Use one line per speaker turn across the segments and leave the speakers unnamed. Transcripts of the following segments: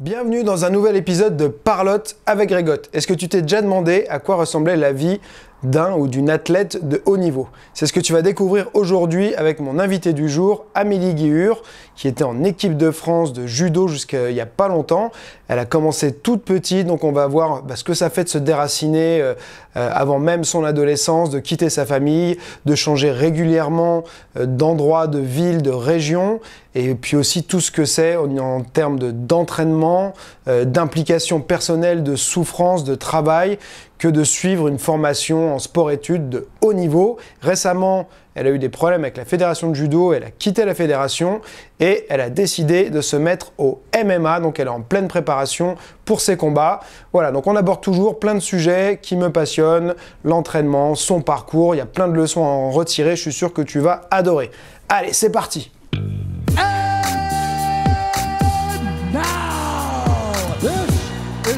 Bienvenue dans un nouvel épisode de Parlotte avec Grégotte. Est-ce que tu t'es déjà demandé à quoi ressemblait la vie d'un ou d'une athlète de haut niveau? C'est ce que tu vas découvrir aujourd'hui avec mon invité du jour, Amélie Guihur, qui était en équipe de France de judo jusqu'à il n'y a pas longtemps. Elle a commencé toute petite, donc on va voir ce que ça fait de se déraciner avant même son adolescence, de quitter sa famille, de changer régulièrement d'endroit, de ville, de région, et puis aussi tout ce que c'est en termes d'entraînement, d'implication personnelle, de souffrance, de travail, que de suivre une formation en sport-études de haut niveau. Récemment, elle a eu des problèmes avec la fédération de judo, elle a quitté la fédération et elle a décidé de se mettre au MMA, donc elle est en pleine préparation pour ses combats. Voilà, donc on aborde toujours plein de sujets qui me passionnent, l'entraînement, son parcours, il y a plein de leçons à en retirer, je suis sûr que tu vas adorer. Allez, c'est parti!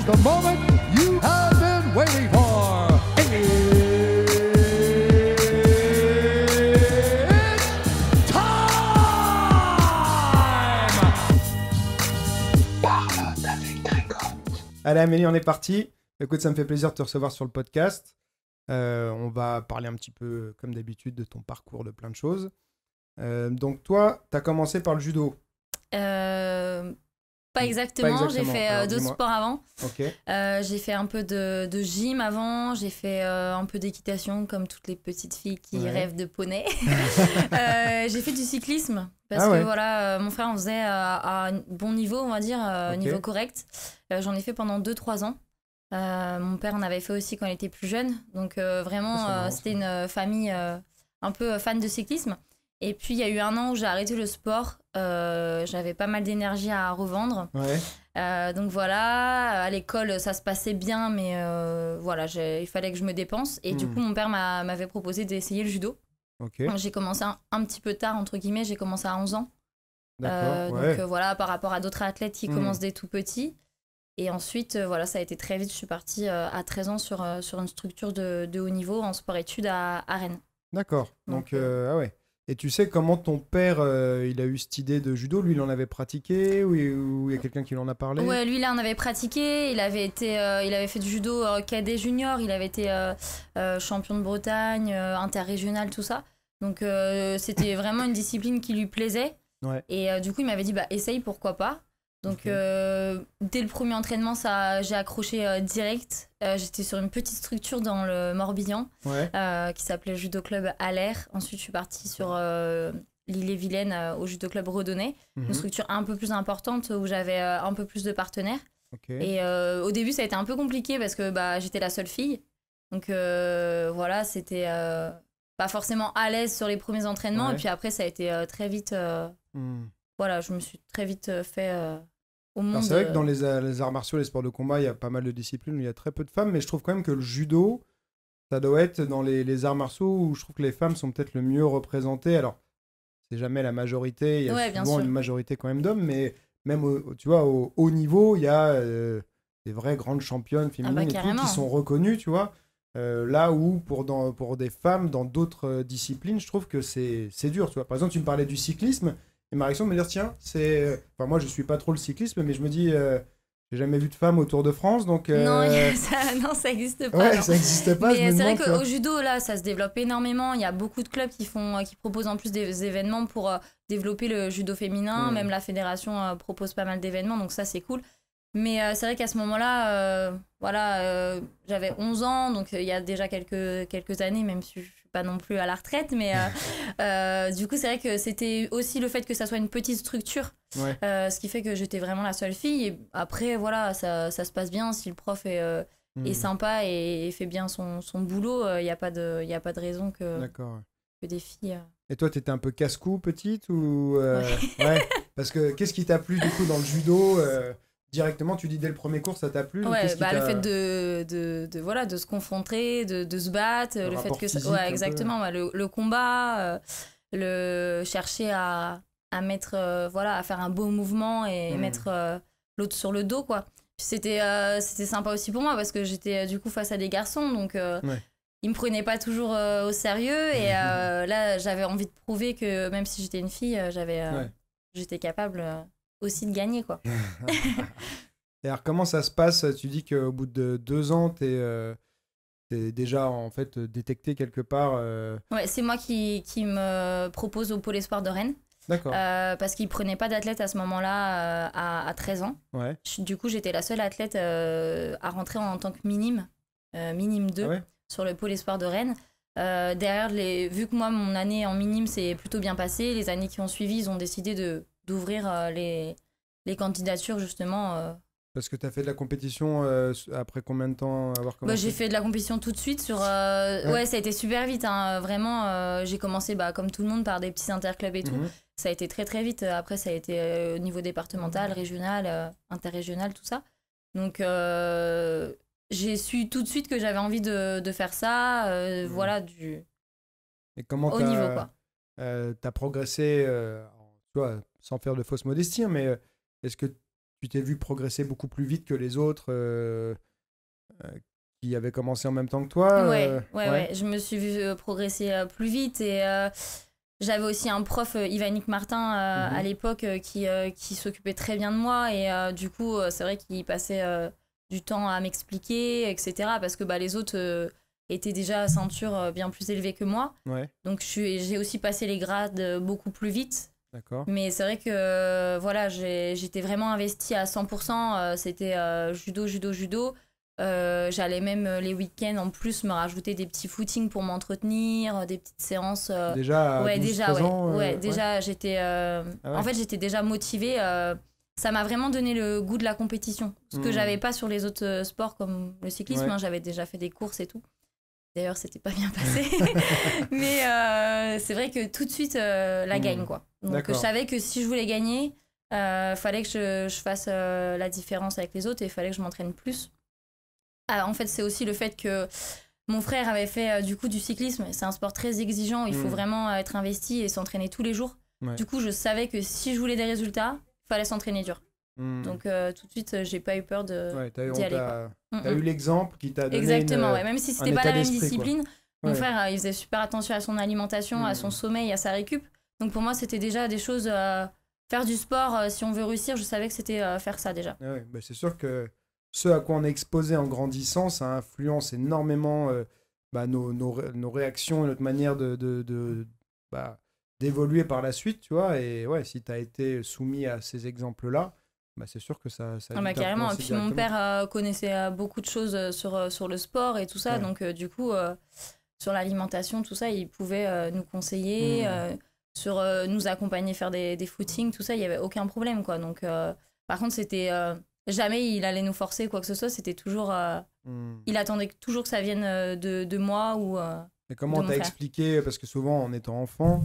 The moment you have been waiting for. It's time!
Parlotte avec Grégotte. Allez Amélie, on est parti. Écoute, ça me fait plaisir de te recevoir sur le podcast. On va parler un petit peu, comme d'habitude, de ton parcours, de plein de choses. Donc toi, tu as commencé par le judo.
Pas exactement, j'ai fait
Alors,
deux sports avant.
Ok.
J'ai fait un peu de gym avant, j'ai fait un peu d'équitation comme toutes les petites filles qui rêvent de poney. J'ai fait du cyclisme parce que voilà, mon frère en faisait à un bon niveau, on va dire, niveau correct. J'en ai fait pendant 2-3 ans. Mon père en avait fait aussi quand il était plus jeune. Donc vraiment, c'était une famille un peu fan de cyclisme. Et puis, il y a eu un an où j'ai arrêté le sport. J'avais pas mal d'énergie à revendre. Donc voilà, à l'école, ça se passait bien, mais voilà, il fallait que je me dépense. Et du coup, mon père m'avait proposé d'essayer le judo. J'ai commencé un petit peu tard, entre guillemets. J'ai commencé à 11 ans. Donc voilà, par rapport à d'autres athlètes qui commencent dès tout petit. Et ensuite, voilà, ça a été très vite. Je suis partie à 13 ans sur une structure de haut niveau en sport-études à Rennes.
D'accord. Donc, ah ouais. Et tu sais comment ton père, il a eu cette idée de judo? Lui, il en avait pratiqué ou il y a quelqu'un qui lui en a parlé?
Ouais, lui, il en avait pratiqué. Il avait fait du judo cadet junior. Il avait été champion de Bretagne, interrégional, tout ça. Donc, c'était vraiment une discipline qui lui plaisait. Et du coup, il m'avait dit, essaye, pourquoi pas. Donc, dès le premier entraînement, j'ai accroché direct. J'étais sur une petite structure dans le Morbihan qui s'appelait Judo Club Allaire. Ensuite, je suis partie sur l'Ille-et-Vilaine au Judo Club Redonné. Une structure un peu plus importante où j'avais un peu plus de partenaires. Et au début, ça a été un peu compliqué parce que j'étais la seule fille. Donc, voilà, c'était pas forcément à l'aise sur les premiers entraînements. Et puis après, ça a été très vite... Voilà, je me suis très vite fait... au monde.
C'est vrai que dans les arts martiaux, les sports de combat, il y a pas mal de disciplines où il y a très peu de femmes, mais je trouve quand même que le judo, ça doit être dans les arts martiaux où je trouve que les femmes sont peut-être le mieux représentées. Alors, c'est jamais la majorité, il y a souvent une majorité quand même d'hommes, mais même tu vois, au haut niveau, il y a des vraies grandes championnes féminines et tout, qui sont reconnues, tu vois. Là où pour des femmes dans d'autres disciplines, je trouve que c'est dur, tu vois. Par exemple, tu me parlais du cyclisme. Et ma réaction de me dire, tiens, enfin, moi je suis pas trop le cyclisme, mais je me dis, j'ai jamais vu de femme au Tour de France, donc...
Non, ça existe pas.
Ouais, ça existe pas.
Mais c'est vrai qu'au judo, là, ça se développe énormément. Il y a beaucoup de clubs qui proposent en plus des événements pour développer le judo féminin. Même la fédération propose pas mal d'événements, donc ça, c'est cool. Mais c'est vrai qu'à ce moment-là, j'avais 11 ans, donc il y a déjà quelques années, même si je suis pas non plus à la retraite, mais du coup, c'est vrai que c'était aussi le fait que ça soit une petite structure, ce qui fait que j'étais vraiment la seule fille. Et après, voilà, ça se passe bien. Si le prof est sympa et fait bien son boulot, il n'y a pas de raison que des filles...
Et toi, t'étais un peu casse-cou petite ou Parce que qu'est-ce qui t'a plu du coup dans le judo directement, tu dis dès le premier cours, ça t'a plu?
Le fait de se confronter, de se battre, le fait que
physique,
exactement, le combat, le chercher à mettre à faire un beau mouvement et mettre l'autre sur le dos, quoi. Puis c'était sympa aussi pour moi parce que j'étais du coup face à des garçons, donc ils me prenaient pas toujours au sérieux et là j'avais envie de prouver que même si j'étais une fille, j'étais capable aussi de gagner, quoi.
Et alors, comment ça se passe? Tu dis qu'au bout de 2 ans, t'es déjà en fait détecté quelque part.
Ouais, c'est moi qui me propose au Pôle Espoir de Rennes.
D'accord.
Parce qu'ils prenaient pas d'athlète à ce moment-là à 13 ans.
Ouais.
Du coup, j'étais la seule athlète à rentrer en tant que minime 2 sur le Pôle Espoir de Rennes. Derrière, vu que moi, mon année en minime s'est plutôt bien passée, les années qui ont suivi, ils ont décidé d'ouvrir les candidatures justement.
Parce que tu as fait de la compétition après combien de temps avoir commencé?
J'ai fait de la compétition tout de suite ouais, ça a été super vite, hein. Vraiment, j'ai commencé comme tout le monde par des petits interclubs et tout. Ça a été très très vite. Après, ça a été au niveau départemental, régional, interrégional, tout ça. Donc, j'ai su tout de suite que j'avais envie de faire ça. Voilà,
Et comment
au niveau, quoi.
T'as progressé, tu vois, sans faire de fausse modestie, mais est-ce que tu t'es vu progresser beaucoup plus vite que les autres qui avaient commencé en même temps que toi?
Ouais. Je me suis vue progresser plus vite et j'avais aussi un prof, Yvanik Martin, à l'époque qui s'occupait très bien de moi et du coup, c'est vrai qu'il passait du temps à m'expliquer, etc. Parce que les autres étaient déjà à ceinture bien plus élevée que moi. Ouais. Donc j'ai aussi passé les grades beaucoup plus vite.
D'accord.
Mais c'est vrai que voilà, j'étais vraiment investie à 100%. C'était judo. J'allais même les week-ends en plus me rajouter des petits footings pour m'entretenir, des petites séances.
Déjà à 12-13 ans
déjà j'étais. En fait, j'étais déjà motivée. Ça m'a vraiment donné le goût de la compétition. Ce que j'avais pas sur les autres sports comme le cyclisme. Hein, j'avais déjà fait des courses et tout. D'ailleurs, c'était pas bien passé. Mais c'est vrai que tout de suite, la gagne, quoi. Donc, je savais que si je voulais gagner, fallait que je fasse la différence avec les autres et il fallait que je m'entraîne plus. En fait, c'est aussi le fait que mon frère avait fait du coup du cyclisme. C'est un sport très exigeant. Il faut vraiment être investi et s'entraîner tous les jours. Ouais. Du coup, je savais que si je voulais des résultats, il fallait s'entraîner dur. Donc tout de suite, j'ai pas eu peur d'y aller.
T'as eu l'exemple qui t'a donné.
Exactement, même si c'était pas la même discipline. Mon frère, il faisait super attention à son alimentation, à son sommeil, à sa récup. Donc pour moi, c'était déjà des choses. Faire du sport, si on veut réussir, je savais que c'était faire ça déjà.
Ouais, c'est sûr que ce à quoi on est exposé en grandissant, ça influence énormément nos réactions et notre manière d'évoluer par la suite, tu vois. Et ouais, si tu as été soumis à ces exemples-là, c'est sûr que ça
carrément. Et puis mon père connaissait beaucoup de choses sur le sport et tout ça. Donc du coup, sur l'alimentation, tout ça, il pouvait nous conseiller, nous accompagner, faire des footings, tout ça, il n'y avait aucun problème, quoi. Donc par contre, c'était... jamais il allait nous forcer quoi que ce soit, c'était toujours... il attendait toujours que ça vienne de moi ou
et comment t'as expliqué, parce que souvent en étant enfant,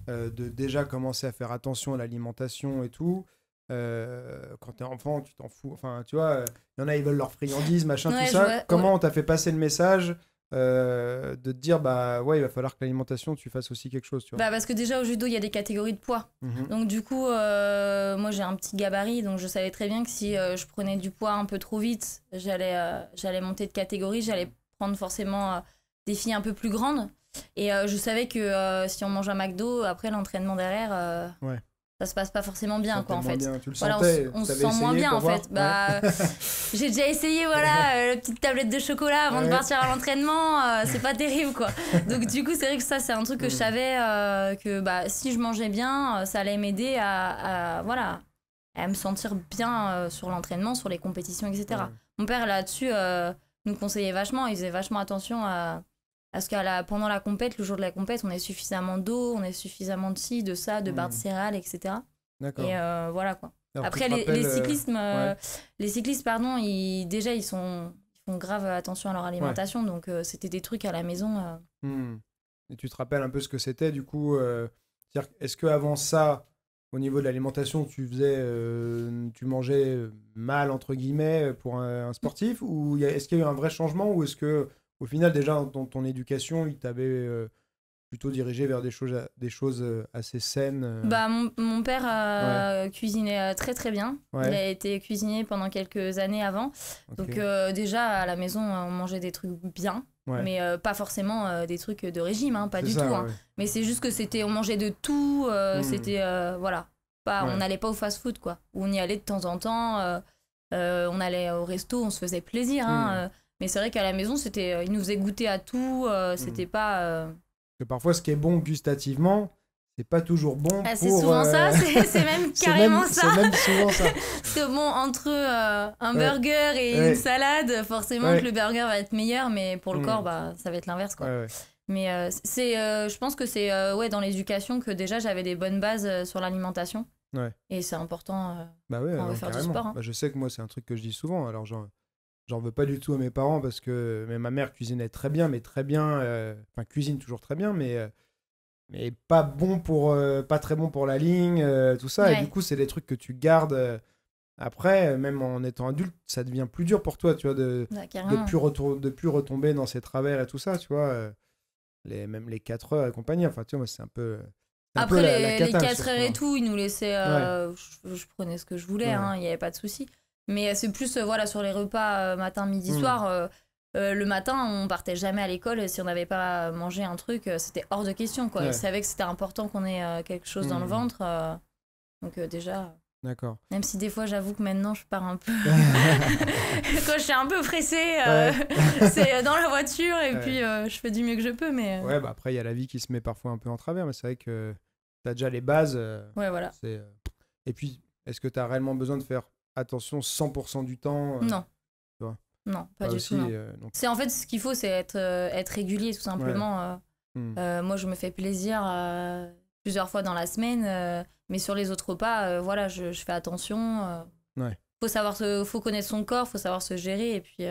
de déjà commencer à faire attention à l'alimentation et tout, quand t'es enfant, tu t'en fous. Enfin, tu vois, il y en a, ils veulent leur friandise, machin, tout ça. Comment on t'a fait passer le message de te dire, il va falloir que l'alimentation, tu fasses aussi quelque chose, tu vois.
Parce que déjà, au judo, il y a des catégories de poids. Donc, du coup, moi, j'ai un petit gabarit, donc je savais très bien que si je prenais du poids un peu trop vite, j'allais monter de catégorie, j'allais prendre forcément des filles un peu plus grandes. Et je savais que si on mange un McDo, après l'entraînement derrière... ça se passe pas forcément bien, quoi, en fait.
Bien. Tu le sentais,
on se sent moins bien, en fait. J'ai déjà essayé, la petite tablette de chocolat avant de partir à l'entraînement. C'est pas terrible, quoi. Donc, du coup, c'est vrai que ça, c'est un truc que je savais que si je mangeais bien, ça allait m'aider à me sentir bien sur l'entraînement, sur les compétitions, etc. Mon père, là-dessus, nous conseillait vachement. Il faisait vachement attention à ce que pendant la compète, le jour de la compète, on ait suffisamment d'eau, on ait suffisamment de ci, de ça, de barres de céréales, etc. D'accord. Et voilà, quoi. Alors, après, les cyclistes, ils font grave attention à leur alimentation, donc c'était des trucs à la maison.
Et tu te rappelles un peu ce que c'était, du coup est-ce qu'avant ça, au niveau de l'alimentation, tu mangeais mal, entre guillemets, pour un sportif, ou est-ce qu'il y a eu un vrai changement, ou est-ce que au final, déjà, dans ton éducation, il t'avait plutôt dirigé vers des choses assez saines
mon père cuisinait très très bien. Il a été cuisinier pendant quelques années avant. Donc déjà, à la maison, on mangeait des trucs bien. Mais pas forcément des trucs de régime, pas du tout. Mais c'est juste que on mangeait de tout. C'était, on n'allait pas au fast-food, quoi. On y allait de temps en temps. On allait au resto, on se faisait plaisir. Hein, mais c'est vrai qu'à la maison, ils nous faisaient goûter à tout. C'était pas...
Que parfois, ce qui est bon gustativement, c'est pas toujours bon pour...
C'est souvent ça, c'est même carrément ça.
C'est même souvent ça.
Parce que bon, entre un burger et une salade, forcément que le burger va être meilleur, mais pour le corps, bah, ça va être l'inverse, quoi. Mais je pense que c'est dans l'éducation que déjà j'avais des bonnes bases sur l'alimentation. Et c'est important quand on veut faire du sport. Hein.
Bah, je sais que moi, c'est un truc que je dis souvent. Alors, j'en veux pas du tout à mes parents parce que ma mère cuisinait très bien, enfin, cuisine toujours très bien, mais pas très bon pour la ligne, tout ça. Et du coup, c'est des trucs que tu gardes après, même en étant adulte, ça devient plus dur pour toi, tu vois, de plus retomber dans ces travers et tout ça, tu vois. Même les 4 heures et compagnie, enfin, tu vois, moi, c'est un peu...
Après, les 4 heures et tout, ils nous laissaient... je prenais ce que je voulais, il n'y avait pas de souci. Mais c'est plus, sur les repas matin, midi, soir... le matin, on partait jamais à l'école. Si on n'avait pas mangé un truc, c'était hors de question, quoi. Ils savaient que c'était important qu'on ait quelque chose dans le ventre. Donc déjà...
D'accord.
Même si des fois, j'avoue que maintenant, je pars un peu... Quand je suis un peu pressée, c'est dans la voiture et puis je fais du mieux que je peux. Mais...
Ouais, bah après, il y a la vie qui se met parfois un peu en travers, mais c'est vrai que tu as déjà les bases.
Voilà.
Et puis, est-ce que tu as réellement besoin de faire attention 100% du temps
Non.
Tu vois
non, pas du tout. Non.
Donc...
C'est, en fait, ce qu'il faut, c'est être régulier, tout simplement. Moi, je me fais plaisir plusieurs fois dans la semaine, mais sur les autres repas, je fais attention. Faut connaître son corps, faut savoir se gérer, et puis...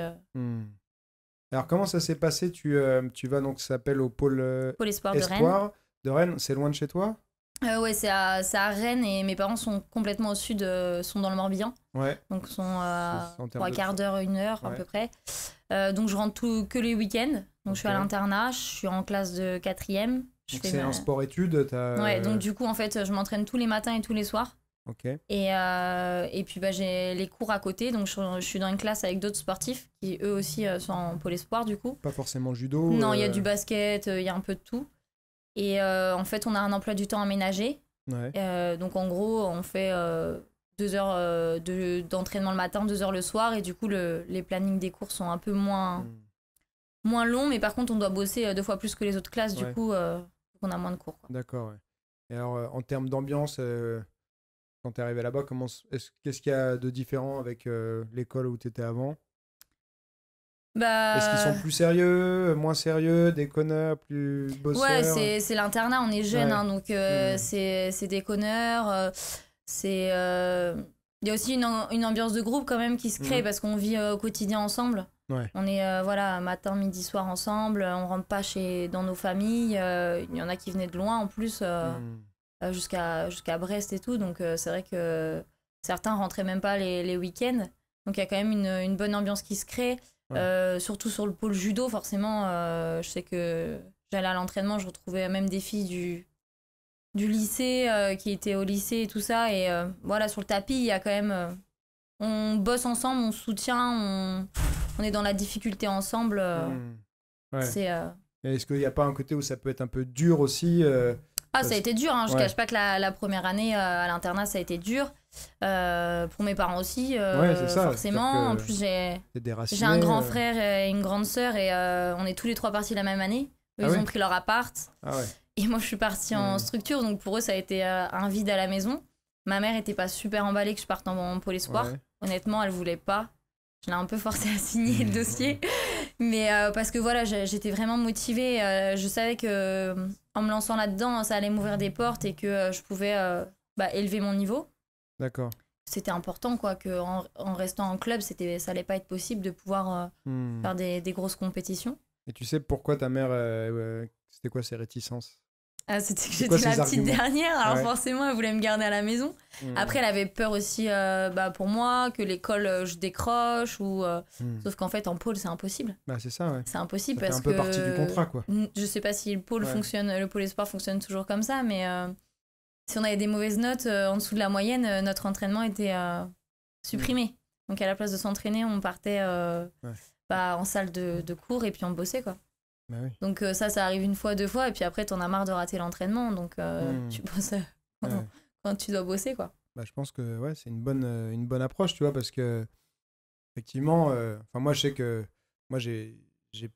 Alors, comment ça s'est passé? Tu vas donc, ça s'appelle au pôle
Espoir
de Rennes. C'est loin de chez toi?
Ouais, c'est à Rennes, et mes parents sont complètement au sud, sont dans le Morbihan. Donc sont à 3/4 d'heure, 1 heure à peu près. Donc je rentre que les week-ends. Donc je suis à l'internat, je suis en classe de 4e.
C'est un sport-études
donc du coup, en fait, je m'entraîne tous les matins et tous les soirs. Et puis j'ai les cours à côté, donc je suis dans une classe avec d'autres sportifs qui eux aussi sont en pôle espoir, du coup.
Pas forcément judo?
Non, il y a du basket, il y a un peu de tout. Et en fait, on a un emploi du temps aménagé. Donc en gros, on fait 2 heures d'entraînement le matin, 2 heures le soir, et du coup les plannings des cours sont un peu moins longs, mais par contre on doit bosser 2 fois plus que les autres classes, du coup on a moins de cours, quoi.
D'accord. Et alors en termes d'ambiance, quand t'es arrivé là-bas, qu'est-ce qu'il y a de différent avec l'école où t'étais avant? Est-ce qu'ils sont plus sérieux, moins sérieux, déconneurs, plus bosseurs?
Ouais, c'est l'internat, on est jeunes, hein, donc c'est déconneurs. Il y a aussi une ambiance de groupe quand même qui se crée parce qu'on vit au quotidien ensemble. On est matin, midi, soir ensemble, on rentre pas dans nos familles. Il y en a qui venaient de loin en plus, jusqu'à Brest et tout, donc c'est vrai que certains rentraient même pas les week-ends. Donc il y a quand même une bonne ambiance qui se crée. Surtout sur le pôle judo, forcément, je sais que j'allais à l'entraînement, je retrouvais même des filles du lycée qui étaient au lycée et tout ça, et sur le tapis il y a quand même on bosse ensemble, on se soutient, on est dans la difficulté ensemble.
Est-ce qu'il n'y a pas un côté où ça peut être un peu dur aussi?
Ça a été dur, hein. Je cache pas que la première année à l'internat ça a été dur, pour mes parents aussi,
c'est ça,
forcément. En plus j'ai un grand frère et une grande sœur, et on est tous les 3 partis la même année. Eux, ils ont pris leur appart, et moi je suis partie en structure, donc pour eux ça a été un vide à la maison. Ma mère était pas super emballée que je parte en pôle espoir. Honnêtement, elle voulait pas. Je l'ai un peu forcée à signer le dossier, mais parce que j'étais vraiment motivée. Je savais que en me lançant là-dedans, ça allait m'ouvrir des portes et que je pouvais élever mon niveau.
D'accord.
C'était important, quoi, que en restant en club, ça allait pas être possible de pouvoir faire des grosses compétitions.
Et tu sais pourquoi ta mère, c'était quoi ses réticences?
C'était que j'étais la petite dernière, alors forcément elle voulait me garder à la maison. Après elle avait peur aussi pour moi que l'école je décroche, sauf qu'en fait en pôle c'est impossible.
C'est ça,
c'est impossible,
ça
parce
fait un peu
que
partie du contrat, quoi.
Je sais pas si le pôle fonctionne, le pôle espoir fonctionne toujours comme ça, mais si on avait des mauvaises notes en dessous de la moyenne, notre entraînement était supprimé. Donc à la place de s'entraîner, on partait en salle de cours et puis on bossait, quoi. Donc ça arrive 1 fois, 2 fois, et puis après t'en as marre de rater l'entraînement, donc tu bosses quand tu dois bosser, quoi.
Je pense que c'est une bonne approche, tu vois, parce que Effectivement, moi je sais que moi j'ai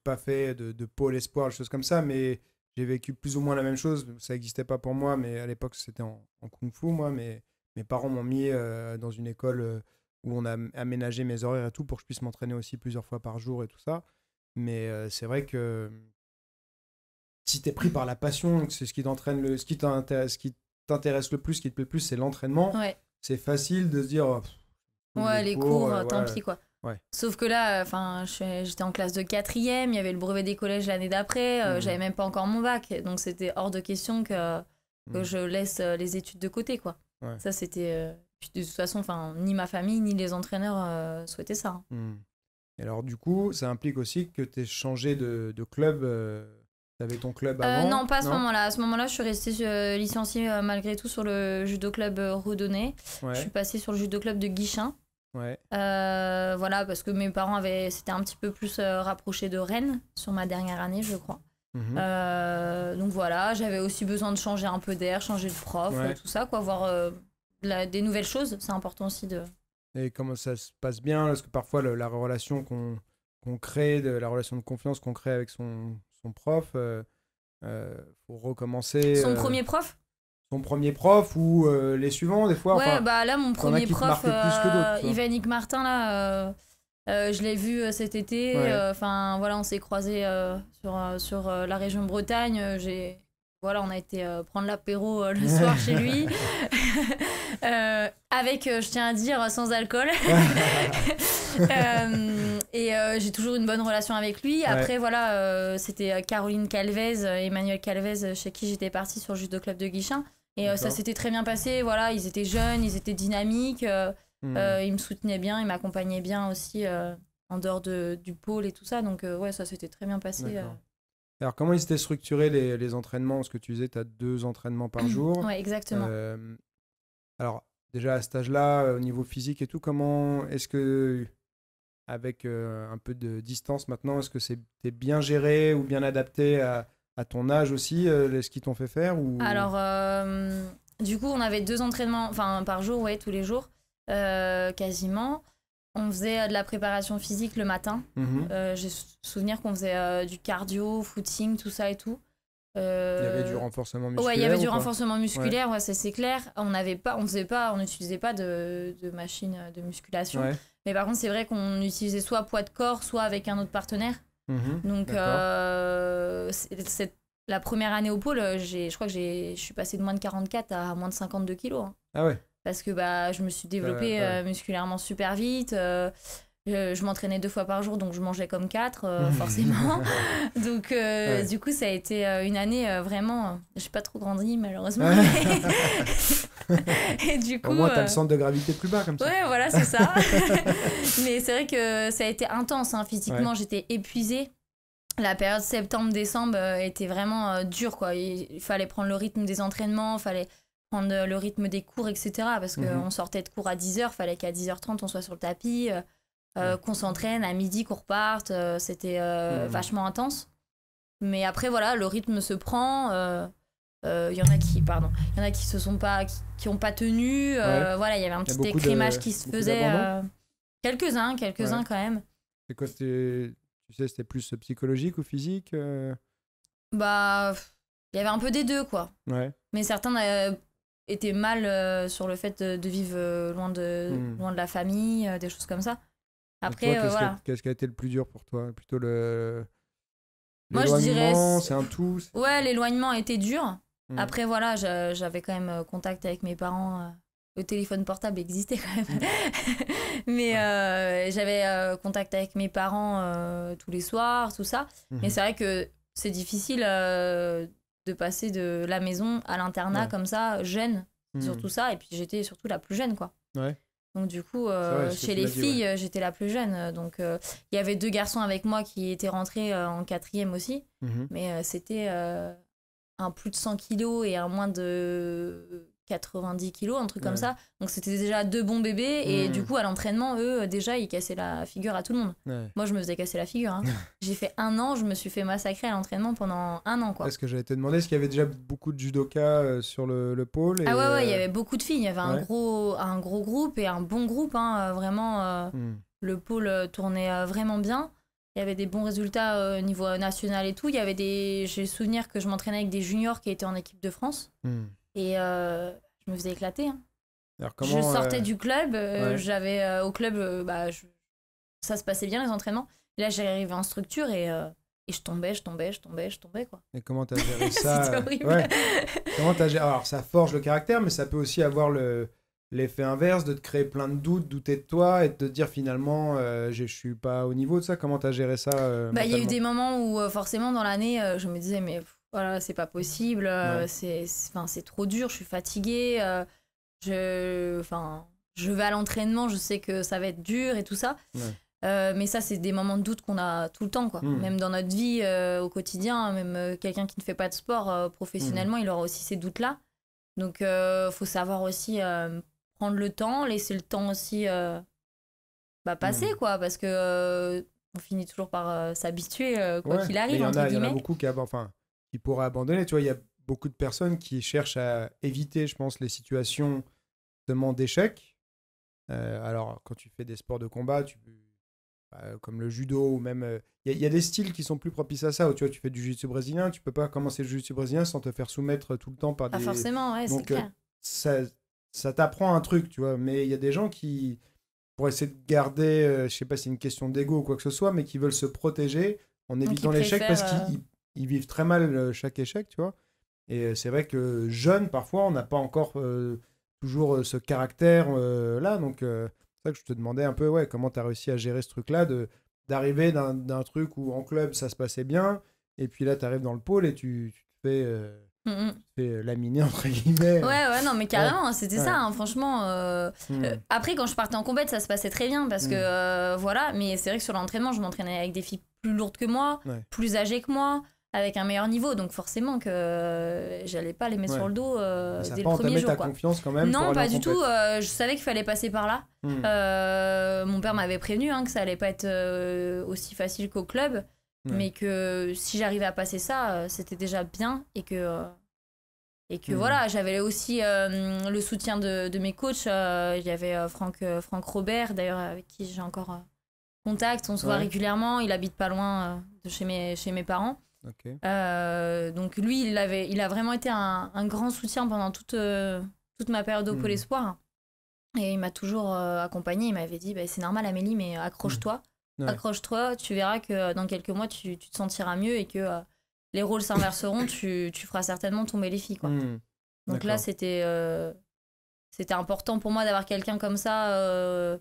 pas fait de pôle espoir, des choses comme ça, mais j'ai vécu plus ou moins la même chose. Ça n'existait pas pour moi, mais à l'époque c'était en kung-fu, moi. Mais mes parents m'ont mis dans une école où on a aménagé mes horaires et tout pour que je puisse m'entraîner aussi plusieurs fois par jour et tout ça. Mais c'est vrai que si t'es pris par la passion, que c'est ce qui t'entraîne, ce qui t'intéresse le plus, ce qui te plaît le plus, c'est l'entraînement.
Ouais.
C'est facile de se dire,
ouais, les cours, tant
voilà.
pis quoi.
Ouais.
Sauf que là, j'étais en classe de 4e, il y avait le brevet des collèges l'année d'après, j'avais même pas encore mon bac, donc c'était hors de question que je laisse les études de côté, quoi.
Ouais.
Ça, c'était... Puis de toute façon, ni ma famille, ni les entraîneurs souhaitaient ça. Hein.
Et alors, du coup, ça implique aussi que tu aies changé de club. Tu avais ton club avant
Non, pas à ce moment-là. À ce moment-là, je suis restée licenciée malgré tout sur le judo club Redonné.
Ouais.
Je suis passée sur le judo club de Guichin.
Ouais.
Voilà, parce que mes parents s'étaient un petit peu plus rapprochés de Rennes sur ma dernière année, je crois. Donc voilà, j'avais aussi besoin de changer un peu d'air, changer de prof, tout ça, quoi, voir des nouvelles choses. C'est important aussi de...
Et comment ça se passe bien? Parce que parfois, la relation qu'on crée, la relation de confiance qu'on crée avec son prof, faut recommencer.
Son premier prof?
Son premier prof ou les suivants, des fois.
Ouais, là, mon premier prof, Yvanik Martin, là, je l'ai vu cet été. Voilà, on s'est croisés sur la région Bretagne. Voilà, on a été prendre l'apéro le soir chez lui. Avec, je tiens à dire, sans alcool. J'ai toujours une bonne relation avec lui. Après, voilà, c'était Caroline Calvez, Emmanuel Calvez, chez qui j'étais partie sur le judo club de Guichin. Et ça s'était très bien passé. Voilà, ils étaient jeunes, ils étaient dynamiques. Ils me soutenaient bien, ils m'accompagnaient bien aussi en dehors du pôle et tout ça. Donc, ça s'était très bien passé.
Alors, comment ils étaient structurés les entraînements? Parce que tu disais, tu as 2 entraînements par jour.
Ouais, exactement.
Alors, déjà à cet âge-là, au niveau physique et tout, comment est-ce que, avec un peu de distance maintenant, est-ce que t'es bien géré ou bien adapté à ton âge aussi, ce qu'ils t'ont fait faire ou...
Alors, du coup, on avait 2 entraînements par jour, tous les jours, quasiment. On faisait de la préparation physique le matin. J'ai souvenir qu'on faisait du cardio, footing, tout ça et tout.
Il y avait du renforcement musculaire.
Ouais, il y avait du renforcement musculaire, c'est clair. On n'utilisait pas de machine de musculation. Mais par contre, c'est vrai qu'on utilisait soit poids de corps, soit avec un autre partenaire. Donc, la première année au pôle, je crois que je suis passée de moins de 44 à moins de 52 kilos. Hein.
Ah ouais.
Parce que je me suis développée musculairement super vite. Je m'entraînais 2 fois par jour, donc je mangeais comme 4, forcément. Donc, du coup, ça a été une année vraiment... Je n'ai pas trop grandi, malheureusement. Et du coup,
au moins, tu as le centre de gravité plus bas, comme ça.
Ouais, voilà, c'est ça. Mais c'est vrai que ça a été intense. Hein. Physiquement, j'étais épuisée. La période septembre-décembre était vraiment dure, quoi. Il fallait prendre le rythme des entraînements, il fallait prendre le rythme des cours, etc. Parce qu'on sortait de cours à 10h, il fallait qu'à 10h30, on soit sur le tapis, qu'on s'entraîne, à midi, qu'on reparte. C'était vachement intense. Mais après, voilà, le rythme se prend. Il y en a qui se sont pas, qui ont pas tenu. Voilà, il y avait un petit écrémage qui se faisait. Quelques-uns quand même.
C'est quoi, c'était plus psychologique ou physique
il y avait un peu des deux, quoi. Mais certains étaient mal sur le fait de vivre loin de la famille, des choses comme ça. Après,
toi, qu'est-ce qui a été le plus dur pour toi? Plutôt
moi, je dirais...
c'est un tout?
Ouais, l'éloignement a été dur. Après, voilà, j'avais quand même contact avec mes parents. Le téléphone portable existait quand même. Mais j'avais contact avec mes parents tous les soirs, tout ça. Mais c'est vrai que c'est difficile de passer de la maison à l'internat comme ça, jeune, sur tout ça. Et puis j'étais surtout la plus jeune, quoi. Donc du coup, chez les filles, j'étais la plus jeune. Donc il y avait 2 garçons avec moi qui étaient rentrés en 4e aussi. Mais c'était un plus de 100 kilos et un moins de 90 kilos, un truc comme ça. Donc c'était déjà 2 bons bébés. Et du coup, à l'entraînement, eux, déjà, ils cassaient la figure à tout le monde. Moi, je me faisais casser la figure. Hein. J'ai fait 1 an, je me suis fait massacrer à l'entraînement pendant 1 an, quoi.
Est-ce que j'allais te demander, est-ce qu'il y avait déjà beaucoup de judokas sur le pôle et...
Ah ouais, il y avait beaucoup de filles. Il y avait un gros groupe et un bon groupe, hein, vraiment. le pôle tournait vraiment bien. Il y avait des bons résultats au niveau national et tout. Il y avait j'ai le souvenir que je m'entraînais avec des juniors qui étaient en équipe de France. Et je me faisais éclater. Hein.
Alors,
je sortais du club. J'avais au club, ça se passait bien les entraînements. Et là, j'arrivais en structure et je tombais, quoi.
Et comment t'as géré ça?
C'était horrible.
Comment t'as géré... Alors, ça forge le caractère, mais ça peut aussi avoir l'effet inverse de te créer plein de doutes, douter de toi et de te dire finalement, je suis pas au niveau de ça. Comment t'as géré ça
il y a eu des moments où, forcément, dans l'année, je me disais, mais voilà, c'est pas possible, c'est trop dur, je suis fatiguée, je vais à l'entraînement, je sais que ça va être dur et tout ça. Mais ça, c'est des moments de doute qu'on a tout le temps, quoi. Même dans notre vie au quotidien, même quelqu'un qui ne fait pas de sport professionnellement, il aura aussi ces doutes-là. Donc, faut savoir aussi prendre le temps, laisser le temps aussi passer, quoi, parce que on finit toujours par s'habituer, quoi qu'il arrive, entre guillemets.
Il y en a beaucoup qui pourraient abandonner. Tu vois, il y a beaucoup de personnes qui cherchent à éviter, je pense, les situations justement d'échec. Alors, quand tu fais des sports de combat, comme le judo ou même il y a des styles qui sont plus propices à ça, où tu vois, tu fais du jiu-jitsu brésilien, tu peux pas commencer le jiu-jitsu brésilien sans te faire soumettre tout le temps par des...
forcément, ouais. Donc,
c'est clair. Ça t'apprend un truc, tu vois, mais il y a des gens qui, pour essayer de garder, je sais pas si c'est une question d'ego ou quoi que ce soit, mais qui veulent se protéger en évitant l'échec parce qu'ils vivent très mal chaque échec, tu vois. Et c'est vrai que jeune, parfois, on n'a pas encore toujours ce caractère là, donc c'est ça que je te demandais un peu, comment tu as réussi à gérer ce truc-là, d'arriver d'un truc où en club ça se passait bien, et puis là tu arrives dans le pôle et tu te fais laminer, entre guillemets.
Ouais, non, mais carrément, c'était ça, hein, franchement. Après, quand je partais en compète, ça se passait très bien, parce que voilà, mais c'est vrai que sur l'entraînement, je m'entraînais avec des filles plus lourdes que moi, plus âgées que moi, avec un meilleur niveau, donc forcément que j'allais pas les mettre sur le dos dès le premier jour.
Ça n'a pas confiance quand même?
Non, pas du tout. Je savais qu'il fallait passer par là. Mon père m'avait prévenu que ça allait pas être aussi facile qu'au club, mais que si j'arrivais à passer ça, c'était déjà bien, et que voilà, j'avais aussi le soutien de mes coachs. Il y avait Franck Robert, d'ailleurs, avec qui j'ai encore contact. On se voit régulièrement. Il habite pas loin de chez mes parents.
Okay.
Donc lui, il a vraiment été un grand soutien pendant toute ma période au Pôle Espoir. Et il m'a toujours accompagnée. Il m'avait dit, c'est normal Amélie, mais accroche-toi. Accroche-toi, tu verras que dans quelques mois, tu te sentiras mieux et que les rôles s'inverseront, tu feras certainement tomber les filles, quoi. Donc là, c'était important pour moi d'avoir quelqu'un comme ça,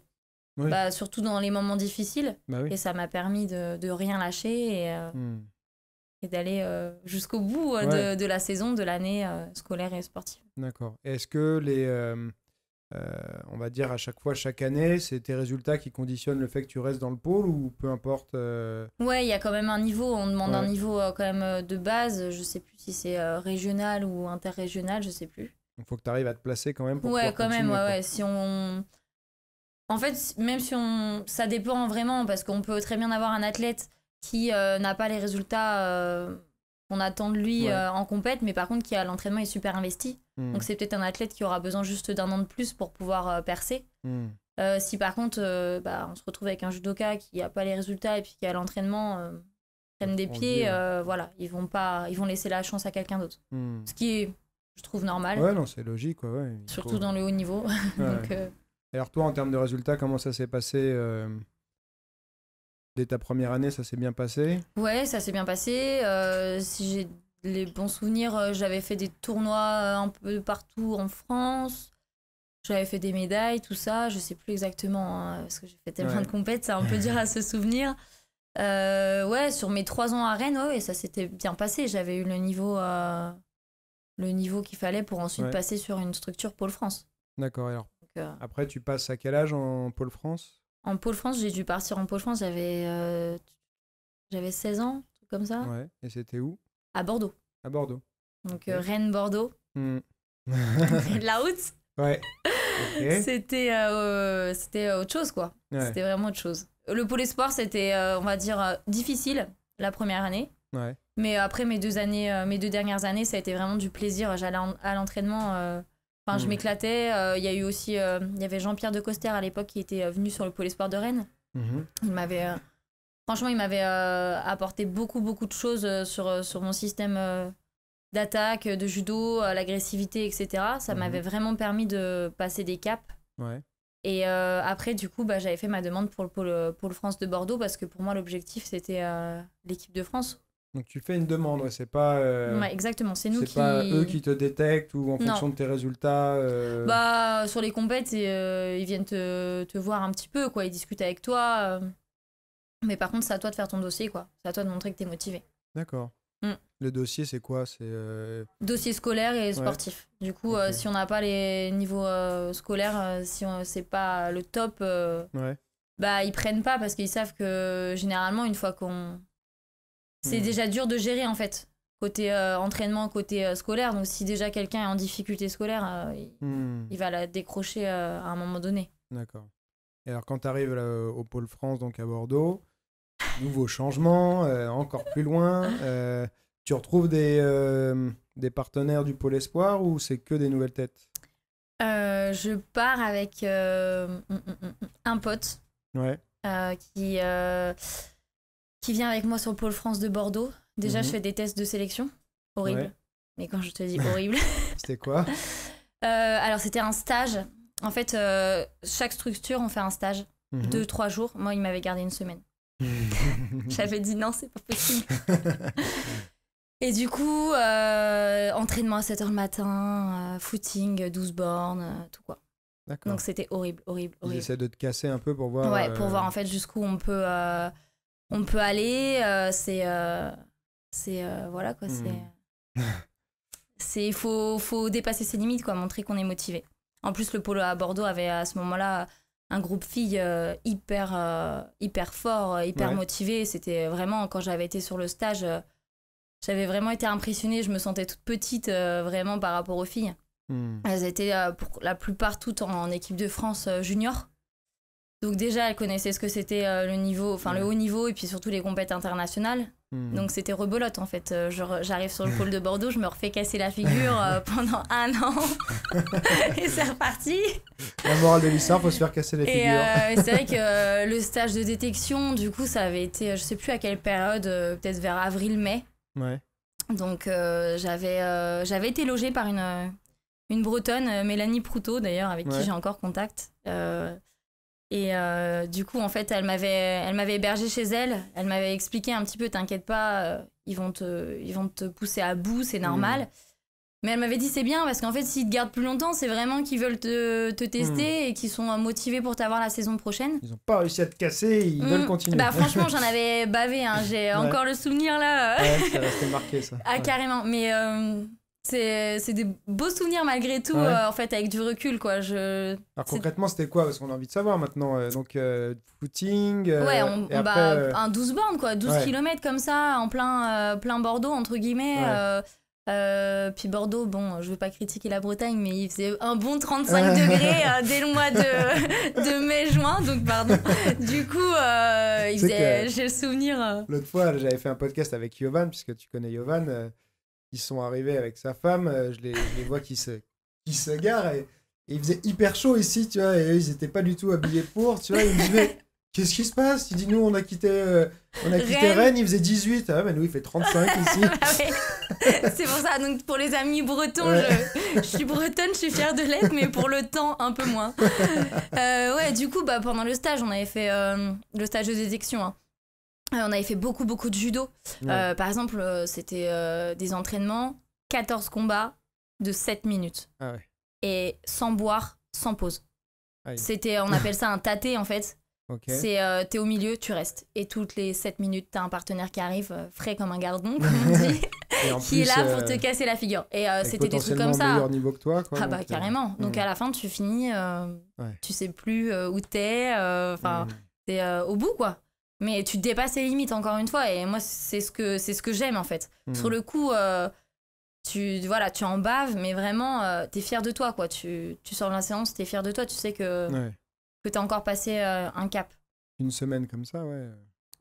surtout dans les moments difficiles. Et ça m'a permis de rien lâcher et d'aller jusqu'au bout de la saison, de l'année scolaire et sportive.
D'accord. Est-ce que on va dire à chaque fois, chaque année, c'est tes résultats qui conditionnent le fait que tu restes dans le pôle, ou peu importe
Ouais, il y a quand même un niveau, on demande un niveau quand même de base, je sais plus si c'est régional ou interrégional, je sais plus.
Il faut que tu arrives à te placer quand même pour
quand
continuer,
même, si on... En fait, même si ça dépend vraiment, parce qu'on peut très bien avoir un athlète qui n'a pas les résultats qu'on attend de lui en compète, mais par contre qui à l'entraînement est super investi. Donc c'est peut-être un athlète qui aura besoin juste d'un an de plus pour pouvoir percer. Si par contre on se retrouve avec un judoka qui n'a pas les résultats et puis qui à l'entraînement traîne des pieds, voilà, ils vont laisser la chance à quelqu'un d'autre. Ce qui est, je trouve, normal.
Ouais, non, c'est logique,
surtout dans le haut niveau. Donc,
alors toi, en termes de résultats, comment ça s'est passé dès ta première année? Ça s'est bien passé? Ouais,
ça s'est bien passé. Si j'ai les bons souvenirs, j'avais fait des tournois un peu partout en France. J'avais fait des médailles, tout ça. Je sais plus exactement, parce que j'ai fait tellement de compètes, c'est un peu dur à se souvenir. Sur mes 3 ans à Rennes, ça s'était bien passé. J'avais eu le niveau qu'il fallait pour ensuite passer sur une structure Pôle France.
D'accord, alors. Après, tu passes à quel âge en Pôle France?
En Pôle France, j'ai dû partir en Pôle France, j'avais 16 ans, un truc comme ça.
Ouais, et c'était où?
À Bordeaux.
À Bordeaux.
Donc Rennes-Bordeaux. La haute.
Ouais. Okay.
C'était autre chose, quoi. Ouais. C'était vraiment autre chose. Le Pôle Espoir, c'était, on va dire, difficile la première année.
Ouais.
Mais après mes 2 dernières années, ça a été vraiment du plaisir. J'allais à l'entraînement... je m'éclatais. Il y a eu aussi, il y avait Jean-Pierre de Coster à l'époque qui était venu sur le Pôle Espoir de Rennes. Il m'avait... franchement, il m'avait apporté beaucoup de choses sur mon système d'attaque, de judo, l'agressivité, etc. Ça m'avait vraiment permis de passer des caps.
Ouais.
Et après, du coup, j'avais fait ma demande pour le Pôle France de Bordeaux parce que pour moi, l'objectif, c'était l'équipe de France.
Donc tu fais une demande, c'est pas...
Ouais, exactement, c'est nous qui...
C'est pas eux qui te détectent ou en fonction de tes résultats
Sur les compètes, ils viennent te voir un petit peu, quoi. Ils discutent avec toi. Mais par contre, c'est à toi de faire ton dossier, quoi. C'est à toi de montrer que t'es motivé.
D'accord. Le dossier, c'est quoi? C'est
dossier scolaire et sportif. Du coup, si on n'a pas les niveaux scolaires, si c'est pas le top, ils prennent pas parce qu'ils savent que généralement, une fois qu'on... C'est déjà dur de gérer, en fait. Côté entraînement, côté scolaire. Donc, si déjà quelqu'un est en difficulté scolaire, il va la décrocher à un moment donné.
D'accord. Et alors, quand tu arrives au Pôle France, donc à Bordeaux, nouveau changement, encore plus loin, tu retrouves des partenaires du Pôle Espoir ou c'est que des nouvelles têtes?
Je pars avec un pote qui vient avec moi sur le Pôle France de Bordeaux. Déjà, je fais des tests de sélection. Horrible. Ouais. Mais quand je te dis horrible...
C'était quoi?
Alors, c'était un stage. En fait, chaque structure, on fait un stage. 2-3 jours. Moi, il m'avait gardé une semaine. J'avais dit non, c'est pas possible. Et du coup, entraînement à 7h le matin, footing, 12 bornes, tout quoi. D'accord. Donc, c'était horrible.
Ils essaient de te casser un peu pour voir...
Ouais, pour voir en fait jusqu'où on peut aller. Voilà quoi, il faut dépasser ses limites, quoi, montrer qu'on est motivé. En plus, le pôle à Bordeaux avait à ce moment-là un groupe filles hyper fort, hyper motivé. C'était vraiment, quand j'avais été sur le stage, j'avais vraiment été impressionnée. Je me sentais toute petite vraiment par rapport aux filles. Elles étaient pour la plupart toutes en équipe de France junior. Donc déjà, elles connaissaient ce que c'était le niveau, enfin le haut niveau et puis surtout les compétitions internationales. Donc c'était rebelote en fait. J'arrive sur le pôle de Bordeaux, je me refais casser la figure pendant 1 an et c'est reparti.
La morale de l'histoire, faut se faire casser la figure.
Et c'est vrai que le stage de détection, du coup, ça avait été, je sais plus à quelle période, peut-être vers avril-mai. Ouais. Donc j'avais été logée par une Bretonne, Mélanie Proutot d'ailleurs, avec qui j'ai encore contact. Et du coup, en fait, elle m'avait hébergée chez elle. Elle m'avait expliqué un petit peu, t'inquiète pas, ils vont te pousser à bout, c'est normal. Mais elle m'avait dit, c'est bien, parce qu'en fait, s'ils te gardent plus longtemps, c'est vraiment qu'ils veulent te tester et qu'ils sont motivés pour t'avoir la saison prochaine.
Ils n'ont pas réussi à te casser, ils veulent continuer.
Bah franchement, j'en avais bavé, hein. J'ai encore le souvenir, là.
Ouais, ça restait marqué, ça.
Ah, carrément. Mais... c'est des beaux souvenirs malgré tout, en fait, avec du recul, quoi.
Alors concrètement, c'était quoi? Parce qu'on a envie de savoir maintenant. Donc, footing.
Un 12 bornes, quoi. 12 km comme ça, en plein Bordeaux, entre guillemets. Puis Bordeaux, bon, je veux pas critiquer la Bretagne, mais il faisait un bon 35 degrés dès le mois de mai-juin, donc pardon. Du coup, j'ai le souvenir.
L'autre fois, j'avais fait un podcast avec Yovan, puisque tu connais Yovan. Ils sont arrivés avec sa femme, je les vois qui se garent et il faisait hyper chaud ici, tu vois, et eux, ils étaient pas du tout habillés pour, tu vois. Ils me disaient, qu'est-ce qui se passe? Il dit, nous, on a quitté Rennes, il faisait 18. Ah, mais nous, il fait 35 ici.
C'est pour ça, donc pour les amis bretons, je suis bretonne, je suis fière de l'être, mais pour le temps, un peu moins. Du coup, pendant le stage, on avait fait le stage de détection, hein. On avait fait beaucoup de judo. Par exemple, c'était des entraînements, 14 combats de 7 minutes. Ah ouais. Et sans boire, sans pause. Aïe. On appelle ça un tâté en fait. Okay. T'es au milieu, tu restes. Et toutes les 7 minutes, t'as un partenaire qui arrive, frais comme un gardon, comme on dit, qui est là pour te casser la figure. Et c'était des trucs comme ça.
Meilleur niveau que toi, quoi.
Ah bah carrément. Donc à la fin, tu finis, tu sais plus où t'es. T'es au bout, quoi. Mais tu dépasses tes limites, encore une fois, et moi, c'est ce que j'aime, en fait. Sur le coup, tu en baves, mais vraiment, t'es fier de toi, quoi. Tu sors de la séance, t'es fier de toi, tu sais que t'as encore passé un cap.
Une semaine comme ça, ouais.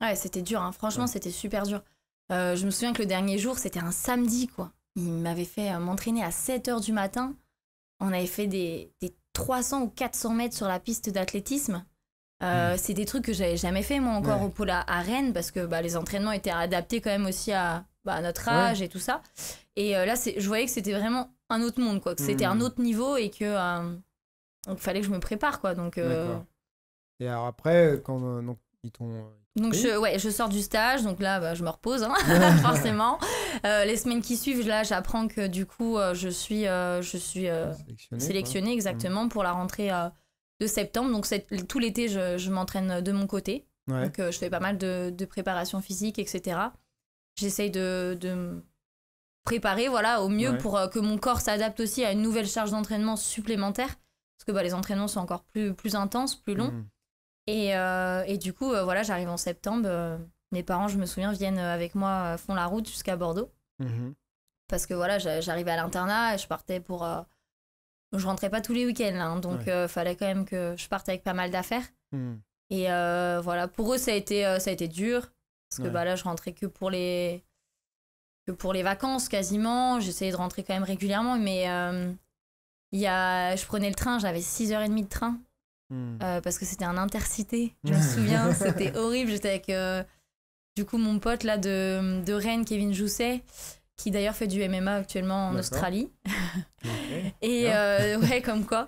Ouais, c'était dur, hein. Franchement, c'était super dur. Je me souviens que le dernier jour, c'était un samedi, quoi. Il m'avait fait m'entraîner à 7h du matin. On avait fait des 300 ou 400 mètres sur la piste d'athlétisme. C'est des trucs que j'avais jamais fait moi encore au pôle à Rennes parce que les entraînements étaient adaptés quand même aussi à notre âge et tout ça. Et là, je voyais que c'était vraiment un autre monde, quoi, que c'était un autre niveau et que donc fallait que je me prépare, quoi. Donc,
Et alors après, quand ils t'ont...
Donc je sors du stage, donc là je me repose forcément. Les semaines qui suivent, là j'apprends que du coup je suis sélectionnée exactement pour la rentrée de septembre. Donc tout l'été je m'entraîne de mon côté. Donc je fais pas mal de préparation physique, etc. J'essaye de me préparer au mieux pour que mon corps s'adapte aussi à une nouvelle charge d'entraînement supplémentaire. Parce que les entraînements sont encore plus intenses, plus longs. Et du coup, j'arrive en septembre. Mes parents, je me souviens, viennent avec moi, font la route jusqu'à Bordeaux. Parce que j'arrivais à l'internat et je partais pour... je rentrais pas tous les week-ends, là, hein, donc fallait quand même que je parte avec pas mal d'affaires. Et pour eux, ça a été dur. Parce que là, je rentrais que pour les vacances, quasiment. J'essayais de rentrer quand même régulièrement, mais je prenais le train, j'avais 6h30 de train. Parce que c'était un intercité, je me souviens, c'était horrible. J'étais avec du coup mon pote là de Rennes, Kevin Jousset, qui d'ailleurs fait du MMA actuellement en Australie. Et comme quoi.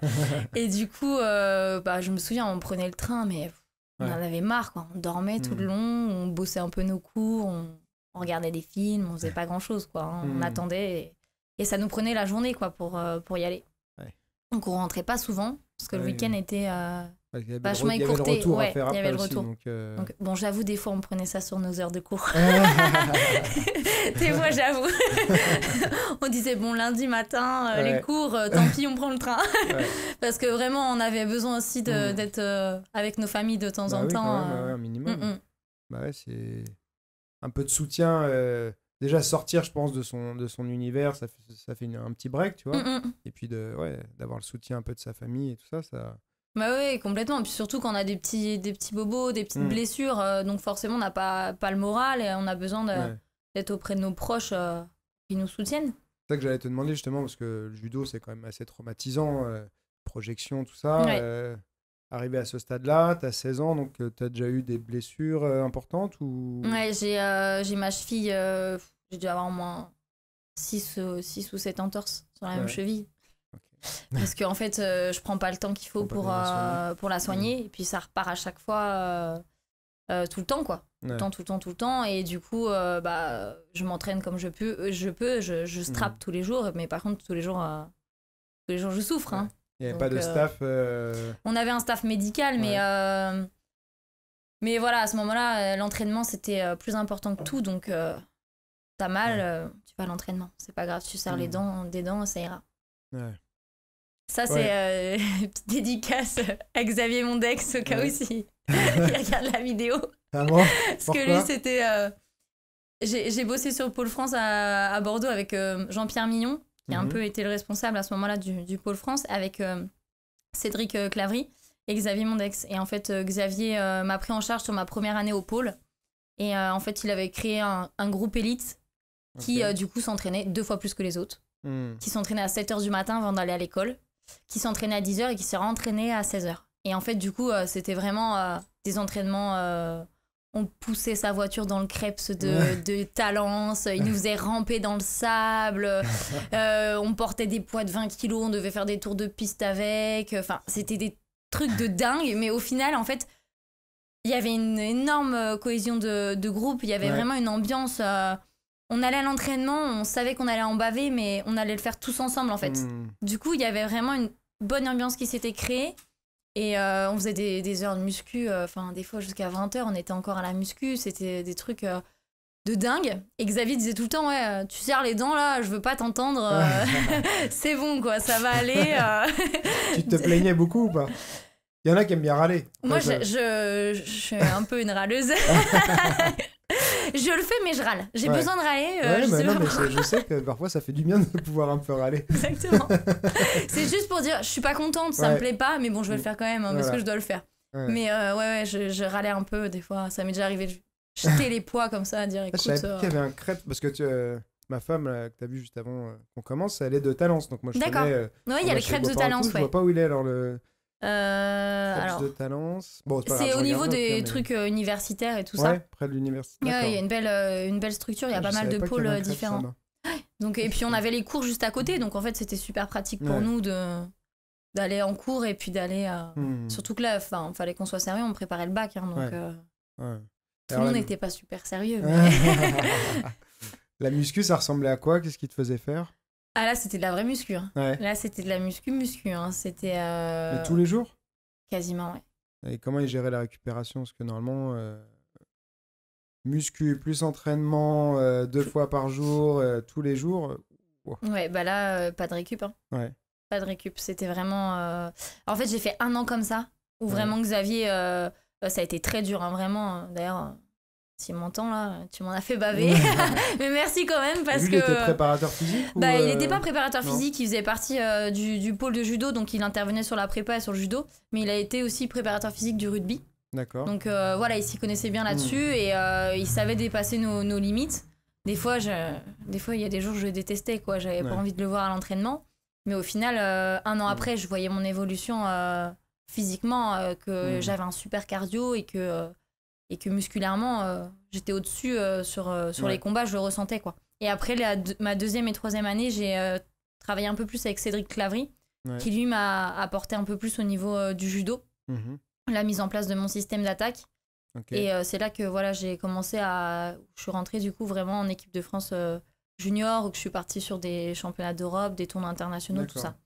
Et du coup, je me souviens, on prenait le train, mais on en avait marre, quoi. On dormait tout le long, on bossait un peu nos cours, on regardait des films, on faisait pas grand chose, quoi. Hein. On attendait et ça nous prenait la journée, quoi, pour y aller. Donc on rentrait pas souvent parce que le week-end était vachement écourté.
Il y avait le retour.
Donc bon, j'avoue, des fois on prenait ça sur nos heures de cours. Des fois, j'avoue. On disait bon, lundi matin, les cours, tant pis, on prend le train. Parce que vraiment, on avait besoin aussi d'être avec nos familles de temps en temps.
Un minimum. C'est un peu de soutien. Déjà sortir, je pense, de son univers, ça fait un petit break, tu vois. Et puis d'avoir le soutien un peu de sa famille et tout ça.
Bah oui, complètement. Et puis surtout quand on a des petits bobos, des petites blessures, donc forcément on n'a pas le moral et on a besoin d'être auprès de nos proches qui nous soutiennent.
C'est ça que j'allais te demander justement, parce que le judo c'est quand même assez traumatisant, projection, tout ça. Arrivé à ce stade-là, tu as 16 ans, donc tu as déjà eu des blessures importantes ou...
Ouais, j'ai ma cheville, j'ai dû avoir au moins 6 ou 7 entorses sur la même cheville. Parce qu'en fait, je prends pas le temps qu'il faut pour la soigner, et puis ça repart à chaque fois tout le temps, quoi. Tout le temps, et du coup, je m'entraîne comme je peux, je strappe tous les jours, mais par contre, tous les jours, je souffre, hein.
Il n'y avait pas de staff
On avait un staff médical, mais voilà, à ce moment-là, l'entraînement, c'était plus important que tout. Donc, t'as mal, tu vas à l'entraînement. C'est pas grave, tu serres des dents, ça ira. Ça, c'est une petite dédicace à Xavier Mondex, au cas où il regarde la vidéo.
Ah bon?
Parce que lui, c'était... J'ai bossé sur le Pôle France à Bordeaux avec Jean-Pierre Mignon, qui a un peu été le responsable à ce moment-là du Pôle France, avec Cédric Clavry et Xavier Mondex. Et en fait, Xavier m'a pris en charge sur ma première année au Pôle. Et en fait, il avait créé un groupe élite qui, du coup, s'entraînait 2 fois plus que les autres. Qui s'entraînait à 7h du matin avant d'aller à l'école, qui s'entraînait à 10h et qui s'est rentraîné à 16h. Et en fait, du coup, c'était vraiment des entraînements... on poussait sa voiture dans le creps de Talence, il nous faisait ramper dans le sable, on portait des poids de 20 kilos, on devait faire des tours de piste avec, enfin c'était des trucs de dingue, mais au final en fait il y avait une énorme cohésion de groupe, il y avait vraiment une ambiance, on allait à l'entraînement, on savait qu'on allait en baver, mais on allait le faire tous ensemble en fait. Du coup il y avait vraiment une bonne ambiance qui s'était créée. Et on faisait des heures de muscu, des fois jusqu'à 20h, on était encore à la muscu, c'était des trucs de dingue. Et Xavier disait tout le temps, tu serres les dents là, je veux pas t'entendre, c'est bon quoi, ça va aller.
Tu te plaignais beaucoup ou pas? Il y en a qui aiment bien râler.
Moi, je suis un peu une râleuse. Je le fais, mais je râle. J'ai besoin de râler.
Je sais que parfois, ça fait du bien de pouvoir un peu râler.
Exactement. C'est juste pour dire, je suis pas contente, ça me plaît pas, mais bon, je vais le faire quand même, parce que je dois le faire. Mais je râlais un peu, des fois. Ça m'est déjà arrivé de jeter les poids comme ça, à dire, écoute...
Je savais qu'il y avait un crêpe, parce que ma femme, là, que t'as vu juste avant qu'on commence, elle est de Talence. Donc moi, je connais...
il y a le crêpe de Talence,
Je vois pas où il est, alors le... Catch
Alors,
de Talence. Bon, c'est pas grave,
c'est
je
au niveau
regarderai au
des
pire,
trucs universitaires et tout
Ouais, près de l'université.
ça.
D'accord.
Il y a une belle structure, il y a
Ah,
pas
je
mal de
savais pas qu'il y avait
pôles
un crèche
différents.
là-bas.
Donc, et puis on avait les cours juste à côté, donc en fait c'était super pratique pour
Ouais.
nous d'aller en cours et puis d'aller.
Hmm.
Surtout que là, fallait qu'on soit sérieux, on préparait le bac, hein, donc
Ouais. Ouais.
tout
Alors,
le monde
la-
n'était pas super sérieux. Mais...
La muscu, ça ressemblait à quoi? Qu'est-ce qui te faisait faire?
Ah là, c'était de la vraie muscu. Hein.
Ouais.
Là, c'était de la muscu. Hein. C'était
Mais tous les jours?
quasiment, ouais.
Et comment ils géraient la récupération? Parce que normalement, muscu plus entraînement 2 fois par jour, tous les jours.
Ouais, bah là, pas de récup. Hein.
Ouais.
Pas de récup. C'était vraiment. En fait, j'ai fait 1 an comme ça, où
Ouais.
vraiment Xavier, ça a été très dur, hein, vraiment. D'ailleurs, s'il m'entend là, tu m'en as fait baver. Mais merci quand même parce
Lui,
que.
il était préparateur physique ou,
Bah, il n'était pas préparateur
non.
physique, il faisait partie du pôle de judo, donc il intervenait sur la prépa et sur le judo, mais il a été aussi préparateur physique du rugby.
D'accord.
Donc voilà, il s'y connaissait bien là-dessus et il savait dépasser nos limites. Des fois, il y a des jours où je le détestais, quoi. J'avais pas
Ouais.
envie de le voir à l'entraînement. Mais au final, 1 an après, je voyais mon évolution physiquement, que j'avais un super cardio et que musculairement, j'étais au-dessus sur
Ouais.
les combats, je le ressentais, quoi. Et après, ma 2e et 3e année, j'ai travaillé un peu plus avec Cédric Clavry,
Ouais.
qui lui m'a apporté un peu plus au niveau du judo,
Mhm.
la mise en place de mon système d'attaque.
Ok.
Et c'est là que voilà, j'ai commencé à... Je suis rentrée du coup vraiment en équipe de France junior, où je suis partie sur des championnats d'Europe, des tournois internationaux, tout
D'accord.
ça.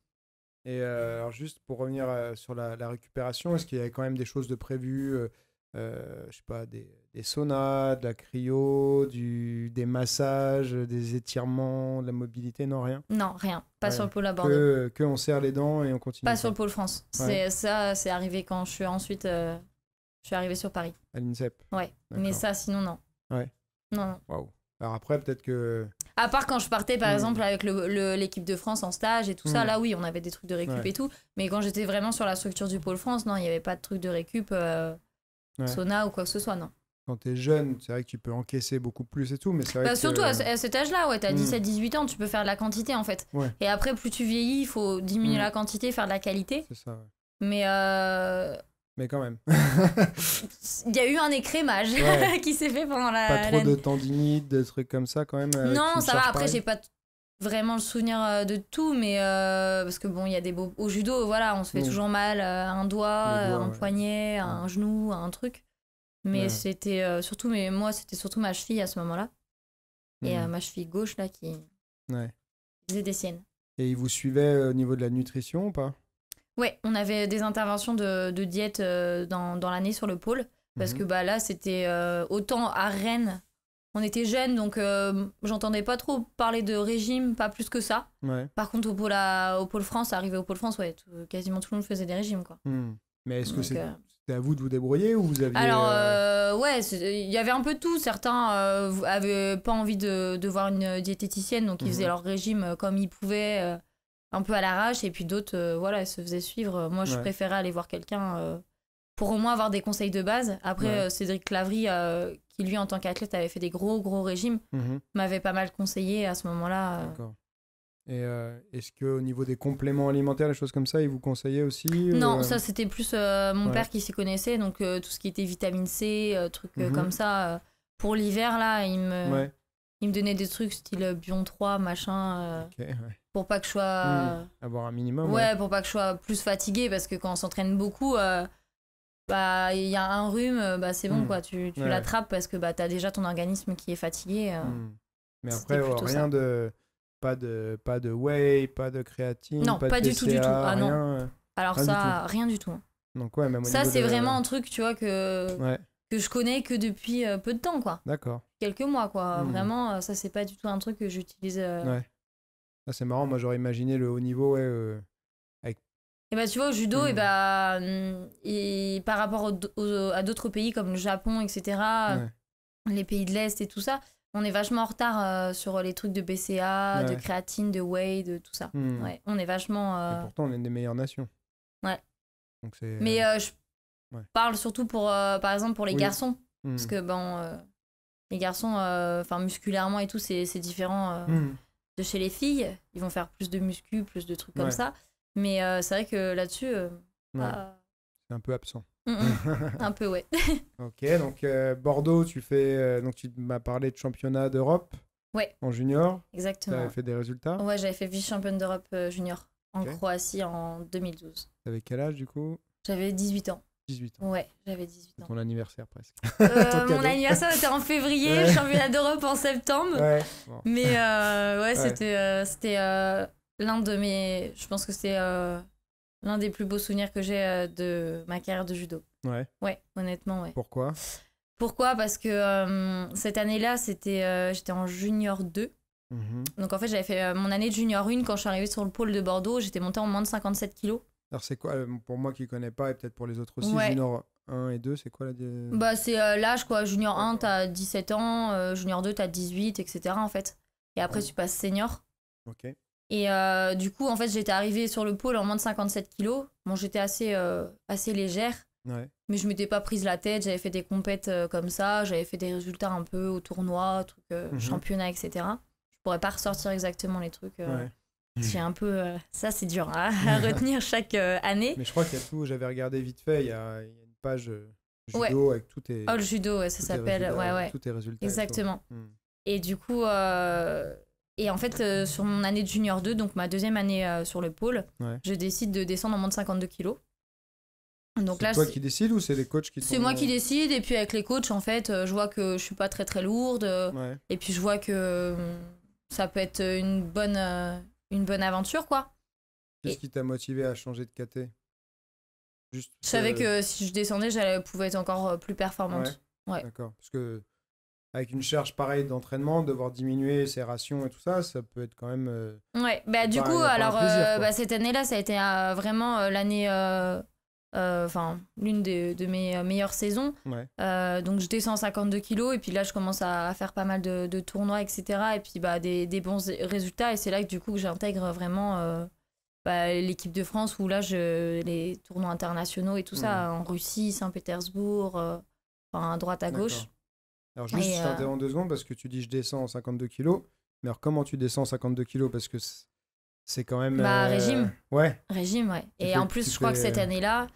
Et alors juste pour revenir sur la récupération, est-ce qu'il y avait quand même des choses de prévues, je sais pas, des saunas, de la cryo, des massages, des étirements, de la mobilité, non, rien?
Non, rien. Pas
Ouais.
sur le pôle à Bordeaux.
Que on serre les dents et on continue.
Pas
quoi.
sur le pôle France.
Ouais.
C'est arrivé quand je suis ensuite... je suis arrivée sur Paris.
À l'INSEP.
Ouais. Mais
D'accord.
ça, sinon, non.
Ouais.
Non.
Waouh. Alors après, peut-être que.
À part quand je partais, par exemple, avec l'équipe de France en stage et tout ça,
Mm.
là, oui, on avait des trucs de récup
Ouais.
et tout. Mais quand j'étais vraiment sur la structure du pôle France, non, il n'y avait pas de trucs de récup,
Ouais.
sauna ou quoi que ce soit, non.
Quand t'es jeune, c'est vrai que tu peux encaisser beaucoup plus et tout, mais c'est vrai
Bah,
que.
surtout à cet âge-là, ouais, t'as
Mm.
17-18 ans, tu peux faire de la quantité, en fait.
Ouais.
Et après, plus tu vieillis, il faut diminuer
Mm.
la quantité, faire de la qualité.
C'est ça, ouais.
Mais
Mais quand même.
il y a eu un écrémage
Ouais.
qui s'est fait pendant la...
Pas trop
la-
de tendinite, de trucs comme ça quand même.
Non,
qui
ça
chargent
va. Après,
pareil.
j'ai pas vraiment le souvenir de tout, mais parce que bon, il y a des beaux au judo, voilà, on se fait
Mm.
toujours mal à un doigt,
Les doigts,
un
ouais.
poignet, à un genou, à un truc. Mais
Ouais.
c'était surtout, mais moi, c'était surtout ma cheville à ce moment-là, et
Mm.
ma cheville gauche là qui
Ouais.
faisait des siennes.
Et ils vous suivaient au niveau de la nutrition ou pas?
Ouais, on avait des interventions de diète dans l'année sur le pôle, parce
Mhm.
que bah là, c'était autant à Rennes. On était jeunes, donc j'entendais pas trop parler de régime, pas plus que ça.
Ouais.
Par contre, au pôle France, arrivé au pôle France, ouais, quasiment tout le monde faisait des régimes, quoi.
Hmm. Mais est-ce que
Donc,
c'était à vous de vous débrouiller ou vous aviez.
alors, ouais, il y avait un peu de tout. Certains avaient pas envie de voir une diététicienne, donc ils
Mhm.
faisaient leur régime comme ils pouvaient, un peu à l'arrache. Et puis d'autres, voilà, ils se faisaient suivre. Moi, je
Ouais.
préférais aller voir quelqu'un pour au moins avoir des conseils de base. Après,
Ouais.
Cédric Clavry, qui lui, en tant qu'athlète, avait fait des gros régimes,
Mhm.
m'avait pas mal conseillé à ce moment-là.
D'accord. Et est-ce qu'au niveau des compléments alimentaires, les choses comme ça, ils vous conseillaient aussi
Non, ça c'était plus mon
Ouais.
père qui s'y connaissait, donc tout ce qui était vitamine C, trucs
Mhm.
comme ça. Pour l'hiver, là,
Ouais.
il me donnait des trucs style Bion 3, machin,
Ok, ouais.
pour pas que je sois...
Avoir un minimum.
Ouais, pour pas que je sois plus fatiguée, parce que quand on s'entraîne beaucoup, bah il y a un rhume, bah c'est bon,
Mm.
quoi, tu
Ouais.
l'attrapes parce que bah t'as déjà ton organisme qui est fatigué.
Hmm. Mais
c'était
après,
plutôt
rien
ça.
de. Pas de whey, pas de créatine,
Non,
pas
pas
de
du tout, du
PCA,
tout. Ah non.
rien.
Alors
Rien du
ça, rien du tout.
Donc ouais, même au
Ça,
niveau
c'est
de-
vraiment un truc, tu vois, que
Ouais,
je connais que depuis peu de temps, quoi.
d'accord.
Quelques mois, quoi.
Mhm.
Vraiment, ça, c'est pas du tout un truc que j'utilise.
Ouais. Ah, c'est marrant, moi j'aurais imaginé le haut niveau, ouais.
Et bah, tu vois, au judo,
Mhm.
et bah, et par rapport à d'autres pays comme le Japon, etc.,
Ouais.
les pays de l'Est et tout ça, on est vachement en retard sur les trucs de BCA, de
Ouais.
créatine, de whey, de tout ça.
Hmm.
Ouais, on est vachement.
Et pourtant, on est une des meilleures nations.
Ouais.
Donc c'est.
Mais je
Ouais.
parle surtout pour, par exemple, pour les
Oui.
garçons.
Hmm.
Parce que, bon, les garçons, enfin, musculairement et tout, c'est différent.
Hmm.
De chez les filles, ils vont faire plus de muscu, plus de trucs comme
Ouais.
ça. Mais c'est vrai que là-dessus,
C'est un peu absent.
Un peu, ouais.
Ok, donc Bordeaux, tu m'as parlé de championnat d'Europe en junior.
Exactement.
Tu avais fait des résultats?
Ouais, j'avais fait vice-championne d'Europe junior en Croatie en 2012.
Tu avais quel âge du coup?
J'avais 18 ans.
18 ans.
Ouais, j'avais 18 ans.
Ton anniversaire presque.
Mon anniversaire était en février, championnat d'Europe en septembre.
Ouais. Bon.
Mais c'était l'un de mes... Je pense que c'est l'un des plus beaux souvenirs que j'ai de ma carrière de judo.
Ouais.
Ouais, honnêtement, ouais.
Pourquoi?
Parce que cette année-là, j'étais en junior 2. Donc en fait, j'avais fait mon année de junior 1 quand je suis arrivée sur le pôle de Bordeaux. J'étais montée en moins de 57 kilos.
Alors c'est quoi, pour moi qui ne connais pas et peut-être pour les autres aussi, junior 1 et 2, c'est quoi la...
C'est l'âge quoi. Junior 1, t'as 17 ans. Junior 2, t'as 18, etc. en fait. Et après, tu passes senior.
Ok.
Et du coup, en fait, j'étais arrivée sur le pôle en moins de 57 kilos. Bon, j'étais assez légère.
Ouais.
Mais je m'étais pas prise la tête. J'avais fait des compètes comme ça. J'avais fait des résultats un peu au tournoi, championnat, etc. Je pourrais pas ressortir exactement les trucs. J'ai un peu... ça, c'est dur à retenir chaque année.
Mais je crois qu'il y a tout. J'avais regardé vite fait. Il y a une page judo avec tous tes...
Oh, le judo, ça s'appelle.
Tous tes résultats.
Exactement. Et du coup... Et en fait, sur mon année de junior 2, donc ma deuxième année sur le pôle, je décide de descendre en moins de 52 kilos. Donc
c'est toi qui décides ou c'est les coachs qui...
C'est moi qui décide, et puis avec les coachs, en fait, je vois que je suis pas très très lourde, et puis je vois que ça peut être une bonne aventure, quoi.
Qu'est-ce qui t'a motivé à changer de KT? Juste
je savais que si je descendais, je pouvais être encore plus performante. Ouais.
D'accord, parce que avec une charge pareille d'entraînement, devoir diminuer ses rations et tout ça, ça peut être quand même...
Ouais, bah du coup, alors cette année-là, ça a été vraiment l'année... l'une de mes meilleures saisons. Donc je descends 52 kilos et puis là je commence à faire pas mal de tournois, etc. Et puis des bons résultats, et c'est là que du coup que j'intègre vraiment l'équipe de France, où là les tournois internationaux et tout ça, en Russie, Saint-Pétersbourg, à droite à gauche.
Alors juste, je t'interromps 2 secondes parce que tu dis je descends 52 kilos, mais alors comment tu descends 52 kilos? Parce que c'est quand même...
régime.
Ouais.
Régime, ouais. Et en plus, je crois que cette année-là,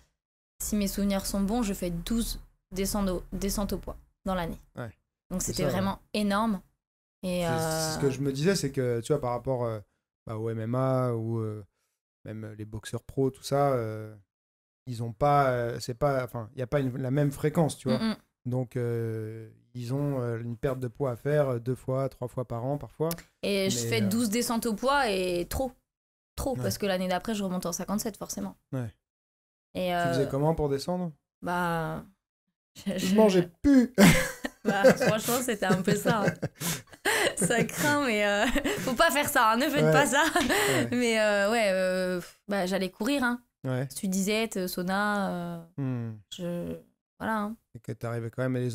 si mes souvenirs sont bons, je fais 12 descentes au poids dans l'année. Ouais. Donc c'était vraiment énorme. Et
c'est ce que je me disais, c'est que tu vois, par rapport au MMA ou même les boxeurs pros, tout ça, ils ont pas... il n'y a pas la même fréquence, tu vois. Donc ils ont une perte de poids à faire 2 fois, 3 fois par an parfois.
Et je fais 12 descentes au poids et trop, parce que l'année d'après, je remonte en 57 forcément. Ouais. Et
tu faisais comment pour descendre?
Je
mangeais plus.
Franchement, c'était un peu ça. Ça craint, mais faut pas faire ça, hein. Ne faites pas ça. Mais j'allais courir, hein. Studisette, sauna, voilà. Hein.
Et que t'arrivais quand même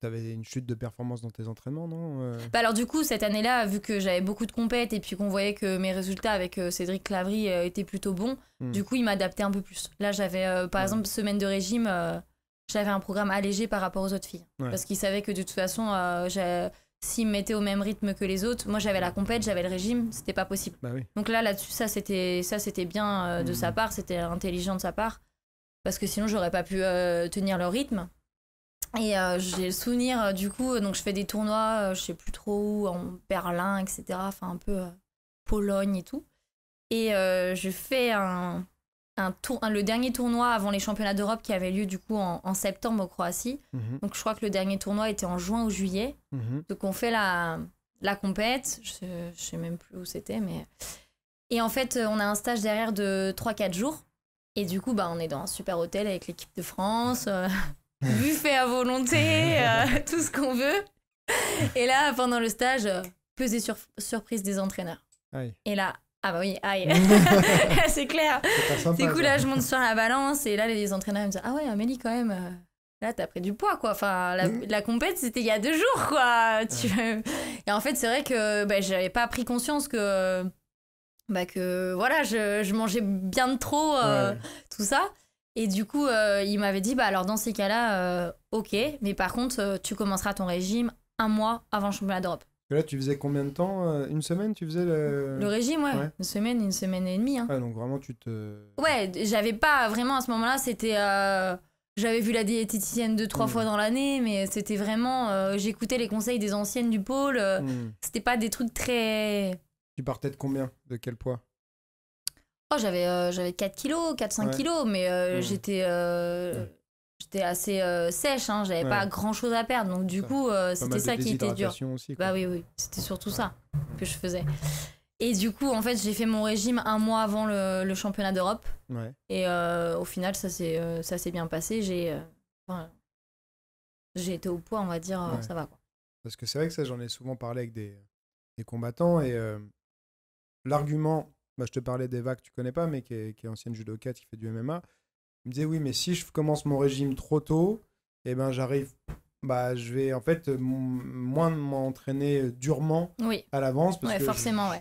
t'avais une chute de performance dans tes entraînements, non?
Alors du coup, cette année-là, vu que j'avais beaucoup de compètes et puis qu'on voyait que mes résultats avec Cédric Clavry étaient plutôt bons, du coup, il m'adaptait un peu plus. Là, j'avais, par exemple, semaine de régime, j'avais un programme allégé par rapport aux autres filles. Parce qu'il savait que de toute façon, s'il me mettait au même rythme que les autres, moi, j'avais la compète, j'avais le régime, c'était pas possible. Bah oui. Donc là-dessus, ça, c'était bien de sa part, c'était intelligent de sa part. Parce que sinon, j'aurais pas pu tenir le rythme. Et j'ai le souvenir, du coup, donc je fais des tournois, je sais plus trop où, en Berlin, etc. Enfin, un peu Pologne et tout. Et je fais le dernier tournoi avant les championnats d'Europe qui avait lieu, du coup, en septembre, en Croatie. Donc, je crois que le dernier tournoi était en juin ou juillet. Donc, on fait la compète. Je sais même plus où c'était, mais... Et en fait, on a un stage derrière de 3-4 jours. Et du coup, on est dans un super hôtel avec l'équipe de France, buffet à volonté, tout ce qu'on veut. Et là, pendant le stage, pesée surprise des entraîneurs. Aïe. Et là, ah bah oui, aïe. C'est clair. Du coup, là, je monte sur la balance et là, les entraîneurs me disent « Ah ouais, Amélie, quand même, là, t'as pris du poids, quoi. Enfin, la compète, c'était il y a 2 jours, quoi. Et en fait, c'est vrai que j'avais pas pris conscience que... que voilà, je mangeais bien de trop, tout ça. Et du coup, il m'avait dit, alors dans ces cas-là, ok, mais par contre, tu commenceras ton régime 1 mois avant le championnat d'Europe.
que là, tu faisais combien de temps? Une semaine, tu faisais
Le régime, ouais. Une semaine et demie. Hein.
Ouais, donc vraiment, tu te...
Ouais, j'avais pas vraiment à ce moment-là, c'était... J'avais vu la diététicienne 2-3 fois dans l'année, mais c'était vraiment... j'écoutais les conseils des anciennes du pôle. C'était pas des trucs très...
Tu partais de combien? De quel poids?
Oh, j'avais 4 kilos, 4-5 kilos, mais j'étais assez sèche, hein, j'avais pas grand-chose à perdre. Donc du coup, c'était ça qui était dur.
Aussi, quoi.
Bah oui, c'était surtout ça que je faisais. Et du coup, en fait, j'ai fait mon régime un mois avant le championnat d'Europe. Ouais. Et au final, ça s'est bien passé. J'ai été au poids, on va dire, ça va quoi.
Parce que c'est vrai que ça, j'en ai souvent parlé avec des combattants. Et l'argument, je te parlais d'Eva que tu connais pas, mais qui est ancienne judokate, qui fait du MMA. Il me disait oui, mais si je commence mon régime trop tôt, eh ben j'arrive... je vais en fait moins m'entraîner durement à l'avance parce que
forcément,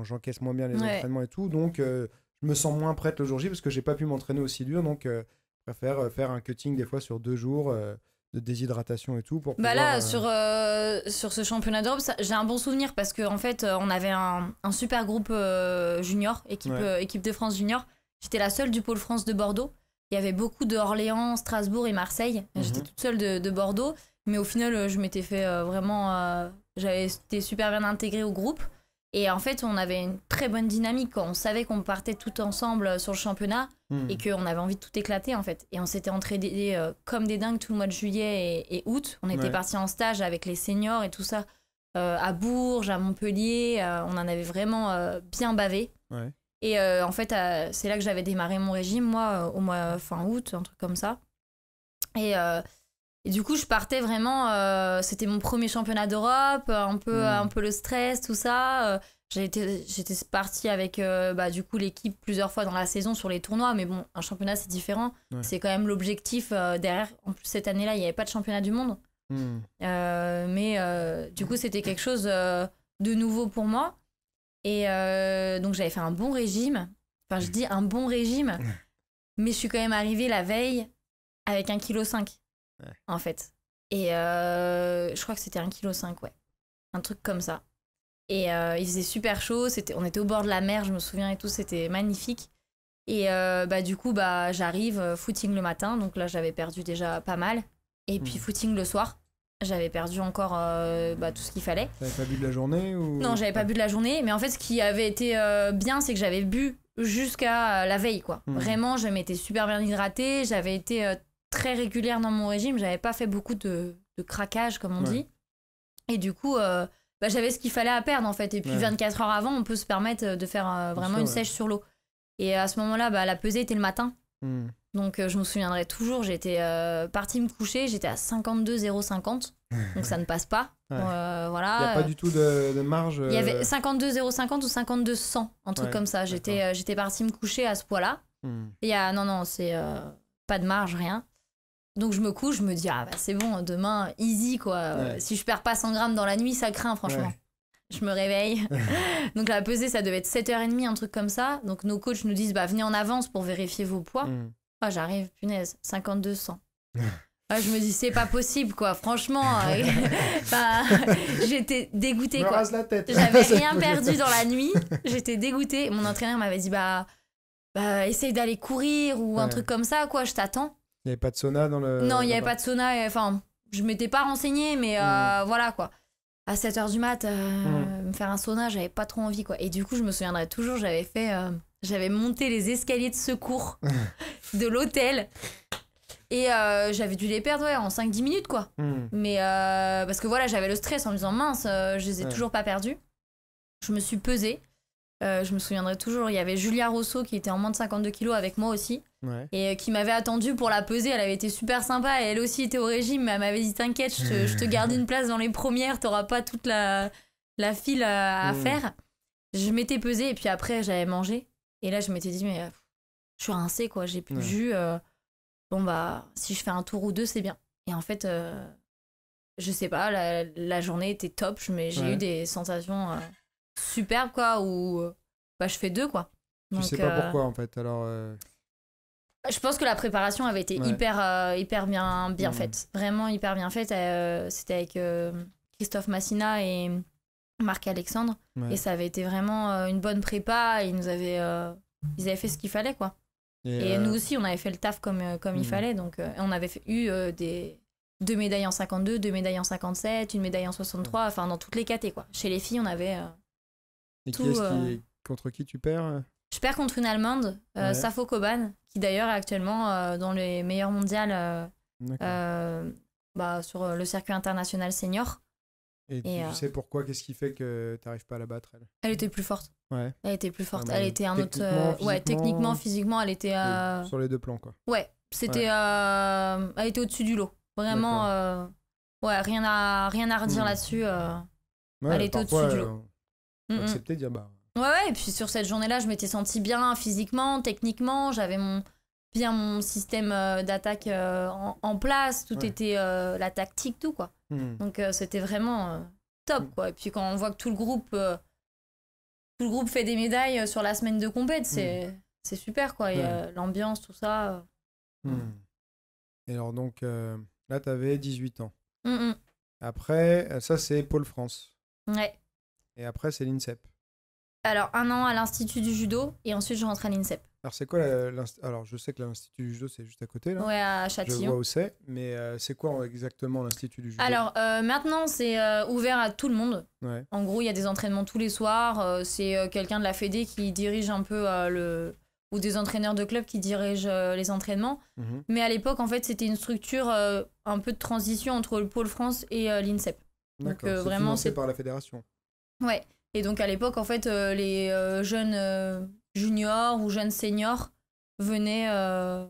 j'encaisse moins bien les entraînements et tout, donc je me sens moins prête le jour J parce que j'ai pas pu m'entraîner aussi dur, donc je préfère faire un cutting des fois sur 2 jours de déshydratation et tout pour pouvoir,
là sur ce championnat d'Europe, j'ai un bon souvenir parce que en fait on avait un super groupe junior, équipe de France junior. J'étais la seule du pôle France de Bordeaux. Il y avait beaucoup de Orléans, Strasbourg et Marseille. J'étais toute seule de Bordeaux. Mais au final, je m'étais fait vraiment... j'avais été super bien intégrée au groupe. Et en fait, on avait une très bonne dynamique. On savait qu'on partait tout ensemble sur le championnat et qu'on avait envie de tout éclater, en fait. Et on s'était entraînés comme des dingues tout le mois de juillet et août. On était partis en stage avec les seniors et tout ça. À Bourges, à Montpellier. On en avait vraiment bien bavé. Ouais. Et en fait, c'est là que j'avais démarré mon régime, moi, au mois fin août, un truc comme ça. Et du coup, je partais vraiment... c'était mon premier championnat d'Europe, un peu le stress, tout ça. J'étais partie avec du coup l'équipe plusieurs fois dans la saison sur les tournois. Mais bon, un championnat, c'est différent. Ouais. C'est quand même l'objectif derrière. En plus, cette année-là, il n'y avait pas de championnat du monde. Mais du coup, c'était quelque chose de nouveau pour moi. Et donc j'avais fait un bon régime, enfin je dis un bon régime, mais je suis quand même arrivée la veille avec 1,5 kg en fait. Et je crois que c'était 1,5 kg, un truc comme ça. Et il faisait super chaud, on était au bord de la mer, je me souviens et tout, c'était magnifique. Et du coup j'arrive, footing le matin, donc là j'avais perdu déjà pas mal. Et puis footing le soir. J'avais perdu encore tout ce qu'il fallait.
T'avais pas bu de la journée ou...
Non, j'avais pas bu de la journée. Mais en fait, ce qui avait été bien, c'est que j'avais bu jusqu'à la veille, quoi. Vraiment, je m'étais super bien hydratée. J'avais été très régulière dans mon régime. J'avais pas fait beaucoup de craquage, comme on dit. Et du coup, j'avais ce qu'il fallait à perdre, en fait. Et puis, 24 heures avant, on peut se permettre de faire vraiment une sèche sur l'eau. Et à ce moment-là, la pesée était le matin. Donc je me souviendrai toujours, j'étais partie me coucher, j'étais à 52,050, donc ça ne passe pas. Voilà.
Il n'y a pas du tout de marge.
Il y avait 52,050 ou 52,100, un truc comme ça. J'étais partie me coucher à ce poids-là. Non, c'est pas de marge, rien. Donc je me couche, je me dis, c'est bon, demain, easy quoi. Si je perds pas 100 grammes dans la nuit, ça craint, franchement. Je me réveille. Donc la pesée, ça devait être 7h30, un truc comme ça. Donc nos coachs nous disent, venez en avance pour vérifier vos poids. J'arrive, punaise, 52,100. Je me dis, c'est pas possible, quoi. Franchement, j'étais dégoûtée, quoi.
Rase la tête.
J'avais rien perdu dans la nuit. J'étais dégoûtée. Mon entraîneur m'avait dit, essaye d'aller courir ou un truc comme ça, quoi. Je t'attends.
Il n'y avait pas de sauna dans le...
Non, il n'y avait pas de sauna. Enfin, je m'étais pas renseignée, mais voilà, quoi. À 7h du mat, me faire un sauna, j'avais pas trop envie, quoi. Et du coup, je me souviendrai toujours, j'avais monté les escaliers de secours de l'hôtel et j'avais dû les perdre en 5-10 minutes, quoi. Mais parce que voilà, j'avais le stress en me disant mince, je les ai toujours pas perdus. Je me suis pesée. Je me souviendrai toujours, il y avait Julia Rosso qui était en moins de 52 kilos avec moi aussi et qui m'avait attendue pour la peser. Elle avait été super sympa et elle aussi était au régime, mais elle m'avait dit t'inquiète, je te garde une place dans les premières, t'auras pas toute la file à faire. Je m'étais pesée et puis après j'avais mangé et là je m'étais dit mais je suis rincée, quoi, j'ai plus de jus, si je fais un tour ou deux c'est bien. Et en fait je sais pas, la journée était top, j'ai eu des sensations superbes, quoi, où je fais 2, quoi.
Donc, tu sais pas pourquoi en fait alors
je pense que la préparation avait été hyper bien faite, vraiment hyper bien faite. C'était avec Christophe Massina et Marc-Alexandre.
Ouais.
Et ça avait été vraiment une bonne prépa. Ils avaient fait ce qu'il fallait, quoi. Et nous aussi, on avait fait le taf comme il fallait. Donc, on avait eu 2 médailles en 52, 2 médailles en 57, une médaille en 63, enfin dans toutes les catés, quoi. Chez les filles, on avait
Et
tout.
Contre qui tu perds?
Je perds contre une Allemande, Safo Koban, qui d'ailleurs est actuellement dans les meilleurs mondiales sur le circuit international senior.
Et tu sais pourquoi? Qu'est-ce qui fait que tu n'arrives pas à la battre, elle?
Elle était plus forte.
Ouais.
Elle était plus forte.
Ah,
elle était un autre. Techniquement, physiquement, elle était.
Sur les 2 plans, quoi.
Ouais, c'était. Elle était au-dessus du lot. Vraiment. Rien à redire là-dessus. Elle était au-dessus du lot.
Accepter de dire bah.
Ouais, et puis sur cette journée-là, je m'étais sentie bien physiquement, techniquement. J'avais bien mon système d'attaque en place. Tout était la tactique, tout, quoi. Donc c'était vraiment top, quoi. Et puis quand on voit que tout le groupe fait des médailles sur la semaine de compète, c'est super, quoi. L'ambiance, tout ça.
Et alors donc là, t'avais 18 ans.
Mm-mm.
Après, ça c'est Pôle France.
Ouais.
Et après, c'est l'INSEP.
Alors 1 an à l'Institut du Judo et ensuite je rentre à l'INSEP.
Alors c'est quoi alors je sais que l'Institut du Judo c'est juste à côté là.
Ouais, à Châtillon.
Je vois où c'est, mais c'est quoi exactement l'Institut du Judo?
Alors maintenant c'est ouvert à tout le monde.
Ouais.
En gros il y a des entraînements tous les soirs. C'est quelqu'un de la Fédé qui dirige un peu ou des entraîneurs de club qui dirigent les entraînements. Mais à l'époque en fait c'était une structure un peu de transition entre le Pôle France et l'INSEP.
Donc
vraiment
financé par la fédération.
Ouais. Et donc à l'époque en fait les jeunes juniors ou jeunes seniors venaient à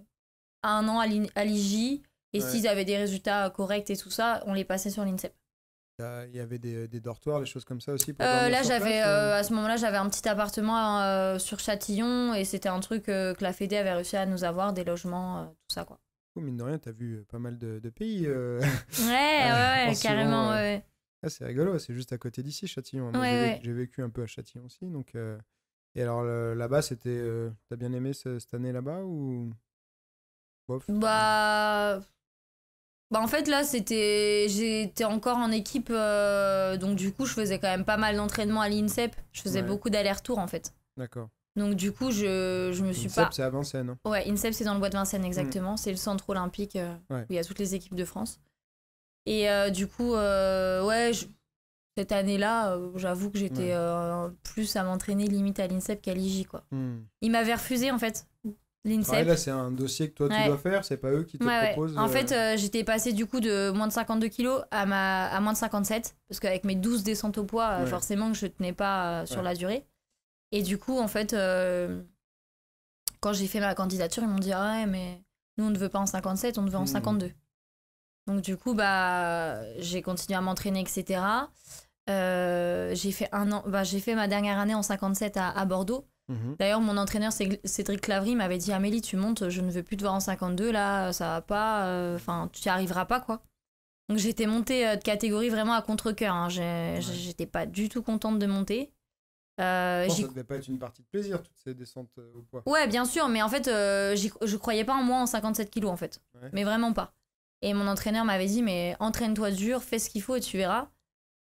1 an à l'IJ et s'ils avaient des résultats corrects et tout ça, on les passait sur l'INSEP.
Il y avait des dortoirs, des choses comme ça aussi pour
là j'avais à ce moment-là j'avais un petit appartement sur Châtillon et c'était un truc que la Fédé avait réussi à nous avoir, des logements, tout ça, quoi.
Mine de rien, t'as vu pas mal de pays.
Ouais, carrément. Ouais.
Ah, c'est rigolo, c'est juste à côté d'ici, Châtillon. Moi, j'ai vécu un peu à Châtillon aussi. Donc, et alors là-bas, c'était. T'as bien aimé cette année là-bas ou. Bof.
En fait, là, j'étais encore en équipe. Donc, du coup, je faisais quand même pas mal d'entraînement à l'INSEP. Je faisais beaucoup d'allers-retours, en fait.
D'accord.
Donc, du coup, je me suis pas.
INSEP, c'est à Vincennes. Hein.
Ouais, INSEP, c'est dans le bois de Vincennes, exactement. C'est le centre olympique où il y a toutes les équipes de France. Et du coup, cette année-là, j'avoue que j'étais plus à m'entraîner limite à l'INSEP qu'à l'IJ, quoi. Ils m'avaient refusé, en fait, l'INSEP.
Pareil, là, c'est un dossier que toi, tu dois faire, c'est pas eux qui te proposent.
En fait, j'étais passée du coup de moins de 52 kilos à moins de 57, parce qu'avec mes 12 descentes au poids, forcément que je tenais pas sur la durée. Et du coup, en fait, quand j'ai fait ma candidature, ils m'ont dit « Ah ouais, mais nous, on ne veut pas en 57, on te veut en 52 ». Donc du coup, j'ai continué à m'entraîner, etc. J'ai fait 1 an, j'ai fait ma dernière année en 57 à Bordeaux. D'ailleurs, mon entraîneur Cédric Clavry m'avait dit « Amélie, tu montes, je ne veux plus te voir en 52, là, ça va pas, tu n'y arriveras pas, quoi ». Donc j'étais montée de catégorie vraiment à contre-cœur, hein. J'étais pas du tout contente de monter.
Ça devait pas être une partie de plaisir, toutes ces descentes au poids.
Ouais, bien sûr, mais en fait, je croyais pas en moi en 57 kilos, en fait. Mais vraiment pas. Et mon entraîneur m'avait dit, mais entraîne-toi dur, fais ce qu'il faut et tu verras.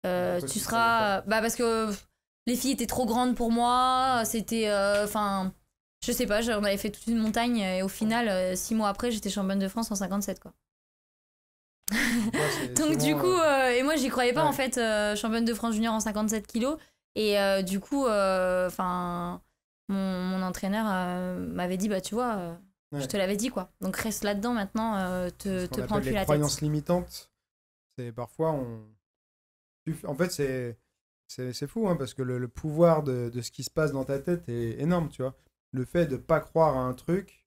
Tu seras... parce que les filles étaient trop grandes pour moi, c'était... je sais pas, on avait fait toute une montagne et au final, 6 mois après, j'étais championne de France en 57, quoi. Donc du coup, et moi j'y croyais pas en fait, championne de France junior en 57 kilos. Et du coup, mon entraîneur m'avait dit, tu vois... Je te l'avais dit, quoi. Donc reste là-dedans maintenant, te prends plus la tête. Les
croyances limitantes, c'est parfois en fait c'est fou, hein, parce que le pouvoir de ce qui se passe dans ta tête est énorme, tu vois. Le fait de pas croire à un truc,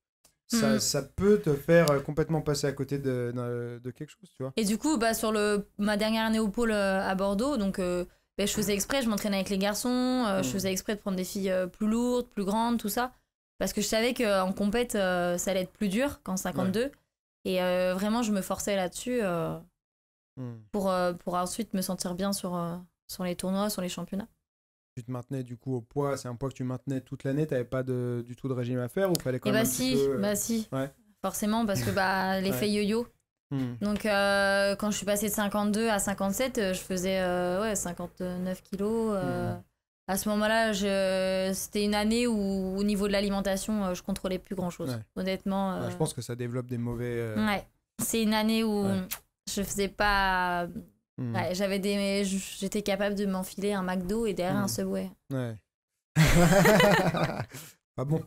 ça peut te faire complètement passer à côté de quelque chose, tu vois.
Et du coup, sur ma dernière année au pôle à Bordeaux, donc je faisais exprès, je m'entraînais avec les garçons, je faisais exprès de prendre des filles plus lourdes, plus grandes, tout ça. Parce que je savais qu'en compète, ça allait être plus dur qu'en 52. Et vraiment, je me forçais là-dessus pour ensuite me sentir bien sur les tournois, sur les championnats.
Tu te maintenais du coup au poids, c'est un poids que tu maintenais toute l'année, t'avais pas du tout de régime à faire ou fallait quand même
si, ouais. Forcément, parce que l'effet yo-yo. Donc, quand je suis passée de 52 à 57, je faisais 59 kilos. À ce moment-là, c'était une année où, au niveau de l'alimentation, je contrôlais plus grand-chose.
Ouais.
Honnêtement.
Je pense que ça développe des mauvais...
Ouais. C'est une année où je faisais pas... Ouais, j'étais capable de m'enfiler un McDo et derrière un Subway.
Ouais. Ah bon.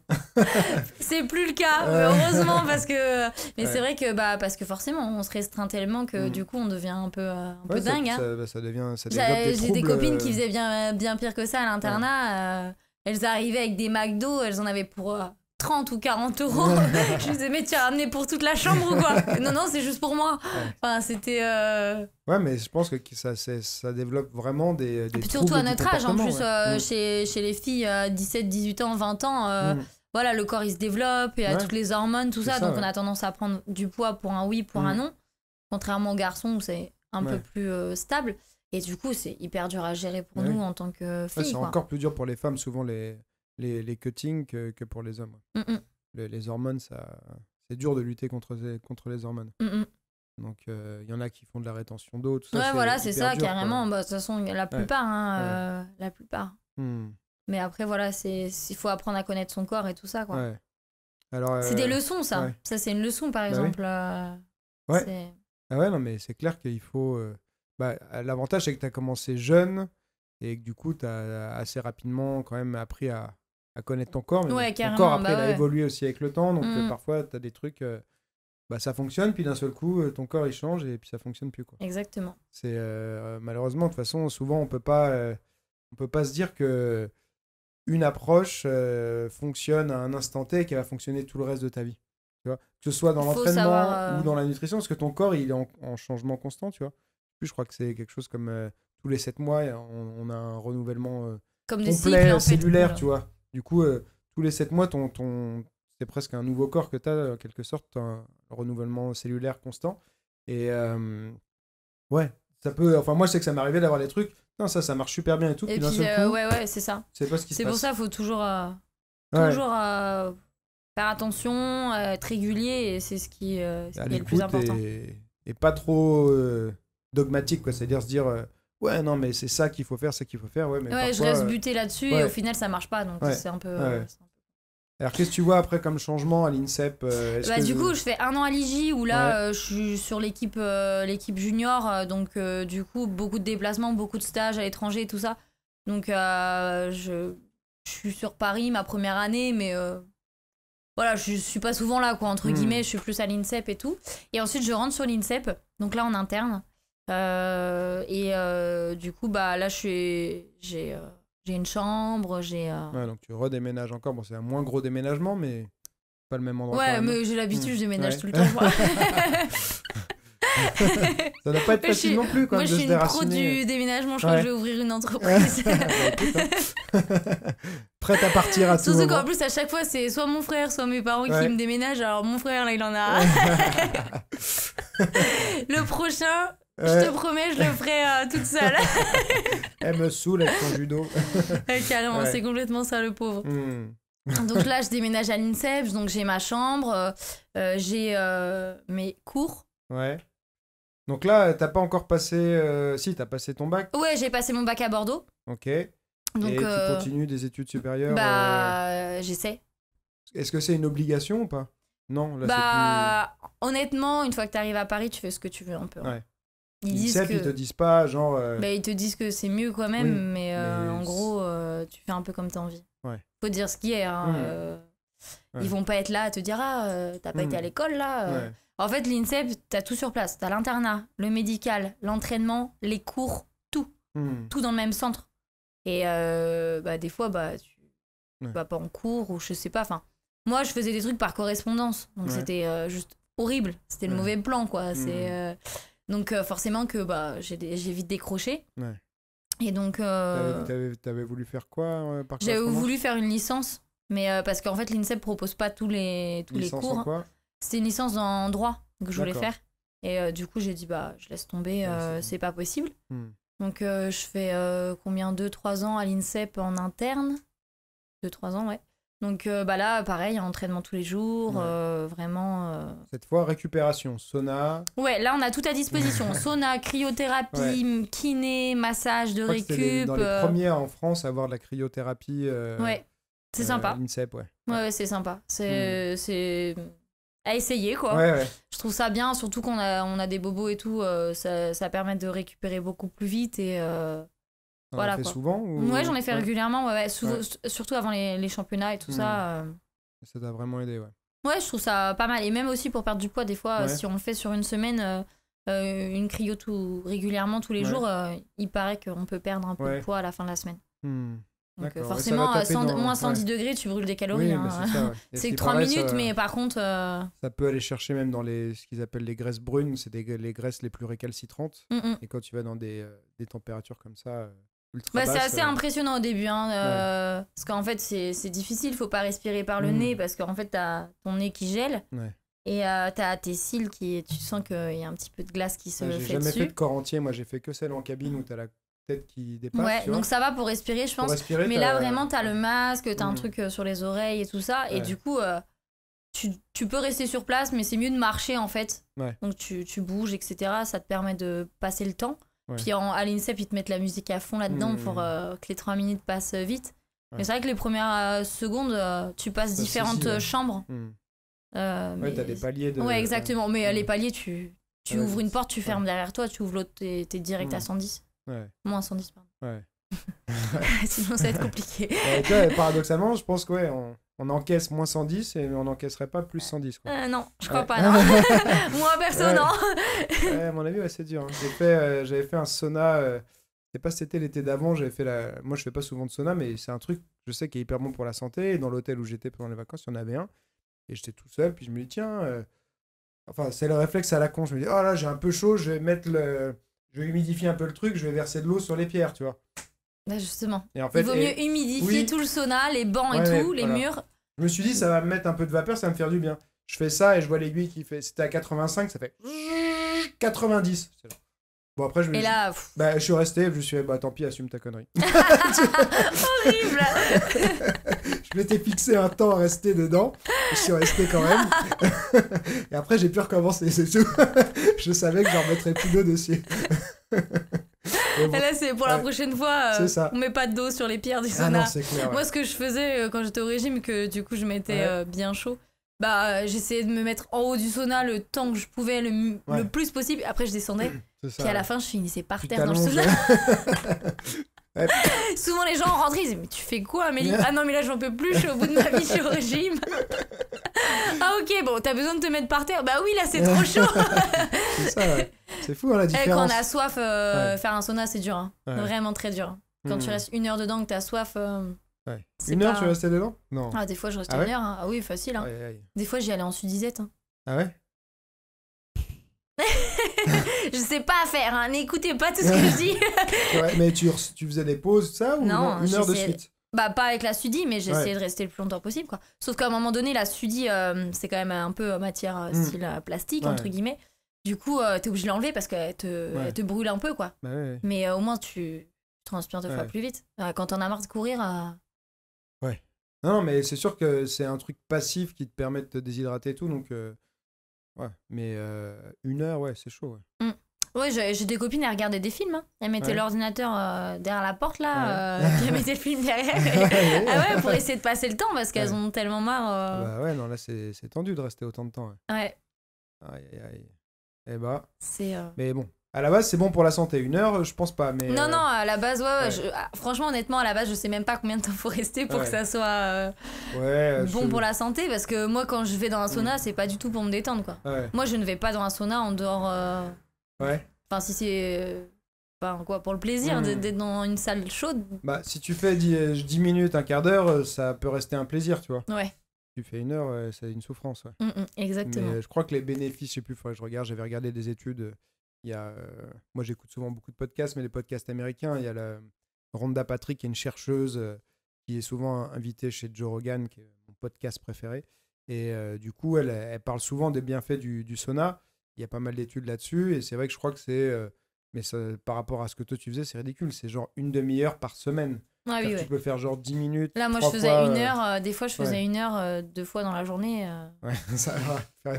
C'est plus le cas, heureusement, parce que... Mais c'est vrai que, parce que forcément, on se restreint tellement que du coup, on devient un peu dingue.
Ça développe des
J'ai des
troubles,
copines qui faisaient bien pire que ça à l'internat. Elles arrivaient avec des McDo, elles en avaient pour 30 ou 40 euros. Je me disais, mais tu as ramené pour toute la chambre ou quoi? Non, c'est juste pour moi. Enfin, c'était...
Ouais, mais je pense que ça développe vraiment des
puis
troubles
surtout à
du
notre âge, en plus,
comportement,
chez les filles 17, 18 ans, 20 ans, voilà, le corps il se développe, il y a toutes les hormones, tout ça, donc on a tendance à prendre du poids pour un oui, pour un non, contrairement aux garçons où c'est un peu plus stable. Et du coup, c'est hyper dur à gérer pour nous en tant que filles.
C'est encore plus dur pour les femmes, souvent les cuttings que pour les hommes. Les hormones, c'est dur de lutter contre les hormones. Donc, il y en a qui font de la rétention d'eau, tout ça.
Ouais, voilà, c'est ça,
dur,
carrément. De toute façon, la plupart. La plupart. Mais après, voilà, il faut apprendre à connaître son corps et tout ça, quoi.
Ouais. Alors,
c'est des leçons, ça.
Ouais.
Ça, c'est une leçon, par exemple.
Ouais. Ah ouais, non, mais c'est clair qu'il faut... l'avantage, c'est que tu as commencé jeune et que du coup, tu as assez rapidement quand même appris à connaître ton corps. Mais ton corps, après, il a évolué aussi avec le temps. Donc, parfois, tu as des trucs... ça fonctionne, puis d'un seul coup, ton corps, il change et puis ça fonctionne plus, quoi.
Exactement.
C'est, malheureusement, de toute façon, souvent, on peut pas se dire que une approche fonctionne à un instant T et qu'elle va fonctionner tout le reste de ta vie. Tu vois, que ce soit dans l'entraînement ou dans la nutrition, parce que ton corps, il est en changement constant, tu vois. Puis, je crois que c'est quelque chose comme tous les 7 mois, on a un renouvellement
comme
complet,
cycles,
cellulaire,
en fait.
tu vois. Du coup, tous les 7 mois, c'est presque un nouveau corps que tu as, en quelque sorte, un renouvellement cellulaire constant. Et ouais, ça peut... Enfin, moi, je sais que ça m'est arrivé d'avoir des trucs. Non, ça marche super bien et tout.
Et
puis,
puis,
d'un seul coup,
ouais, c'est ça.
c'est pas ce qui se passe.
C'est pour ça qu'il faut toujours faire attention, être régulier, et c'est ce qui est le plus important.
Et pas trop dogmatique, quoi. C'est-à-dire se dire... ouais, non, mais c'est ça qu'il faut faire, c'est qu'il faut faire. Ouais, mais parfois,
je reste buté là-dessus et au final, ça marche pas. Donc, c'est un peu...
Alors, qu'est-ce que tu vois après comme changement à l'INSEP
Du coup, je fais 1 an à l'IJ où là, je suis sur l'équipe junior. Donc, du coup, beaucoup de déplacements, beaucoup de stages à l'étranger, tout ça. Donc, je suis sur Paris ma première année, mais voilà, je suis pas souvent là, quoi, entre guillemets. Je suis plus à l'INSEP et tout. Et ensuite, je rentre sur l'INSEP. Donc là, en interne. Du coup, là, j'ai une chambre,
Ouais, donc tu redéménages encore. Bon, c'est un moins gros déménagement, mais pas le même endroit.
Ouais, mais j'ai l'habitude, je déménage tout le temps.
Ça doit pas être facile non plus, quoi.
Moi, je suis une pro du déménagement. Je crois que je vais ouvrir une entreprise.
Prête à partir à tout moment.
Surtout qu'en plus, à chaque fois, c'est soit mon frère, soit mes parents qui me déménagent. Alors, mon frère, là, il en a... Le prochain... Je te promets, je le ferai toute seule.
Elle me saoule avec son judo.
Carrément, c'est complètement ça, le pauvre. Donc là, je déménage à l'INSEP, donc j'ai ma chambre, j'ai mes cours.
Ouais. Donc là, t'as pas encore passé... Si, t'as passé ton bac.
Ouais, j'ai passé mon bac à Bordeaux.
Ok.
Donc,
et tu continues des études supérieures
j'essaie.
Est-ce que c'est une obligation ou pas? Non, là, c'est
plus... honnêtement, une fois que t'arrives à Paris, tu fais ce que tu veux un peu.
Ouais.
Ils
te disent pas, genre...
ils te disent que c'est mieux quand même, mais en gros, tu fais un peu comme t'as envie.
Ouais.
Faut dire ce qui est. Ils vont pas être là à te dire « Ah, t'as pas été à l'école, là En fait, l'INSEP, t'as tout sur place. T'as l'internat, le médical, l'entraînement, les cours, tout. Tout dans le même centre. Et des fois, tu vas pas en cours ou je sais pas. Enfin, moi, je faisais des trucs par correspondance. Donc, c'était juste horrible. C'était le mauvais plan, quoi. Donc forcément que j'ai vite décroché. Ouais. Et donc...
T'avais voulu faire quoi par
J'avais voulu faire une licence, mais parce qu'en fait l'INSEP propose pas tous les cours. En quoi C'était une licence en droit que je voulais faire. Et du coup j'ai dit je laisse tomber, c'est pas possible. Donc je fais combien 2-3 ans à l'INSEP en interne. 2-3 ans, ouais. Donc là, pareil, entraînement tous les jours, vraiment.
Cette fois, récupération, sauna.
Ouais, là, on a tout à disposition. Sauna, cryothérapie, kiné, massage de récup.
C'était dans les premières en France à avoir de la cryothérapie.
Ouais, c'est sympa.
l'INSEP,
Ouais, c'est sympa. C'est à essayer, quoi.
Ouais.
Je trouve ça bien, surtout qu'on a des bobos et tout. Ça permet de récupérer beaucoup plus vite et...
Voilà, fait souvent ou...
Ouais, j'en ai fait régulièrement, surtout avant les championnats et tout ça.
Ça t'a vraiment aidé,
Ouais, je trouve ça pas mal. Et même aussi pour perdre du poids, des fois, si on le fait sur une semaine, une cryo régulièrement tous les jours, il paraît qu'on peut perdre un peu de poids à la fin de la semaine. Donc forcément, moins 110 degrés, tu brûles des calories.
Oui,
c'est que 3 minutes, mais par contre...
Ça peut aller chercher même dans ce qu'ils appellent les graisses brunes, c'est les graisses les plus récalcitrantes. Et quand tu vas dans des températures comme ça...
c'est assez impressionnant au début, parce qu'en fait c'est difficile, il faut pas respirer par le nez parce qu'en fait t'as ton nez qui gèle et t'as tes cils tu sens qu'il y a un petit peu de glace qui se fait dessus.
J'ai jamais fait de corps entier, moi j'ai fait que celle en cabine où t'as la tête qui dépasse.
Ouais, donc ça va pour respirer je pense, mais là vraiment t'as le masque, t'as un truc sur les oreilles et tout ça, et du coup tu peux rester sur place, mais c'est mieux de marcher en fait, donc tu bouges etc, ça te permet de passer le temps. Puis à l'INSEP, ils te mettent la musique à fond là-dedans pour que les 3 minutes passent vite. Mais c'est vrai que les premières secondes, tu passes différentes chambres.
T'as des paliers de...
Ouais, exactement. Mais les paliers, tu ouvres une porte, tu fermes derrière toi, tu ouvres l'autre, t'es direct à 110. Moins 110, pardon. Sinon, ça va être compliqué.
Paradoxalement, je pense que on encaisse moins 110 et on n'encaisserait pas plus 110. Quoi.
Non, je crois pas, non. Moi, perso, non.
À mon avis, c'est dur. J'avais fait un sauna, je sais pas si c'était l'été d'avant, moi je fais pas souvent de sauna, mais c'est un truc, je sais, qui est hyper bon pour la santé. Et dans l'hôtel où j'étais pendant les vacances, il y en avait un. Et j'étais tout seul, puis je me dis, tiens, c'est le réflexe à la con. Je me dis, oh là, j'ai un peu chaud, je vais humidifier un peu le truc, je vais verser de l'eau sur les pierres, tu vois.
Bah justement.
Et en fait,
il vaut mieux humidifier tout le sauna, les bancs et tout, les murs.
Je me suis dit, ça va me mettre un peu de vapeur, ça va me faire du bien. Je fais ça et je vois l'aiguille qui fait. C'était à 85, ça fait 90. Bon, après, je suis resté, je me suis dit, tant pis, assume ta connerie.
Horrible.
Je m'étais fixé un temps à rester dedans, je suis resté quand même. Et après, j'ai pu recommencer, c'est tout. Je savais que j'en remettrais plus d'eau dessus.
Et là, c'est pour la prochaine fois, on met pas d'eau sur les pierres du sauna.
Non, c'est clair,
Moi, ce que je faisais quand j'étais au régime, que du coup je m'étais bien chaud, j'essayais de me mettre en haut du sauna le temps que je pouvais, le plus possible. Après, je descendais. Puis à la fin, je finissais par terre dans le sauna. Souvent, les gens rentrent, ils disent, mais tu fais quoi, Amélie? Ah non, mais là, j'en peux plus, je suis au bout de ma vie, je suis au régime. Ah ok, bon, t'as besoin de te mettre par terre? Bah oui, là, c'est trop chaud.
C'est ça, c'est fou, la différence.
Quand on a soif, faire un sauna, c'est dur. Vraiment très dur. Quand tu restes 1 heure dedans, que t'as soif...
1 heure, tu restais dedans? Non.
Ah, des fois, je restais 1 heure. Ah oui, facile. Des fois, j'y allais en sudisette.
Ah ouais?
Je sais pas faire, n'écoutez pas tout ce que je dis.
Mais tu faisais des pauses, ça, ou
non,
1 heure de suite?
Pas avec la sudie, mais j'essayais de rester le plus longtemps possible, quoi. Sauf qu'à un moment donné, la sudie, c'est quand même un peu matière style plastique, entre guillemets. Du coup, t'es obligé de l'enlever parce qu'elle te brûle un peu, quoi. Mais au moins, tu transpires 2 fois plus vite. Quand t'en as marre de courir...
Non, mais c'est sûr que c'est un truc passif qui te permet de te déshydrater et tout, donc... mais 1 heure, c'est chaud.
Ouais, j'ai des copines, elles regardaient des films. Elles mettaient l'ordinateur derrière la porte, là, puis elles mettaient le film derrière. Pour essayer de passer le temps, parce qu'elles ont tellement marre.
Non, là, c'est tendu de rester autant de temps.
Ouais.
Aïe. Mais bon, à la base, c'est bon pour la santé. 1 heure, je pense pas. Mais
non, à la base, franchement, honnêtement, à la base, je sais même pas combien de temps faut rester pour que ça soit bon pour la santé. Parce que moi, quand je vais dans un sauna, c'est pas du tout pour me détendre, quoi. Moi, je ne vais pas dans un sauna en dehors. Enfin, si c'est. Pour le plaisir d'être dans une salle chaude.
Si tu fais 10 minutes, un quart d'heure, ça peut rester un plaisir, tu vois.
Ouais.
Tu fais 1 heure, c'est une souffrance.
Exactement.
Mais je crois que les bénéfices, je sais plus, faudrait que je regarde. J'avais regardé des études. Il y a, moi, j'écoute souvent beaucoup de podcasts, mais les podcasts américains. Il y a Rhonda Patrick, qui est une chercheuse qui est souvent invitée chez Joe Rogan, qui est mon podcast préféré. Et du coup, elle parle souvent des bienfaits du sauna. Il y a pas mal d'études là-dessus. Et c'est vrai que je crois que c'est... mais ça, par rapport à ce que toi, tu faisais, c'est ridicule. C'est genre 1 demi-heure par semaine.
Ah oui,
Tu peux faire genre 10 minutes.
Là, moi, je faisais 1 heure. Des fois, je faisais 1 heure 2 fois dans la journée.
Ouais, ça va.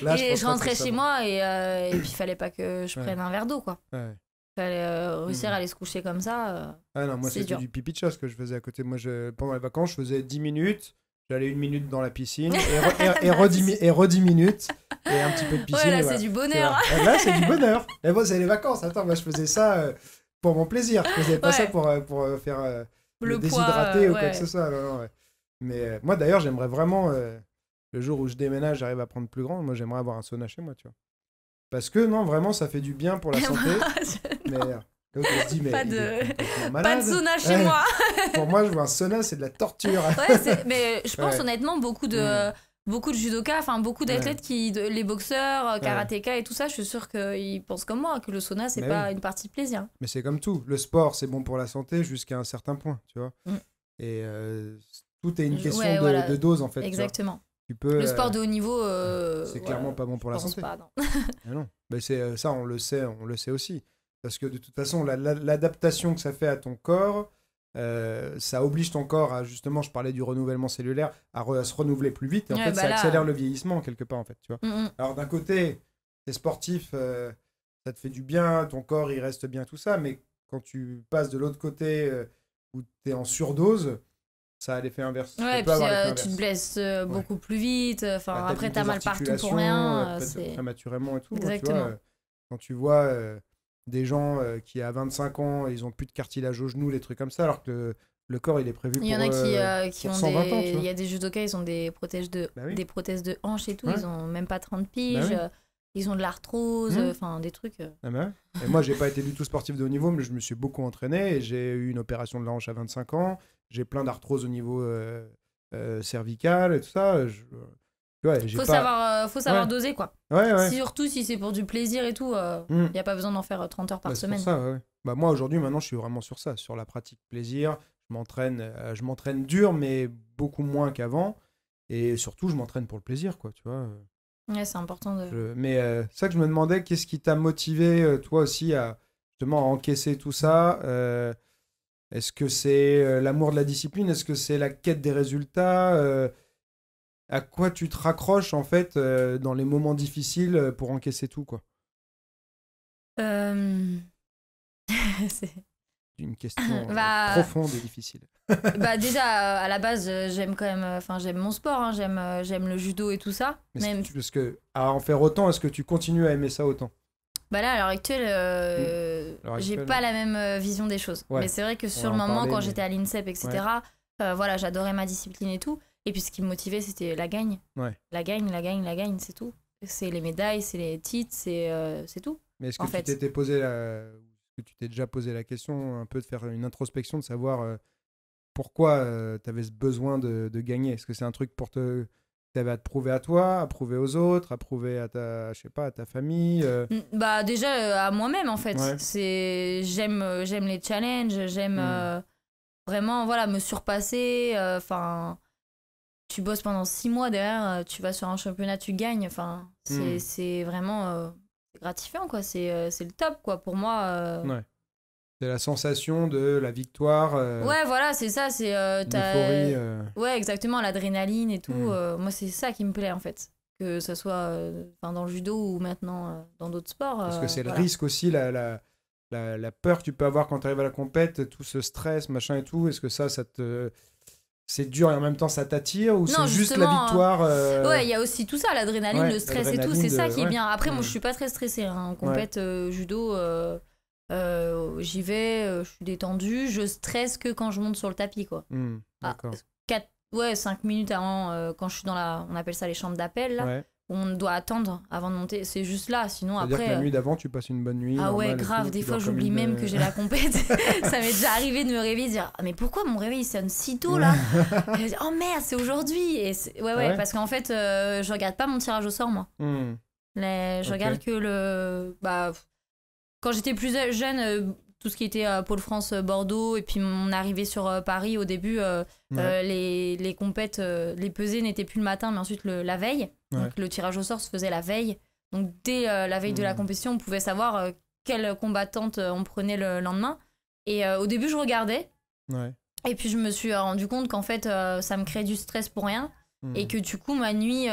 Là,
et je rentrais chez moi et puis il fallait pas que je prenne un verre d'eau, quoi.
Ouais.
Fallait réussir à aller se coucher comme ça.
Ah non, moi c'était
dur.
du pipi de chasse que je faisais à côté. Moi, pendant les vacances, je faisais 10 minutes. J'allais 1 minute dans la piscine et re 10 minutes et un petit peu de piscine.
Ouais, là, c'est du bonheur.
Là, c'est du bonheur. Mais bon, c'est les vacances. Attends, moi, je faisais ça pour mon plaisir. Je faisais pas ça pour faire le déshydrater ou quoi que ce soit. Non, ouais. Mais moi, d'ailleurs, j'aimerais vraiment, le jour où je déménage, j'arrive à prendre plus grand. Moi, j'aimerais avoir un sauna chez moi, tu vois. Parce que, non, vraiment, ça fait du bien pour la santé. Mais donc, on se dit, mais
pas de sauna chez moi.
Pour moi, je vois un sauna, c'est de la torture.
Mais je pense honnêtement, beaucoup de judokas, enfin beaucoup d'athlètes les boxeurs, karatéka et tout ça, je suis sûre qu'ils pensent comme moi, que le sauna, c'est pas une partie de plaisir.
Mais c'est comme tout. Le sport, c'est bon pour la santé jusqu'à un certain point, tu vois. Et tout est une question de dose, en fait.
Exactement.
Tu peux,
le sport de haut niveau,
c'est clairement pas bon pour la santé.
Pas, non.
Non. Mais c'est ça, on le sait aussi. Parce que de toute façon, l'adaptation que ça fait à ton corps, ça oblige ton corps à, justement, je parlais du renouvellement cellulaire, à se renouveler plus vite. Et en fait, ça accélère le vieillissement, quelque part, en fait. Tu vois. Alors, d'un côté, t'es sportif, ça te fait du bien, ton corps, il reste bien, tout ça. Mais quand tu passes de l'autre côté, où t'es en surdose, ça a l'effet inverse.
Ouais, et puis tu te blesses beaucoup plus vite. Enfin, après, t'as mal partout pour rien.
Prématurément et tout.
Exactement.
Tu vois, quand tu vois des gens qui, à 25 ans, ils ont plus de cartilage au genou, les trucs comme ça, alors que le corps, il est prévu pour 120 ans.
Il y en a qui ont il y a des judokas, ils ont des prothèses des prothèses de hanches et tout. Ils ont même pas 30 piges. Ils ont de l'arthrose, enfin des trucs.
Et moi, j'ai pas été du tout sportif de haut niveau, mais je me suis beaucoup entraîné et j'ai eu une opération de la hanche à 25 ans. J'ai plein d'arthrose au niveau cervical et tout ça.
Faut savoir doser, quoi. Surtout si c'est pour du plaisir et tout, y a pas besoin d'en faire 30 heures par semaine.
C'est pour ça, Bah, moi, aujourd'hui, maintenant, je suis vraiment sur ça, sur la pratique plaisir. Je m'entraîne dur, mais beaucoup moins qu'avant. Et surtout, je m'entraîne pour le plaisir, quoi, tu vois.
Ouais, c'est important de...
Mais c'est ça que je me demandais, qu'est-ce qui t'a motivé, toi aussi, à justement encaisser tout ça Est-ce que c'est l'amour de la discipline? Est-ce que c'est la quête des résultats à quoi tu te raccroches, en fait, dans les moments difficiles pour encaisser tout, quoi?
C'est
une question profonde et difficile.
Déjà, à la base, j'aime quand même... Enfin, j'aime mon sport, hein, j'aime le judo et tout ça.
Mais parce que, à en faire autant, est-ce que tu continues à aimer ça autant?
Bah là, à l'heure actuelle, j'ai pas la même vision des choses. Mais c'est vrai que sur le moment, quand j'étais à l'INSEP, etc., voilà, j'adorais ma discipline et tout. Et puis ce qui me motivait, c'était la gagne. La gagne, c'est tout. C'est les médailles, c'est les titres, c'est tout.
Mais est-ce que tu t'es déjà posé la question, un peu de faire une introspection, de savoir pourquoi tu avais ce besoin de gagner? Est-ce que c'est un truc pour tu avais à te prouver à toi, à prouver aux autres, à prouver à ta, je sais pas, à ta famille
Bah déjà à moi-même, en fait. J'aime les challenges, j'aime vraiment me surpasser. Enfin, tu bosses pendant 6 mois derrière, tu vas sur un championnat, tu gagnes. Enfin, c'est vraiment gratifiant, quoi. C'est le top, quoi, pour moi.
C'est la sensation de la victoire.
Ouais, voilà, c'est ça. C'est
l'euphorie.
Ouais, exactement, l'adrénaline et tout. Moi, c'est ça qui me plaît, en fait. Que ce soit dans le judo ou maintenant dans d'autres sports.
Parce que c'est le risque aussi, la peur que tu peux avoir quand tu arrives à la compète, tout ce stress, machin et tout. Est-ce que ça te... C'est dur et en même temps ça t'attire, ou c'est juste la victoire
Ouais, il y a aussi tout ça, l'adrénaline, le stress et tout, c'est ça qui est bien. Après, moi je suis pas très stressée, hein. En compète judo, j'y vais, je suis détendue, je stresse que quand je monte sur le tapis, quoi.
D'accord.
5 minutes avant, quand je suis dans on appelle ça les chambres d'appel, là, on doit attendre avant de monter, c'est juste là, sinon
c'est-à-dire
après...
que la nuit d'avant, tu passes une bonne nuit.
Ah ouais, grave, des fois j'oublie même que j'ai la compète. Ça m'est déjà arrivé de me réveiller et de dire « Ah mais pourquoi mon réveil sonne si tôt là ?» Et je dis « Oh merde, c'est aujourd'hui !» Et ouais, parce qu'en fait, je regarde pas mon tirage au sort, moi. Je regarde que le... quand j'étais plus jeune... tout ce qui était Pôle France Bordeaux et puis mon arrivée sur Paris au début, les compètes, les pesées n'étaient plus le matin mais ensuite la veille. Donc le tirage au sort se faisait la veille. Donc dès la veille de la compétition, on pouvait savoir quelle combattante on prenait le lendemain. Et au début, je regardais.
Ouais.
Et puis, je me suis rendu compte qu'en fait, ça me créait du stress pour rien. Et que du coup, ma nuit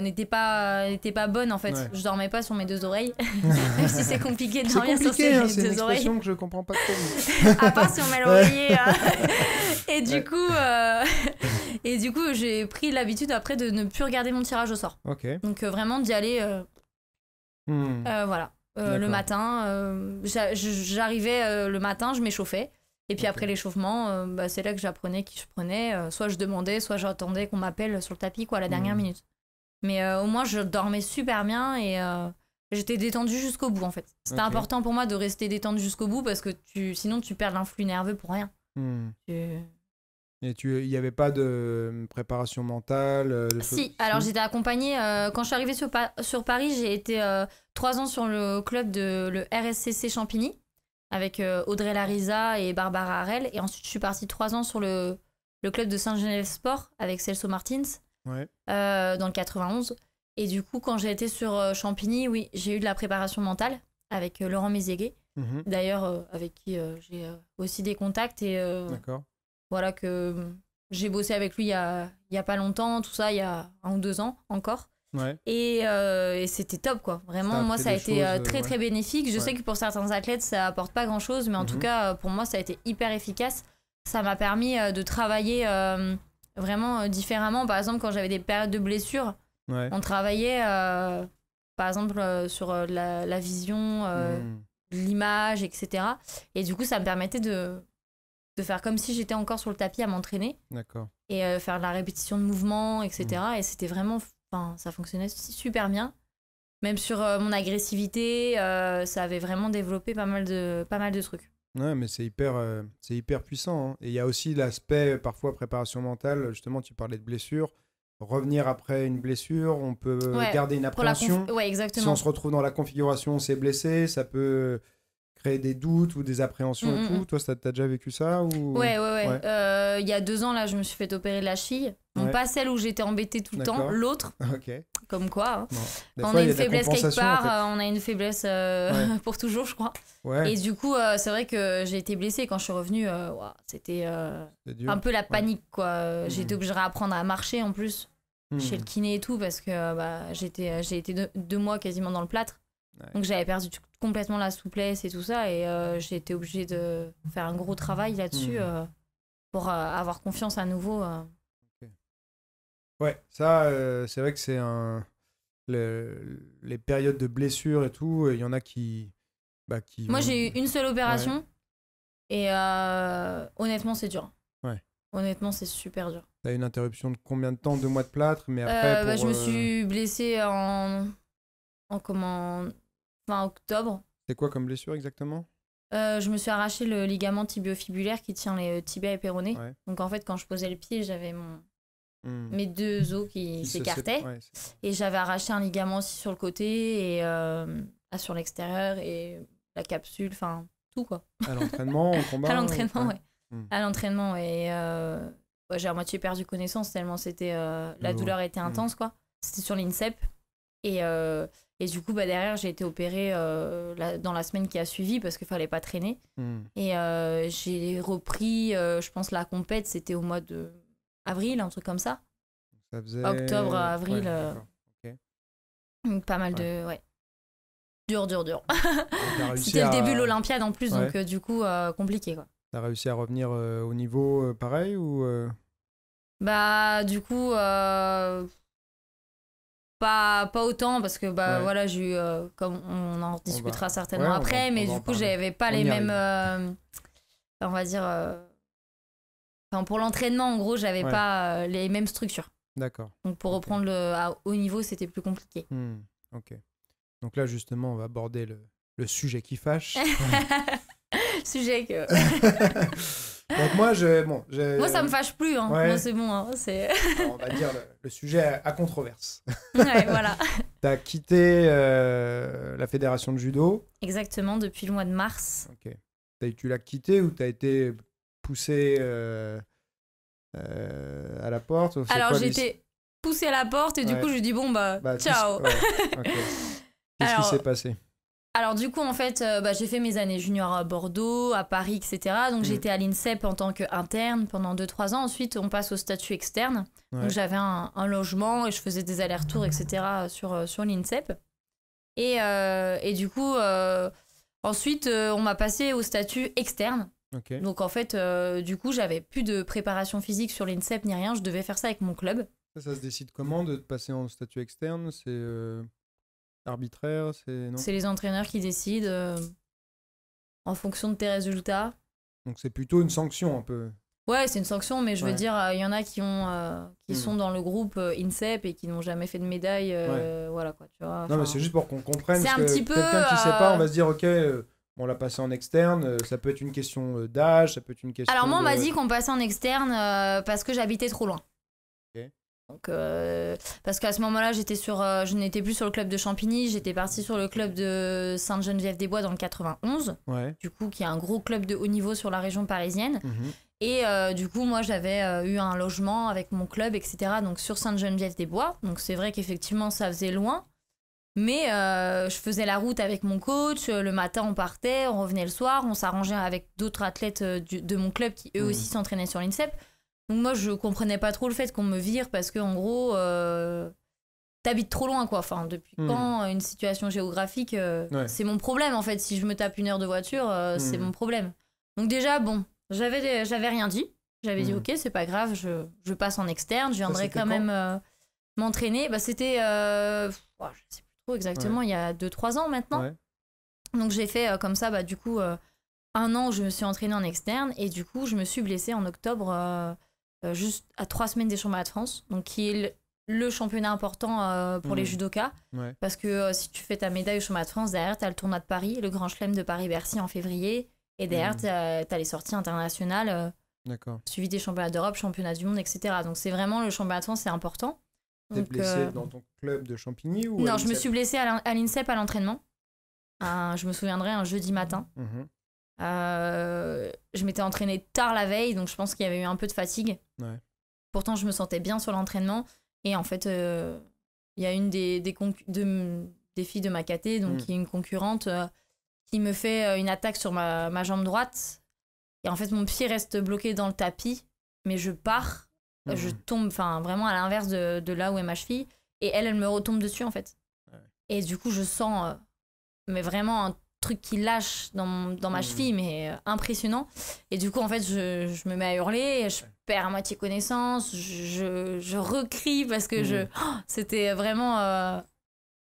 n'était pas bonne, en fait.
Ouais.
Je dormais pas sur mes 2 oreilles. Même si c'est compliqué de dormir sur ses
c'est une
2 oreilles.
expression que je comprends pas trop.
À part si on met l'oreiller. Et du coup, j'ai pris l'habitude après de ne plus regarder mon tirage au sort.
Ok.
Donc vraiment d'y aller, voilà. Le matin, j'arrivais le matin, je m'échauffais. Et puis après l'échauffement, c'est là que j'apprenais qui je prenais. Soit je demandais, soit j'attendais qu'on m'appelle sur le tapis à la dernière minute. Mais au moins, je dormais super bien et j'étais détendue jusqu'au bout, en fait. C'était important pour moi de rester détendue jusqu'au bout parce que sinon, tu perds l'influx nerveux pour rien.
Et il n'y avait pas de préparation mentale
Si, alors j'étais accompagnée. Quand je suis arrivée sur Paris, j'ai été 3 ans sur le club le RSCC Champigny avec Audrey Larisa et Barbara Harel. Et ensuite, je suis partie 3 ans sur le club de Saint-Genève Sport avec Celso Martins dans le 91. Et du coup, quand j'ai été sur Champigny, oui, j'ai eu de la préparation mentale avec Laurent Mézéguet. D'ailleurs, avec qui j'ai aussi des contacts. Et voilà, que j'ai bossé avec lui il y a pas longtemps, tout ça, il y a 1 ou 2 ans encore. Et c'était top, quoi. Vraiment, moi, ça a été très, très bénéfique. Je sais que pour certains athlètes, ça apporte pas grand-chose, mais en tout cas, pour moi, ça a été hyper efficace. Ça m'a permis de travailler vraiment différemment. Par exemple, quand j'avais des périodes de blessures, on travaillait, par exemple, sur la vision, l'image, etc. Et du coup, ça me permettait de faire comme si j'étais encore sur le tapis à m'entraîner. Et faire de la répétition de mouvements, etc. Et c'était vraiment... ça fonctionnait super bien. Même sur mon agressivité, ça avait vraiment développé pas mal de trucs.
Ouais, mais c'est hyper puissant. Hein. Et il y a aussi l'aspect, parfois, préparation mentale. Justement, tu parlais de blessures. Revenir après une blessure, on peut garder une appréhension.
Exactement.
Si on se retrouve dans la configuration, on s'est blessé, ça peut créer des doutes ou des appréhensions et tout. Toi, t'as déjà vécu ça ou... Ouais.
Il y a 2 ans, là, je me suis fait opérer de la cheville. Donc, pas celle où j'étais embêtée tout le temps, l'autre. Comme quoi. Quand on a une faiblesse quelque part, on a une faiblesse pour toujours, je crois. Et du coup, c'est vrai que j'ai été blessée. Quand je suis revenue, c'était un peu la panique, quoi. J'ai été obligée d'apprendre à marcher en plus, chez le kiné et tout, parce que j'ai été 2 mois quasiment dans le plâtre. Donc j'avais perdu complètement la souplesse et tout ça, et j'ai été obligée de faire un gros travail là-dessus pour avoir confiance à nouveau.
Ouais, ça, c'est vrai que c'est les périodes de blessures et tout, il y en a qui
Moi, j'ai eu une seule opération, et honnêtement, c'est dur. Honnêtement, c'est super dur.
T'as une interruption de combien de temps? 2 mois de plâtre, mais après
je me suis blessée fin octobre.
C'est quoi comme blessure exactement?
Je me suis arraché le ligament tibiofibulaire qui tient les tibias et péronés. Donc en fait, quand je posais le pied, j'avais mes 2 os qui s'écartaient. Et j'avais arraché un ligament aussi sur le côté et sur l'extérieur et la capsule, enfin tout, quoi. À
l'entraînement, au combat?
À l'entraînement, à l'entraînement. Et j'ai à moitié perdu connaissance tellement la douleur était intense, quoi. C'était sur l'INSEP. Et du coup, derrière, j'ai été opérée dans la semaine qui a suivi parce qu'il fallait pas traîner. Et j'ai repris, je pense, la compète, c'était au mois d'avril, un truc comme ça.
Ça faisait...
Octobre, avril. Pas mal de... Dur. C'était le début de l'Olympiade en plus, donc du coup, compliqué, quoi.
T'as réussi à revenir au niveau pareil ou
du coup... Pas autant parce que voilà, j'ai eu comme on en discutera certainement après, mais du coup j'avais pas les mêmes on va dire pour l'entraînement en gros j'avais pas les mêmes structures.
D'accord.
Donc pour reprendre à haut niveau c'était plus compliqué.
Ok. Donc là justement on va aborder le sujet qui fâche.
Sujet que
donc moi
moi ça me fâche plus hein. Moi c'est bon hein.
On va dire le sujet à controverse.
Voilà.
T'as quitté la fédération de judo.
Exactement, depuis le mois de mars.
Ok. Tu l'as quitté ou t'as été poussé à la porte?
Alors j'ai été poussée à la porte et du coup je lui dis bon ciao.
Okay. Qu'est-ce qui s'est passé?
Alors du coup, en fait, j'ai fait mes années juniors à Bordeaux, à Paris, etc. Donc j'étais à l'INSEP en tant qu'interne pendant 2-3 ans. Ensuite, on passe au statut externe. Donc j'avais un logement et je faisais des allers-retours, etc. sur l'INSEP. Et du coup, ensuite, on m'a passé au statut externe.
Okay.
Donc en fait, du coup, j'avais plus de préparation physique sur l'INSEP ni rien. Je devais faire ça avec mon club.
Ça se décide comment de passer en statut externe? C'est arbitraire?
C'est les entraîneurs qui décident en fonction de tes résultats.
Donc c'est plutôt une sanction un peu.
Ouais, c'est une sanction, mais je veux dire, il y en a qui sont dans le groupe INSEP et qui n'ont jamais fait de médaille. Voilà quoi, tu vois.
Non, mais c'est juste pour qu'on comprenne.
C'est
parce
un
que
petit peu.
Quelqu'un qui sait pas, on va se dire, ok. On l'a passé en externe, ça peut être une question d'âge, ça peut être une question.
Alors moi, on m'a dit qu'on passait en externe parce que j'habitais trop loin.
Okay.
Donc, parce qu'à ce moment-là, je n'étais plus sur le club de Champigny, j'étais partie sur le club de Sainte-Geneviève-des-Bois dans le 91, du coup, qui est un gros club de haut niveau sur la région parisienne. Et du coup, moi, j'avais eu un logement avec mon club, etc. Donc sur Sainte-Geneviève-des-Bois. Donc c'est vrai qu'effectivement, ça faisait loin. Mais je faisais la route avec mon coach, le matin on partait, on revenait le soir, on s'arrangeait avec d'autres athlètes de mon club qui eux aussi s'entraînaient sur l'INSEP. Donc moi je comprenais pas trop le fait qu'on me vire parce que en gros t'habites trop loin quoi. Enfin depuis quand une situation géographique c'est mon problème en fait. Si je me tape 1 heure de voiture c'est mon problème. Donc déjà bon j'avais rien dit. J'avais dit ok c'est pas grave je passe en externe, je viendrai quand même m'entraîner. Bah c'était je sais plus trop exactement il y a 2-3 ans maintenant. Donc j'ai fait comme ça du coup 1 an où je me suis entraînée en externe et du coup je me suis blessée en octobre juste à 3 semaines des championnats de France, donc qui est le championnat important pour les judokas parce que si tu fais ta médaille au championnat de France, derrière t'as le tournoi de Paris, le Grand Chelem de Paris-Bercy en février et derrière t'as les sorties internationales suivi des championnats d'Europe, championnats du monde, etc. Donc c'est vraiment le championnat de France, c'est important.
T'es blessée dans ton club de Champigny ou
Non, je me suis blessée à l'INSEP à l'entraînement. Je me souviendrai, un jeudi matin. Je m'étais entraînée tard la veille, donc je pense qu'il y avait eu un peu de fatigue. Pourtant, je me sentais bien sur l'entraînement. Et en fait, il y a une des filles de ma caté, donc qui est une concurrente, qui me fait une attaque sur ma jambe droite. Et en fait, mon pied reste bloqué dans le tapis, mais je pars. Je tombe vraiment à l'inverse de là où est ma cheville. Et elle me retombe dessus, en fait. Et du coup, je sens mais vraiment un truc qui lâche dans ma cheville, mais impressionnant. Et du coup, en fait, je me mets à hurler, je perds à moitié connaissance, je recrie parce que c'était vraiment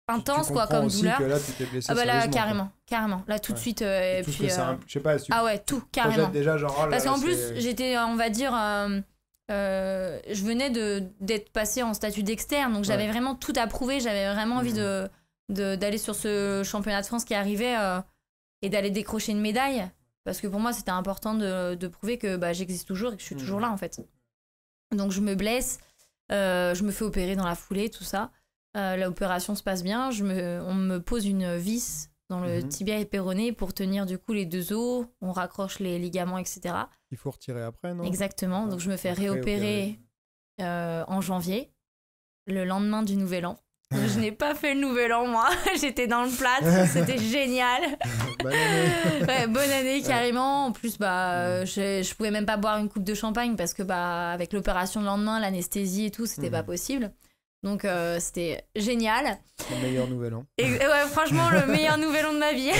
intense, quoi, comme douleur.
Que là, tu t'es blessé
là, carrément. Là, tout de suite. Et
tout
puis,
je sais pas,
ah ouais, tout, carrément.
Déjà, genre,
parce qu'en plus, j'étais, on va dire... je venais d'être passée en statut d'externe, donc j'avais vraiment tout à prouver, j'avais vraiment envie d'aller sur ce championnat de France qui arrivait et d'aller décrocher une médaille, parce que pour moi c'était important de prouver que j'existe toujours et que je suis toujours là en fait. Donc je me blesse, je me fais opérer dans la foulée, tout ça. L'opération se passe bien, on me pose une vis dans le tibia et péroné pour tenir du coup les 2 os, on raccroche les ligaments, etc.
Il faut retirer après, non?
Exactement, donc je me fais réopérer en janvier, le lendemain du Nouvel An. Je n'ai pas fait le Nouvel An, moi. J'étais dans le plâtre, c'était génial.
Bonne année.
Bonne année, carrément. En plus, je pouvais même pas boire une coupe de champagne parce que avec l'opération le lendemain, l'anesthésie et tout, c'était pas possible. Donc c'était génial.
Le meilleur Nouvel An.
Et, franchement, le meilleur Nouvel An de ma vie.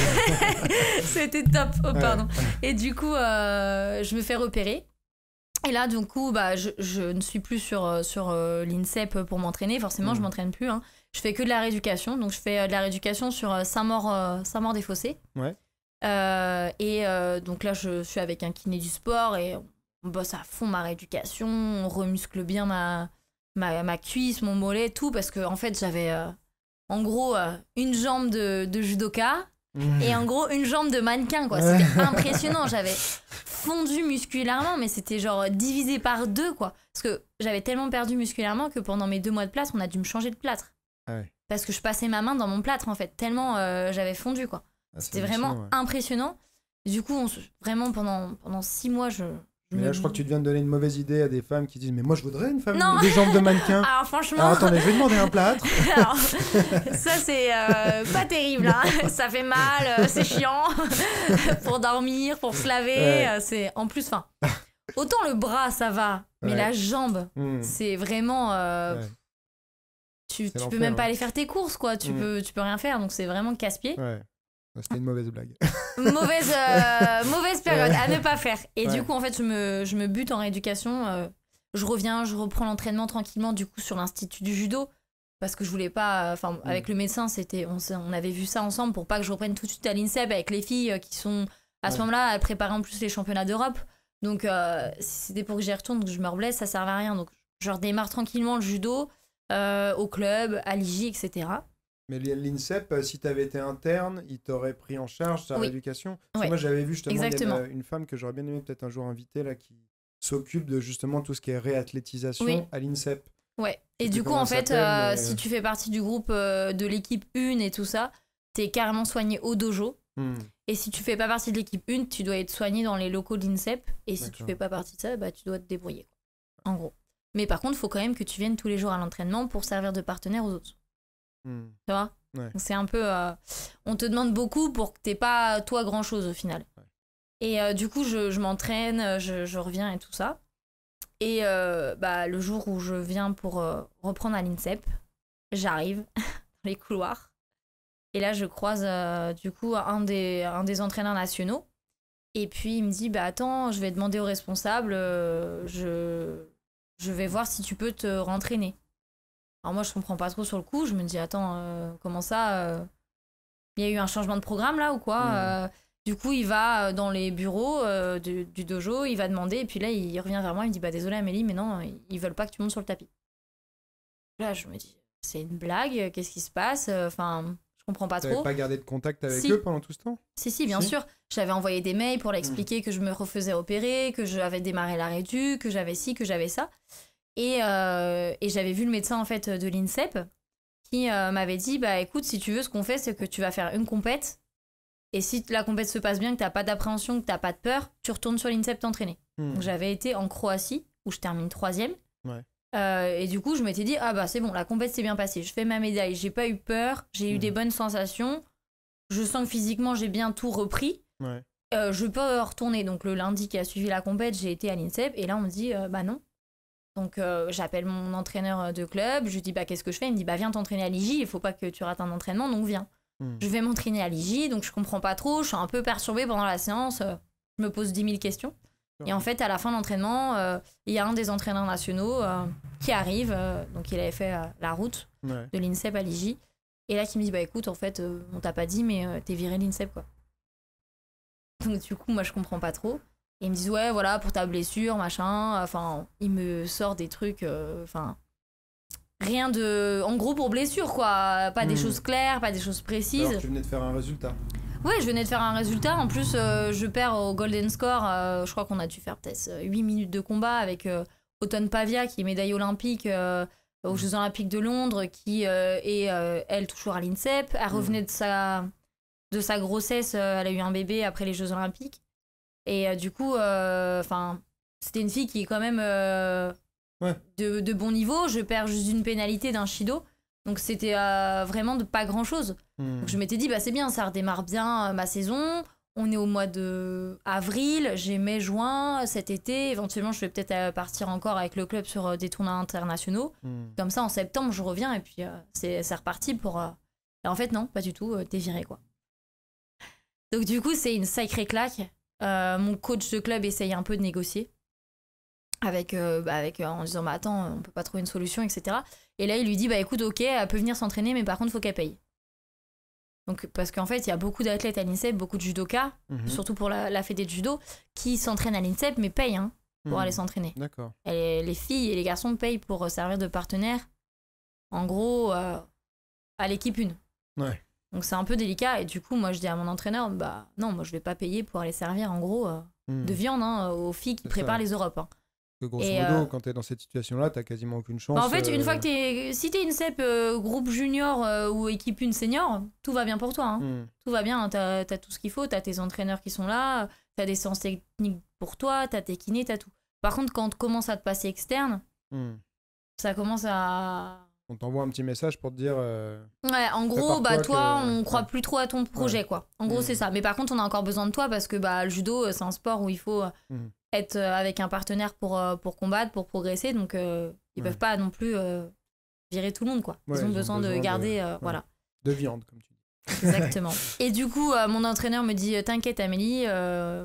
C'était top. Oh, pardon. Et du coup, je me fais repérer. Et là, du coup, je ne suis plus sur l'INSEP pour m'entraîner. Forcément, je m'entraîne plus. Je fais que de la rééducation. Donc, je fais de la rééducation sur Saint-Maur-des-Fossés. Donc là, je suis avec un kiné du sport et on bosse à fond ma rééducation. On remuscle bien ma cuisse, mon mollet, tout. Parce que, en fait, j'avais en gros une jambe de judoka et en gros une jambe de mannequin, quoi. C'était impressionnant. J'avais fondu musculairement, mais c'était genre divisé par 2, quoi. Parce que j'avais tellement perdu musculairement que pendant mes 2 mois de plâtre, on a dû me changer de plâtre. Parce que je passais ma main dans mon plâtre, en fait, tellement j'avais fondu, quoi. C'était vraiment impressionnant. Du coup, vraiment pendant 6 mois, je
Mais là, je crois que tu viens de donner une mauvaise idée à des femmes qui disent « Mais moi, je voudrais une femme, des jambes de mannequin. »
Alors franchement...
Alors attendez, je vais demander un plâtre.
Alors, ça, c'est pas terrible. Hein. Ça fait mal, c'est chiant. Pour dormir, pour se laver. C'est... En plus, autant le bras, ça va. Mais la jambe, c'est vraiment... Tu peux même pas aller faire tes courses, quoi. Tu peux rien faire. Donc, c'est vraiment casse-pied.
Ouais. C'était une mauvaise blague.
Mauvaise période à ne pas faire. Et du coup, en fait, je me bute en rééducation. Je reviens, je reprends l'entraînement tranquillement, du coup, sur l'Institut du judo. Parce que je voulais pas... avec le médecin, on avait vu ça ensemble pour pas que je reprenne tout de suite à l'INSEP avec les filles qui sont, à ce moment-là, à préparer en plus les championnats d'Europe. Donc, si c'était pour que j'y retourne, que je me reblesse, ça servait à rien. Donc, je redémarre tranquillement le judo au club, à l'IJ, etc.
Mais l'INSEP, si tu avais été interne, il t'aurait pris en charge ta rééducation. Parce que moi, j'avais vu justement une femme que j'aurais bien aimé peut-être un jour inviter là, qui s'occupe de justement tout ce qui est réathlétisation à l'INSEP.
Ouais. Et du coup, en fait, si tu fais partie du groupe de l'équipe 1 et tout ça, t'es carrément soigné au dojo. Et si tu fais pas partie de l'équipe 1, tu dois être soigné dans les locaux de l'INSEP. Et si tu fais pas partie de ça, tu dois te débrouiller. En gros. Mais par contre, il faut quand même que tu viennes tous les jours à l'entraînement pour servir de partenaire aux autres. Tu vois ? C'est un peu... on te demande beaucoup pour que t'aies pas, toi, grand-chose au final. Et du coup, je m'entraîne, je reviens et tout ça. Et le jour où je viens pour reprendre à l'INSEP, j'arrive dans les couloirs. Et là, je croise du coup un des entraîneurs nationaux. Et puis, il me dit, attends, je vais demander au responsable, je vais voir si tu peux te rentraîner. Alors moi, je comprends pas trop sur le coup. Je me dis, attends, comment ça il y a eu un changement de programme là ou quoi Du coup, il va dans les bureaux du dojo, il va demander. Et puis là, il revient vers moi, il me dit, désolé Amélie, mais non, ils veulent pas que tu montes sur le tapis. Là, je me dis, c'est une blague, qu'est-ce qui se passe ? Je comprends pas trop.
T'avais pas gardé de contact avec eux pendant tout ce temps ?
Si, bien sûr. J'avais envoyé des mails pour l'expliquer que je me refaisais opérer, que j'avais démarré la rédu, que j'avais ci, que j'avais ça. Et j'avais vu le médecin en fait de l'INSEP qui m'avait dit écoute, si tu veux, ce qu'on fait, c'est que tu vas faire une compète. Et si la compète se passe bien, que t'as pas d'appréhension, que t'as pas de peur, tu retournes sur l'INSEP t'entraîner. Donc j'avais été en Croatie, où je termine 3e. Et du coup, je m'étais dit, c'est bon, la compète s'est bien passée. Je fais ma médaille, j'ai pas eu peur, j'ai eu des bonnes sensations. Je sens que physiquement, j'ai bien tout repris. Je peux retourner. Donc le lundi qui a suivi la compète, j'ai été à l'INSEP. Et là, on me dit, non. Donc j'appelle mon entraîneur de club, je lui dis qu'est-ce que je fais ? Il me dit viens t'entraîner à l'IJ, il faut pas que tu rates un entraînement, donc viens. Je vais m'entraîner à l'IJ, donc je comprends pas trop, je suis un peu perturbée pendant la séance, je me pose 10 000 questions. Et en fait, à la fin de l'entraînement, il y a un des entraîneurs nationaux qui arrive, donc il avait fait la route de l'INSEP à l'IJ, et là qui me dit écoute, en fait, on t'a pas dit, mais t'es viré de l'INSEP, quoi. Donc du coup, moi je comprends pas trop. Et ils me disent ouais voilà pour ta blessure machin, ils me sortent des trucs rien de, en gros pour blessure quoi, pas des choses claires, pas des choses précises.
Alors tu venais de faire un résultat.
Ouais, je venais de faire un résultat, en plus je perds au golden score, je crois qu'on a dû faire peut-être 8 minutes de combat avec Auton Pavia qui est médaille olympique aux Jeux Olympiques de Londres, qui est elle toujours à l'INSEP, elle revenait de sa grossesse, elle a eu un bébé après les Jeux Olympiques. Et du coup, c'était une fille qui est quand même de bon niveau. Je perds juste une pénalité d'un Shido. Donc c'était vraiment de pas grand-chose. Donc je m'étais dit, c'est bien, ça redémarre bien ma saison. On est au mois de avril, j'ai mai, juin, cet été. Éventuellement, je vais peut-être partir encore avec le club sur des tournois internationaux. Comme ça, en septembre, je reviens et puis c'est reparti pour... Et en fait, non, pas du tout. T'es viré, quoi. Donc du coup, c'est une sacrée claque. Mon coach de club essaye un peu de négocier avec en disant attends, on peut pas trouver une solution, etc. Et là il lui dit écoute, ok, elle peut venir s'entraîner, mais par contre faut qu'elle paye. Donc parce qu'en fait il y a beaucoup d'athlètes à l'INSEP, beaucoup de judokas, surtout pour la fédé de judo, qui s'entraînent à l'INSEP mais payent pour aller s'entraîner.
D'accord.
Et les filles et les garçons payent pour servir de partenaire en gros à l'équipe 1.
Ouais.
Donc c'est un peu délicat, et du coup moi je dis à mon entraîneur non, moi je vais pas payer pour aller servir en gros de viande aux filles qui préparent les Europes.
Que grosso modo, quand tu es dans cette situation-là, tu n'as quasiment aucune chance.
En fait, une fois que si tu es une CEP groupe junior ou équipe une senior, tout va bien pour toi. Hein. Tout va bien, tu as tout ce qu'il faut, tu as tes entraîneurs qui sont là, tu as des séances techniques pour toi, tu as tes kinés, tu as tout. Par contre, quand tu commences à te passer externe, ça commence à...
On t'envoie un petit message pour te dire...
Ouais, en gros, toi, on croit plus trop à ton projet, quoi. En gros, c'est ça. Mais par contre, on a encore besoin de toi parce que le judo, c'est un sport où il faut être avec un partenaire pour combattre, pour progresser. Donc, ils peuvent pas non plus virer tout le monde, quoi. Ils ont besoin de garder... voilà.
De viande, comme tu dis.
Exactement. Et du coup, mon entraîneur me dit « T'inquiète, Amélie,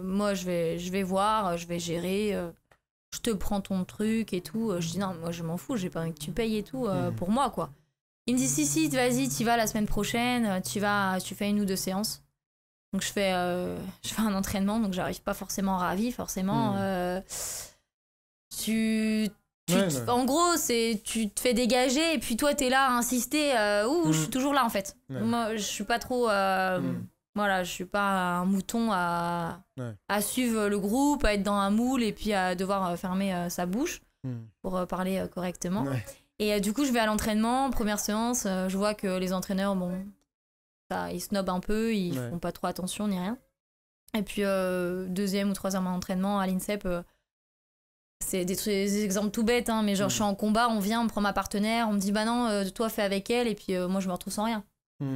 moi, je vais voir, je vais gérer... je te prends ton truc et tout. Je dis non, moi je m'en fous, j'ai pas envie que tu payes et tout pour moi, quoi. Il me dit si, vas-y, t'y vas la semaine prochaine, tu fais 1 ou 2 séances. Donc je fais un entraînement, donc j'arrive pas forcément ravie, forcément. En gros, tu te fais dégager et puis toi t'es là à insister. Je suis toujours là en fait. Moi je suis pas trop... Voilà, je suis pas un mouton à suivre le groupe, à être dans un moule et puis à devoir fermer sa bouche pour parler correctement. Ouais. Et du coup, je vais à l'entraînement, première séance, je vois que les entraîneurs, ils snobent un peu, ils font pas trop attention ni rien. Et puis, 2e ou 3e entraînement à l'INSEP, c'est des exemples tout bêtes, hein, mais genre je suis en combat, on vient, on prend ma partenaire, on me dit bah non, toi fais avec elle, et puis moi je me retrouve sans rien.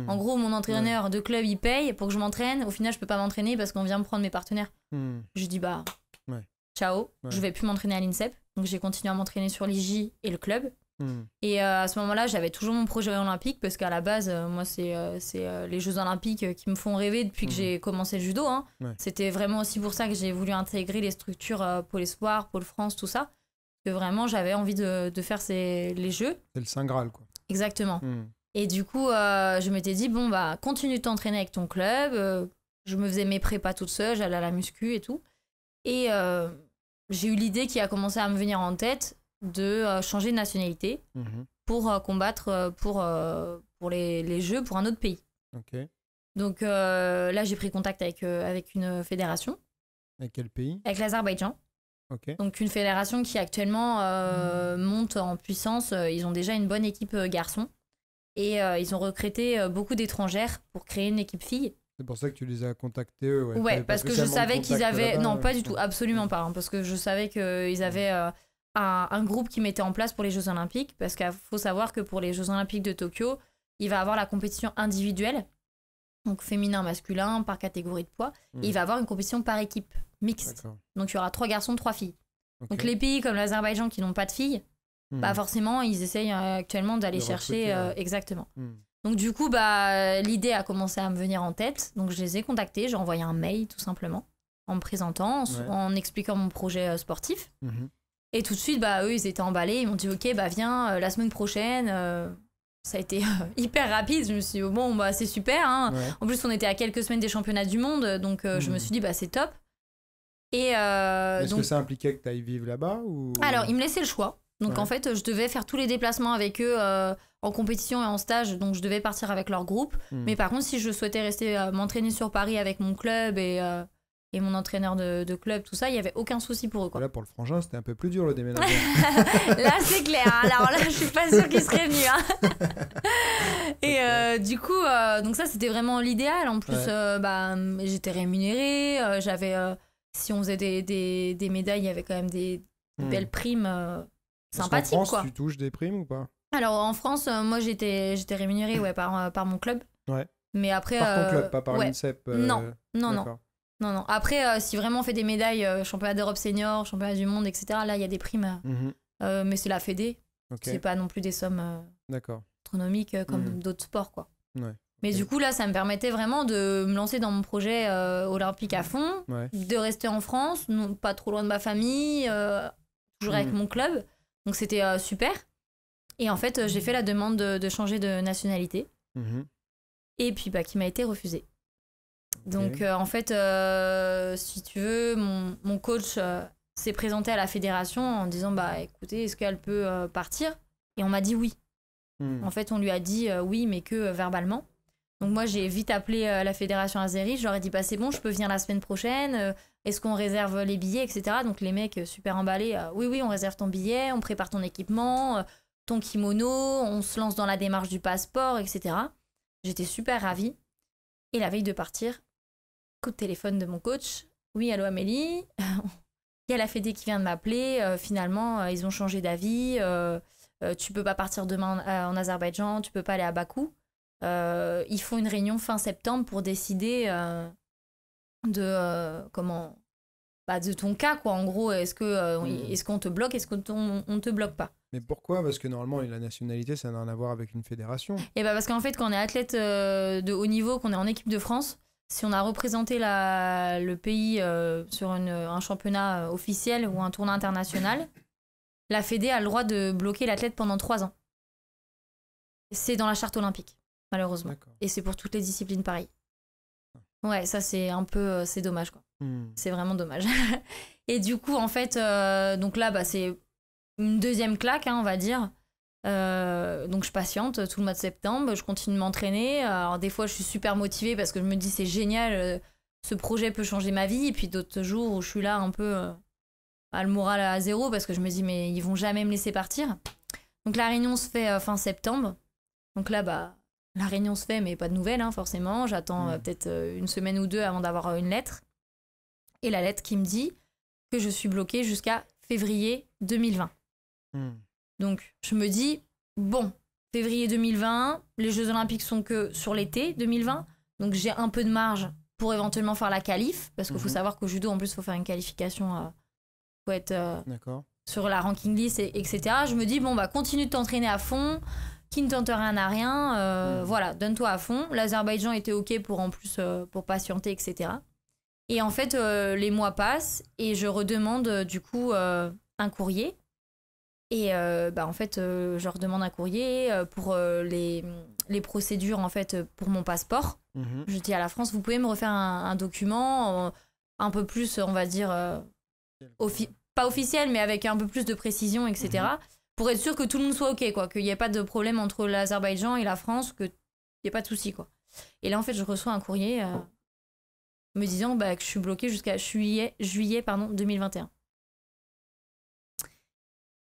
En gros, mon entraîneur de club, il paye pour que je m'entraîne. Au final, je peux pas m'entraîner parce qu'on vient me prendre mes partenaires. Je dis ciao, je vais plus m'entraîner à l'INSEP. Donc j'ai continué à m'entraîner sur l'IJ et le club. Et à ce moment-là, j'avais toujours mon projet olympique parce qu'à la base, moi, c'est les Jeux Olympiques qui me font rêver depuis que j'ai commencé le judo. Hein. C'était vraiment aussi pour ça que j'ai voulu intégrer les structures Pôle Espoir, Pôle France, tout ça. Parce que vraiment, j'avais envie de faire les Jeux.
C'est le Saint Graal, quoi.
Exactement. Et du coup, je m'étais dit, continue de t'entraîner avec ton club. Je me faisais mes prépas toute seule, j'allais à la muscu et tout. Et j'ai eu l'idée qui a commencé à me venir en tête de changer de nationalité pour combattre pour les Jeux pour un autre pays.
Okay.
Donc là, j'ai pris contact avec une fédération.
Avec quel pays ?
Avec l'Azerbaïdjan.
Okay.
Donc une fédération qui actuellement monte en puissance. Ils ont déjà une bonne équipe garçons. Et ils ont recruté beaucoup d'étrangères pour créer une équipe filles.
C'est pour ça que tu les as contactés, eux, ouais.
Ouais, parce que je savais qu'ils avaient... Non, pas du tout, absolument pas. Hein, parce que je savais qu'ils avaient un groupe qui mettait en place pour les Jeux Olympiques. Parce qu'il faut savoir que pour les Jeux Olympiques de Tokyo, il va avoir la compétition individuelle. Donc féminin, masculin, par catégorie de poids. Et il va avoir une compétition par équipe, mixte. D'accord. Donc il y aura 3 garçons, 3 filles. Okay. Donc les pays comme l'Azerbaïdjan qui n'ont pas de filles, forcément, ils essayent actuellement d'aller chercher... exactement. Donc du coup, l'idée a commencé à me venir en tête. Donc je les ai contactés, j'ai envoyé un mail tout simplement, en me présentant, en expliquant mon projet sportif. Et tout de suite, eux, ils étaient emballés. Ils m'ont dit, ok, viens, la semaine prochaine. Ça a été hyper rapide. Je me suis dit, c'est super. Hein. En plus, on était à quelques semaines des championnats du monde. Donc je me suis dit, c'est top. Et,
Est-ce que ça impliquait que tu ailles vivre là-bas ou...
Alors, ils me laissaient le choix. Donc en fait, je devais faire tous les déplacements avec eux en compétition et en stage. Donc je devais partir avec leur groupe. Mais par contre, si je souhaitais rester m'entraîner sur Paris avec mon club et mon entraîneur de club, tout ça, il n'y avait aucun souci pour eux, quoi.
Là, pour le frangin, c'était un peu plus dur le déménagement.
Là, c'est clair. Hein. Alors là, je suis pas sûre qu'il serait venu. Hein. Et du coup, donc ça, c'était vraiment l'idéal. En plus, j'étais rémunérée. J'avais, si on faisait des médailles, il y avait quand même des belles primes sympathiques.
En France,
quoi.
Tu touches des primes ou pas ?
Alors en France, moi, j'étais rémunérée par mon club.
Ouais.
Mais après,
par ton club, pas par l'INSEP.
Non. Après, si vraiment on fait des médailles, championnat d'Europe senior, championnat du monde, etc., là, il y a des primes. Mais c'est la Fédé. Okay. C'est pas non plus des sommes astronomiques comme d'autres sports, quoi. Ouais. Mais du coup, là, ça me permettait vraiment de me lancer dans mon projet olympique à fond, de rester en France, pas trop loin de ma famille, toujours avec mon club. Donc, c'était super. Et en fait, j'ai fait la demande de changer de nationalité. Et puis, qui m'a été refusée. Donc en fait, si tu veux, mon coach s'est présenté à la fédération en disant écoutez, est-ce qu'elle peut partir ? Et on m'a dit oui. En fait, on lui a dit oui, mais que verbalement. Donc moi, j'ai vite appelé la fédération azérie. Je leur ai dit, bah, c'est bon, je peux venir la semaine prochaine. Est-ce qu'on réserve les billets, etc. Donc les mecs, super emballés. Oui, on réserve ton billet, on prépare ton équipement, ton kimono, on se lance dans la démarche du passeport, etc. J'étais super ravie. Et la veille de partir, coup de téléphone de mon coach. Oui, allô Amélie. Il y a la fédé qui vient de m'appeler. Finalement, ils ont changé d'avis. Tu peux pas partir demain en Azerbaïdjan, tu peux pas aller à Bakou. Ils font une réunion fin septembre pour décider de ton cas, quoi. En gros, est-ce qu'on te bloque, est-ce qu'on te bloque pas?
Mais pourquoi? Parce que normalement, la nationalité, ça n'a rien à voir avec une fédération.
Et parce qu'en fait, quand on est athlète de haut niveau, qu'on est en équipe de France, si on a représenté le pays sur un championnat officiel ou un tournoi international, la fédé a le droit de bloquer l'athlète pendant 3 ans. C'est dans la charte olympique, malheureusement. Et c'est pour toutes les disciplines pareil. Ouais, ça c'est un peu... c'est dommage, quoi. C'est vraiment dommage. Et du coup, en fait, donc là, c'est une deuxième claque, on va dire. Donc je patiente tout le mois de septembre, je continue de m'entraîner. Alors des fois, je suis super motivée parce que je me dis c'est génial, ce projet peut changer ma vie. Et puis d'autres jours où je suis là un peu le moral à zéro parce que je me dis mais ils vont jamais me laisser partir. Donc la réunion se fait fin septembre. Donc là, la réunion se fait, mais pas de nouvelles, forcément. J'attends peut-être une semaine ou deux avant d'avoir une lettre. Et la lettre qui me dit que je suis bloquée jusqu'à février 2020. Donc, je me dis, bon, février 2020, les Jeux Olympiques sont que sur l'été 2020. Donc, j'ai un peu de marge pour éventuellement faire la qualif. Parce qu'il faut savoir qu'au judo, en plus, il faut faire une qualification. Faut être sur la ranking list, etc. Je me dis, bon, continue de t'entraîner à fond. Qui ne tente rien à rien. Voilà, donne-toi à fond. L'Azerbaïdjan était OK pour patienter, etc. Et en fait, les mois passent et je redemande du coup un courrier. Et en fait, je redemande un courrier pour les procédures en fait pour mon passeport. Je dis à la France, vous pouvez me refaire un document un peu plus, on va dire, pas officiel, mais avec un peu plus de précision, etc. Pour être sûr que tout le monde soit OK, quoi, qu'il n'y ait pas de problème entre l'Azerbaïdjan et la France, qu'il n'y ait pas de souci, quoi. Et là, en fait, je reçois un courrier me disant que je suis bloquée jusqu'à juillet 2021.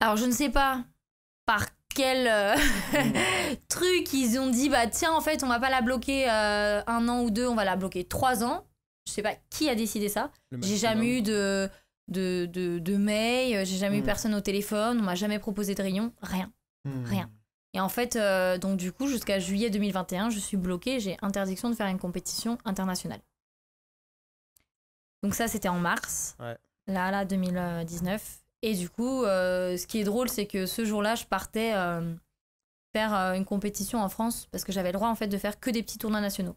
Alors, je ne sais pas par quel truc ils ont dit, tiens, en fait, on va pas la bloquer 1 an ou 2, on va la bloquer 3 ans. Je sais pas qui a décidé ça. J'ai jamais eu de mail, j'ai jamais eu personne au téléphone, on m'a jamais proposé de réunion, rien. Et en fait, donc du coup, jusqu'à juillet 2021, je suis bloquée, j'ai interdiction de faire une compétition internationale. Donc ça, c'était en mars, là, 2019. Et du coup, ce qui est drôle, c'est que ce jour-là, je partais faire une compétition en France, parce que j'avais le droit, en fait, de faire que des petits tournois nationaux.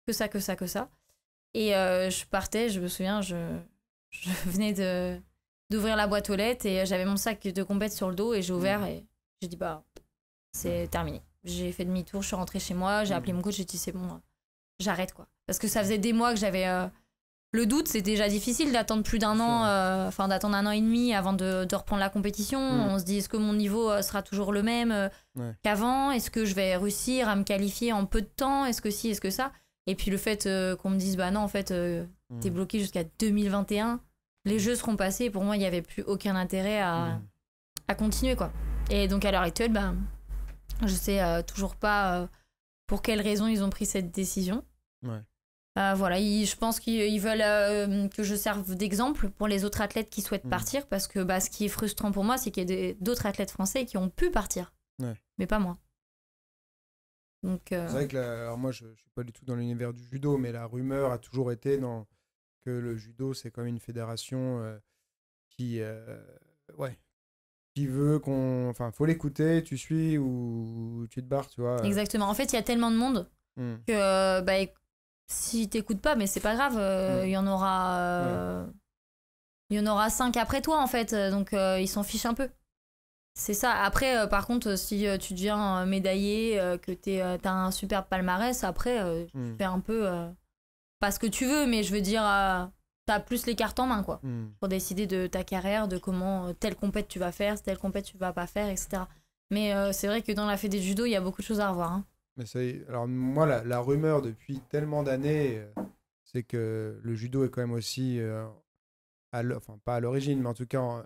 Que ça. Et je partais, je me souviens, je venais d'ouvrir la boîte aux lettres et j'avais mon sac de compète sur le dos et j'ai ouvert et j'ai dit c'est terminé. J'ai fait demi-tour, je suis rentrée chez moi, j'ai appelé mon coach, j'ai dit c'est bon, j'arrête, quoi. Parce que ça faisait des mois que j'avais le doute, c'est déjà difficile d'attendre plus d'1 an, d'attendre 1 an et demi avant de reprendre la compétition. On se dit est-ce que mon niveau sera toujours le même qu'avant? Est-ce que je vais réussir à me qualifier en peu de temps? Est-ce que si, est-ce que ça? Et puis le fait qu'on me dise non, en fait t'es bloqué jusqu'à 2021, les Jeux seront passés, et pour moi il n'y avait plus aucun intérêt à continuer, quoi. Et donc à l'heure actuelle, je sais toujours pas pour quelles raisons ils ont pris cette décision. Voilà, je pense qu'ils veulent que je serve d'exemple pour les autres athlètes qui souhaitent partir, parce que ce qui est frustrant pour moi, c'est qu'il y a d'autres athlètes français qui ont pu partir, mais pas moi. Donc,
c'est vrai que alors moi je suis pas du tout dans l'univers du judo, mais la rumeur a toujours été que le judo c'est comme une fédération qui veut faut l'écouter, tu suis ou tu te barres, tu vois.
Exactement. En fait, il y a tellement de monde que si t'écoutes pas, mais c'est pas grave, il y en aura 5 après toi, en fait, donc ils s'en fichent un peu. C'est ça. Après, par contre, si tu deviens médaillé, que t'as un superbe palmarès, après, tu fais un peu pas ce que tu veux, mais je veux dire, t'as plus les cartes en main, quoi, pour décider de ta carrière, de comment telle compète tu vas faire, telle compète tu vas pas faire, etc. Mais c'est vrai que dans la fédé de judo, il y a beaucoup de choses à revoir.
Mais alors moi, la rumeur depuis tellement d'années, c'est que le judo est quand même aussi, enfin pas à l'origine, mais en tout cas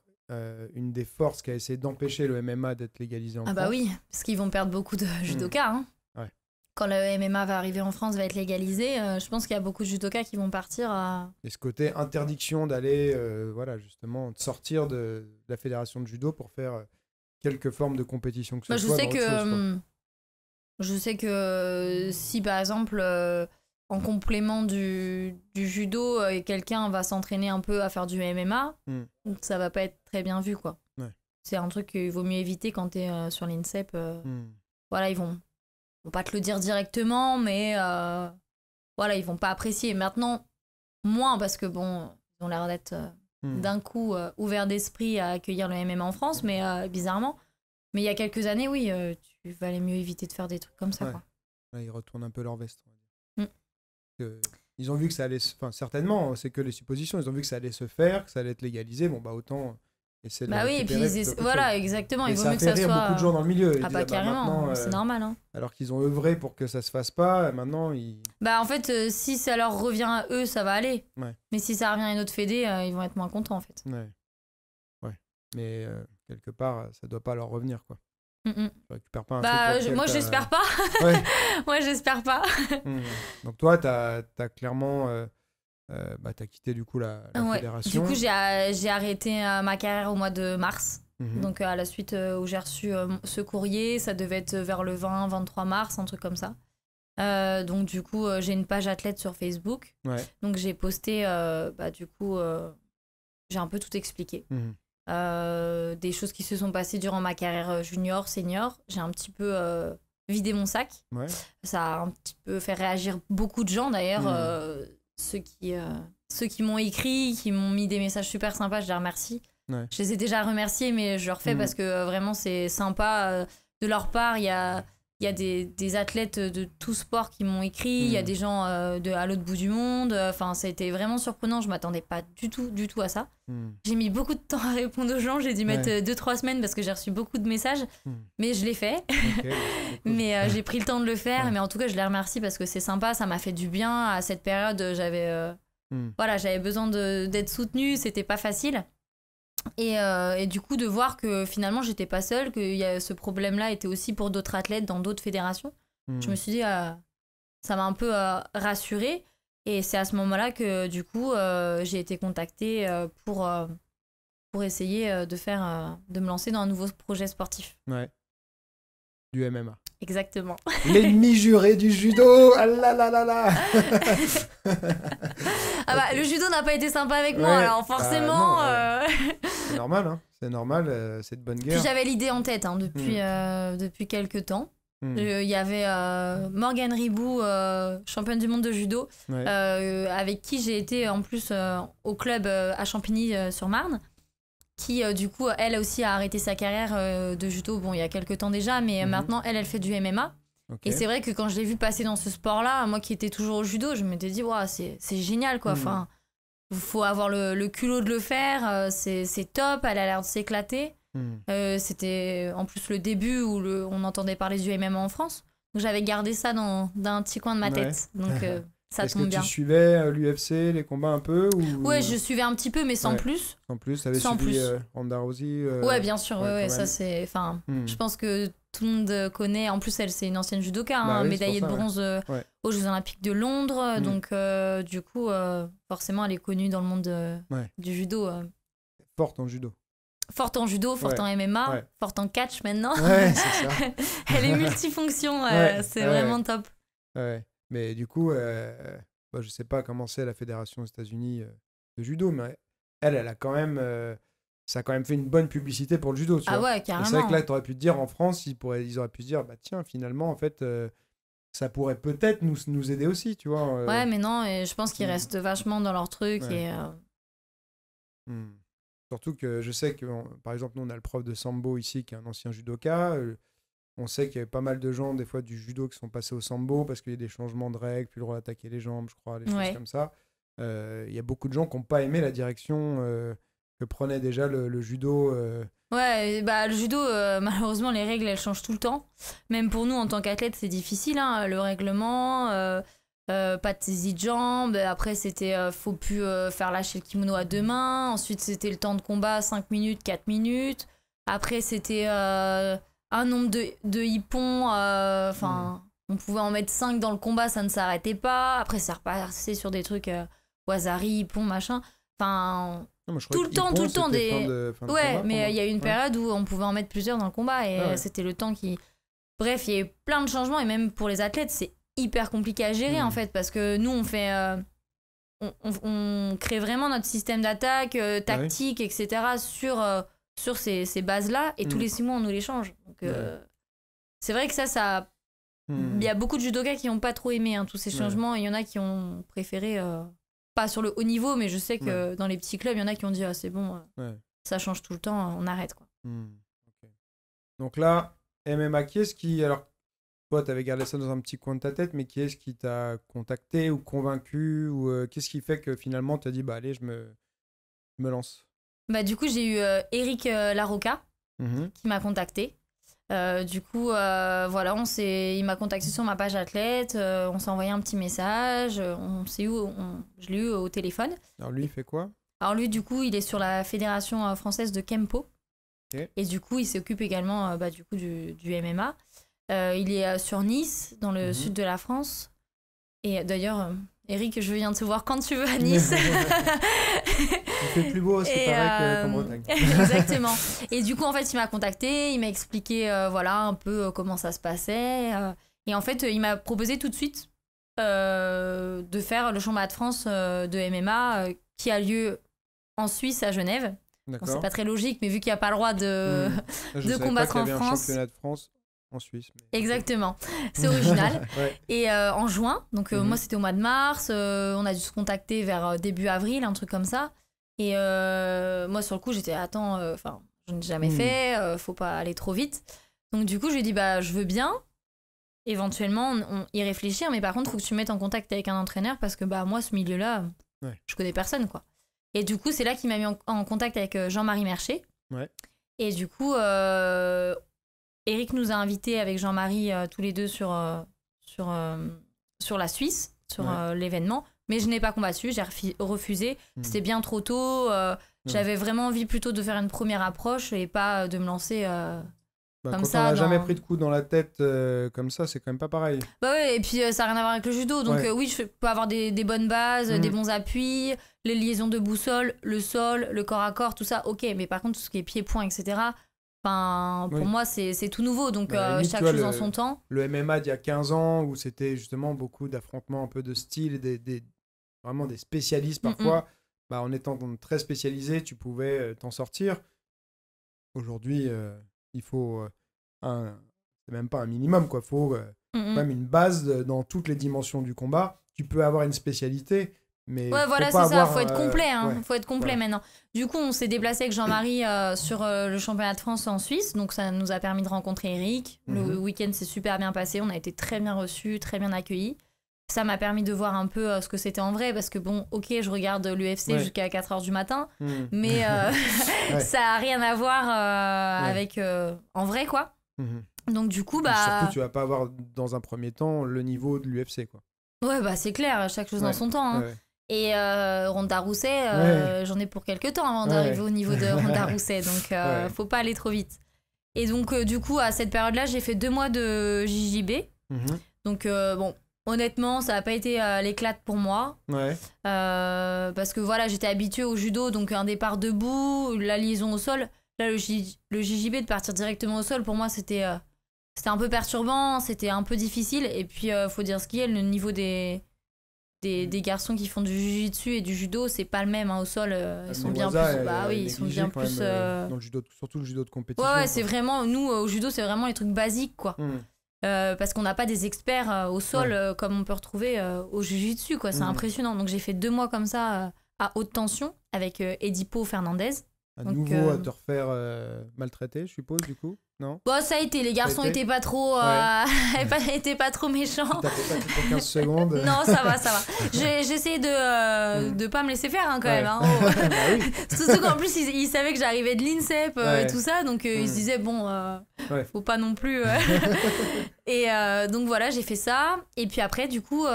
une des forces qui a essayé d'empêcher le MMA d'être légalisé en
Ah
France.
bah oui, parce qu'ils vont perdre beaucoup de judokas. Hein.
Ouais.
Quand le MMA va arriver en France, va être légalisé, je pense qu'il y a beaucoup de judokas qui vont partir à...
Et ce côté interdiction d'aller, voilà, justement, de sortir de la fédération de judo pour faire quelques formes de compétition que ce soit.
Je sais que si par exemple en complément du judo quelqu'un va s'entraîner un peu à faire du MMA, ça va pas être très bien vu quoi.
Ouais.
C'est un truc qu'il vaut mieux éviter quand t'es sur l'INSEP. Voilà, ils vont pas te le dire directement, mais voilà, ils vont pas apprécier. Maintenant, moins parce que bon, ils ont l'air d'être d'un coup ouverts d'esprit à accueillir le MMA en France, mais bizarrement. Mais il y a quelques années, oui, tu valait mieux éviter de faire des trucs comme ça.
Ouais.
Quoi.
Là, ils retournent un peu leur veste. Ils ont vu que ça allait enfin, certainement, c'est que les suppositions, ils ont vu que ça allait se faire, que ça allait être légalisé, bon bah autant essayer de
bah oui, et puis voilà, exactement, il vaut mieux que ça soit...
beaucoup de gens dans le milieu.
Ah bah carrément, c'est normal. Hein.
Alors qu'ils ont œuvré pour que ça se fasse pas, maintenant ils...
Bah en fait, si ça leur revient à eux, ça va aller.
Ouais.
Mais si ça revient à une autre fédé, ils vont être moins contents en fait.
Ouais. Mais quelque part, ça doit pas leur revenir quoi.
Tu
récupères pas un
truc moi j'espère pas.
Ouais.
Moi j'espère pas.
Donc toi t'as clairement t'as quitté du coup la fédération.
Du coup j'ai arrêté ma carrière au mois de mars. Donc à la suite où j'ai reçu ce courrier, ça devait être vers le 20-23 mars, un truc comme ça. Donc du coup j'ai une page athlète sur Facebook. Donc j'ai posté du coup j'ai un peu tout expliqué. Des choses qui se sont passées durant ma carrière junior, senior. J'ai un petit peu vidé mon sac. Ça a un petit peu fait réagir beaucoup de gens d'ailleurs. Ceux qui m'ont écrit, qui m'ont mis des messages super sympas, je les remercie. Je les ai déjà remerciés, mais je le refais parce que vraiment c'est sympa de leur part. Il y a des athlètes de tout sport qui m'ont écrit, il y a des gens à l'autre bout du monde. Enfin, ça a été vraiment surprenant, je m'attendais pas du tout à ça. J'ai mis beaucoup de temps à répondre aux gens, j'ai dû mettre 2-3 semaines parce que j'ai reçu beaucoup de messages, mais je l'ai fait. Mais j'ai pris le temps de le faire, mais en tout cas je les remercie parce que c'est sympa, ça m'a fait du bien. À cette période, j'avais besoin d'être soutenue, c'était pas facile. Et du coup de voir que finalement j'étais pas seule, que ce problème-là était aussi pour d'autres athlètes dans d'autres fédérations. Je me suis dit ça m'a un peu rassurée, et c'est à ce moment-là que du coup j'ai été contactée pour essayer de me lancer dans un nouveau projet sportif.
Du MMA.
Exactement.
L'ennemi juré du judo. Ah là là là là.
Le judo n'a pas été sympa avec moi, alors forcément...
C'est normal, hein. C'est normal, c'est de bonne guerre.
Puis j'avais l'idée en tête depuis quelques temps. Il y avait Morgane Ribou, championne du monde de judo, avec qui j'ai été en plus au club à Champigny-sur-Marne, qui du coup elle aussi a arrêté sa carrière de judo il y a quelques temps déjà, mais maintenant elle fait du MMA. Et c'est vrai que quand je l'ai vue passer dans ce sport-là, moi qui étais toujours au judo, je m'étais dit c'est génial quoi. Enfin, faut avoir le culot de le faire, c'est top, elle a l'air de s'éclater. C'était en plus le début où on entendait parler du MMA en France, donc j'avais gardé ça dans un petit coin de ma tête. Donc ça tombe bien.
Est-ce que tu suivais l'UFC, les combats un peu ou...
Ouais, je suivais un petit peu, mais sans plus.
Sans plus, t'avais suivi Ronda Rousey
Ouais, bien sûr, ça c'est... Enfin, je pense que tout le monde connaît. En plus, elle, c'est une ancienne judoka, médaillée de bronze aux Jeux Olympiques de Londres. Donc, du coup, forcément, elle est connue dans le monde du judo.
Forte en judo.
Forte en judo, forte en MMA, forte en catch maintenant.
Ouais, c'est ça.
Elle est multifonction, c'est vraiment top.
Ouais. Mais du coup, je sais pas comment c'est la fédération aux États-Unis de judo, mais elle a quand même, ça a quand même fait une bonne publicité pour le judo. Tu vois.
Ouais, carrément.
Et c'est vrai que là, tu aurais pu te dire en France, ils auraient pu se dire, tiens, finalement, en fait, ça pourrait peut-être nous aider aussi, tu vois.
Ouais, mais non, et je pense qu'ils restent vachement dans leur truc.
Surtout que je sais que, par exemple, nous, on a le prof de sambo ici qui est un ancien judoka. On sait qu'il y avait pas mal de gens, des fois, du judo qui sont passés au sambo parce qu'il y a des changements de règles, plus le droit d'attaquer les jambes, je crois, des choses comme ça. Il y a beaucoup de gens qui n'ont pas aimé la direction que prenait déjà le judo
Ouais, bah le judo, malheureusement, les règles, elles changent tout le temps. Même pour nous, en tant qu'athlète, c'est difficile, hein, le règlement, pas de saisie de jambes. Après, c'était faut plus faire lâcher le kimono à deux mains. Ensuite, c'était le temps de combat, 5 minutes, 4 minutes. Après, c'était un nombre de hippons. Enfin, on pouvait en mettre 5 dans le combat, ça ne s'arrêtait pas. Après, ça repassait sur des trucs wazari, hippons, machin. Enfin...
Non,
tout le temps des
fin de
ouais,
combat,
mais il y a eu une période où on pouvait en mettre plusieurs dans le combat et c'était le temps qui bref, il y a eu plein de changements et même pour les athlètes c'est hyper compliqué à gérer en fait parce que nous on fait on crée vraiment notre système d'attaque tactique etc sur ces bases là et tous les 6 mois on nous les change donc c'est vrai que ça il y a beaucoup de judokas qui n'ont pas trop aimé tous ces changements et il y en a qui ont préféré pas sur le haut niveau, mais je sais que dans les petits clubs, il y en a qui ont dit c'est bon, ça change tout le temps, on arrête. Quoi.
Okay. Donc là, MMA, qui est-ce qui... Alors, toi, tu avais gardé ça dans un petit coin de ta tête, mais qui est-ce qui t'a contacté ou convaincu ou qu'est-ce qui fait que finalement, tu as dit, allez, je me lance?
Du coup, j'ai eu Eric Larocca qui m'a contacté. Du coup, voilà, il m'a contacté sur ma page athlète, on s'est envoyé un petit message, je l'ai eu au téléphone.
Alors lui, il fait quoi?
Alors lui, du coup, il est sur la fédération française de Kempo.
Okay.
Et du coup, il s'occupe également du coup, du MMA. Il est sur Nice, dans le sud de la France. Et d'ailleurs, Eric, je viens de te voir quand tu veux à Nice.
Il fait plus beau, c'est pareil qu'en Bretagne.
Exactement. Et du coup, en fait, il m'a contacté, il m'a expliqué voilà, un peu comment ça se passait. Et en fait, il m'a proposé tout de suite de faire le championnat de France de MMA qui a lieu en Suisse, à Genève. Bon, c'est pas très logique, mais vu qu'il n'y a pas le droit de combattre en France.
Un championnat de France en Suisse. Mais...
Exactement, c'est original. Et en juin, donc moi c'était au mois de mars, on a dû se contacter vers début avril, un truc comme ça. Et moi sur le coup j'étais je n'ai jamais fait, faut pas aller trop vite. Donc du coup je lui ai dit je veux bien, éventuellement y réfléchir, mais par contre faut que tu me mettes en contact avec un entraîneur parce que moi ce milieu-là, je connais personne quoi. Et du coup c'est là qu'il m'a mis en contact avec Jean-Marie Mercher. Et du coup Eric nous a invités avec Jean-Marie tous les deux sur la Suisse, sur l'événement. Mais je n'ai pas combattu, j'ai refusé. C'était bien trop tôt. J'avais vraiment envie plutôt de faire une première approche et pas de me lancer comme
quand
ça.
Quand on n'a jamais pris de coup dans la tête comme ça, c'est quand même pas pareil.
Et puis ça n'a rien à voir avec le judo. Donc oui, je peux avoir des bonnes bases, des bons appuis, les liaisons de boussole, le sol, le corps à corps, tout ça, ok. Mais par contre, tout ce qui est pied-point, etc., pour moi, c'est tout nouveau. Donc chaque chose en son temps.
Le MMA d'il y a 15 ans, où c'était justement beaucoup d'affrontements, un peu de style, vraiment des spécialistes parfois. En étant très spécialisé, tu pouvais t'en sortir. Aujourd'hui, il faut c'est même pas un minimum, quoi. Il faut même une base dans toutes les dimensions du combat. Tu peux avoir une spécialité, mais
voilà, c'est ça. Faut être complet, faut être complet maintenant. Du coup, on s'est déplacé avec Jean-Marie sur le championnat de France en Suisse, donc ça nous a permis de rencontrer Eric. Le week-end s'est super bien passé, on a été très bien reçus, très bien accueillis. Ça m'a permis de voir un peu ce que c'était en vrai, parce que je regarde l'UFC jusqu'à 4h du matin, mais ça a rien à voir avec en vrai, quoi. Donc du coup,
surtout, tu vas pas avoir dans un premier temps le niveau de l'UFC, quoi.
C'est clair, chaque chose dans son temps. Et Ronda Rousset, j'en ai pour quelques temps avant d'arriver au niveau de Ronda Rousset, donc faut pas aller trop vite. Et donc du coup, à cette période-là, j'ai fait 2 mois de JJB. Donc honnêtement, ça n'a pas été l'éclate pour moi. Parce que voilà, j'étais habituée au judo, donc un départ debout, la liaison au sol. Là, le JJB, de partir directement au sol, pour moi, c'était un peu perturbant, c'était un peu difficile. Et puis, faut dire ce qu'il y a, le niveau des garçons qui font du jiu-jitsu et du judo, c'est pas le même au sol. Ils sont bien plus. Ils sont bien plus.
Dans le judo, surtout le judo de compétition.
C'est vraiment. Nous, au judo, c'est vraiment les trucs basiques, quoi. Parce qu'on n'a pas des experts au sol comme on peut retrouver au jiu-jitsu, quoi. C'est impressionnant. Donc, j'ai fait 2 mois comme ça à haute tension avec Edipo Fernandez.
À nouveau à te refaire maltraiter, je suppose, du coup. Non.
Bon, ça a été, les garçons étaient pas trop, étaient pas trop méchants.
Tu tapais pas toutes les 15 secondes.
Non, ça va. J'essayais de pas me laisser faire quand même. Hein.
Bah oui.
Surtout qu'en plus, ils savaient que j'arrivais de l'INSEP et tout ça, donc ils se disaient, bon, faut pas non plus. Et donc voilà, j'ai fait ça. Et puis après, du coup,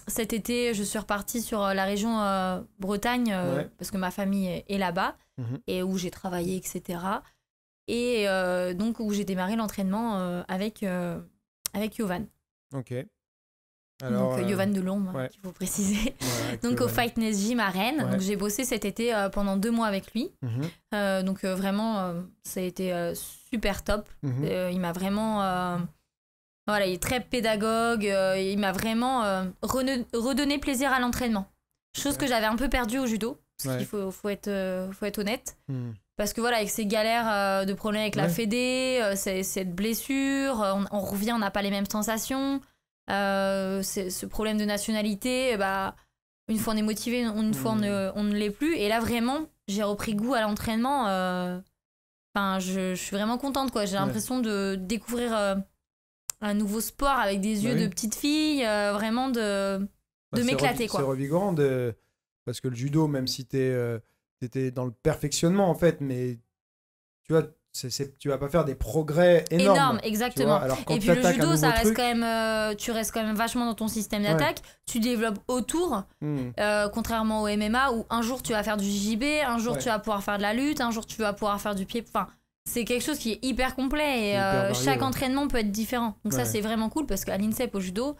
cet été, je suis repartie sur la région Bretagne, parce que ma famille est là-bas, et où j'ai travaillé, etc. Et donc où j'ai démarré l'entraînement avec Yovan.
Ok. Alors,
donc Yovan Delorme, qu'il faut préciser. Donc au Fitness Gym à Rennes. Donc j'ai bossé cet été pendant 2 mois avec lui. Donc vraiment, ça a été super top. Il m'a vraiment... voilà, il est très pédagogue. Il m'a vraiment redonné plaisir à l'entraînement. Chose que j'avais un peu perdue au judo. Parce qu'il faut être honnête. Parce que voilà, avec ces galères de problèmes avec la fédé, cette blessure, on revient, on n'a pas les mêmes sensations. Ce problème de nationalité, une fois on est motivé, une fois on ne l'est plus. Et là, vraiment, j'ai repris goût à l'entraînement. Je suis vraiment contente, quoi. J'ai l'impression de découvrir un nouveau sport avec des yeux de petite fille, vraiment de m'éclater, quoi.
C'est revigorant parce que le judo, même si t'étais dans le perfectionnement en fait, mais tu vois, tu vas pas faire des progrès énormes.
Exactement.
Alors,
et puis le judo, ça reste quand même, tu restes quand même vachement dans ton système d'attaque. Tu développes autour, contrairement au MMA où un jour tu vas faire du JJB, un jour tu vas pouvoir faire de la lutte, un jour tu vas pouvoir faire du pied. Enfin, c'est quelque chose qui est hyper complet et chaque entraînement peut être différent. Donc ça, c'est vraiment cool parce qu'à l'INSEP, au judo,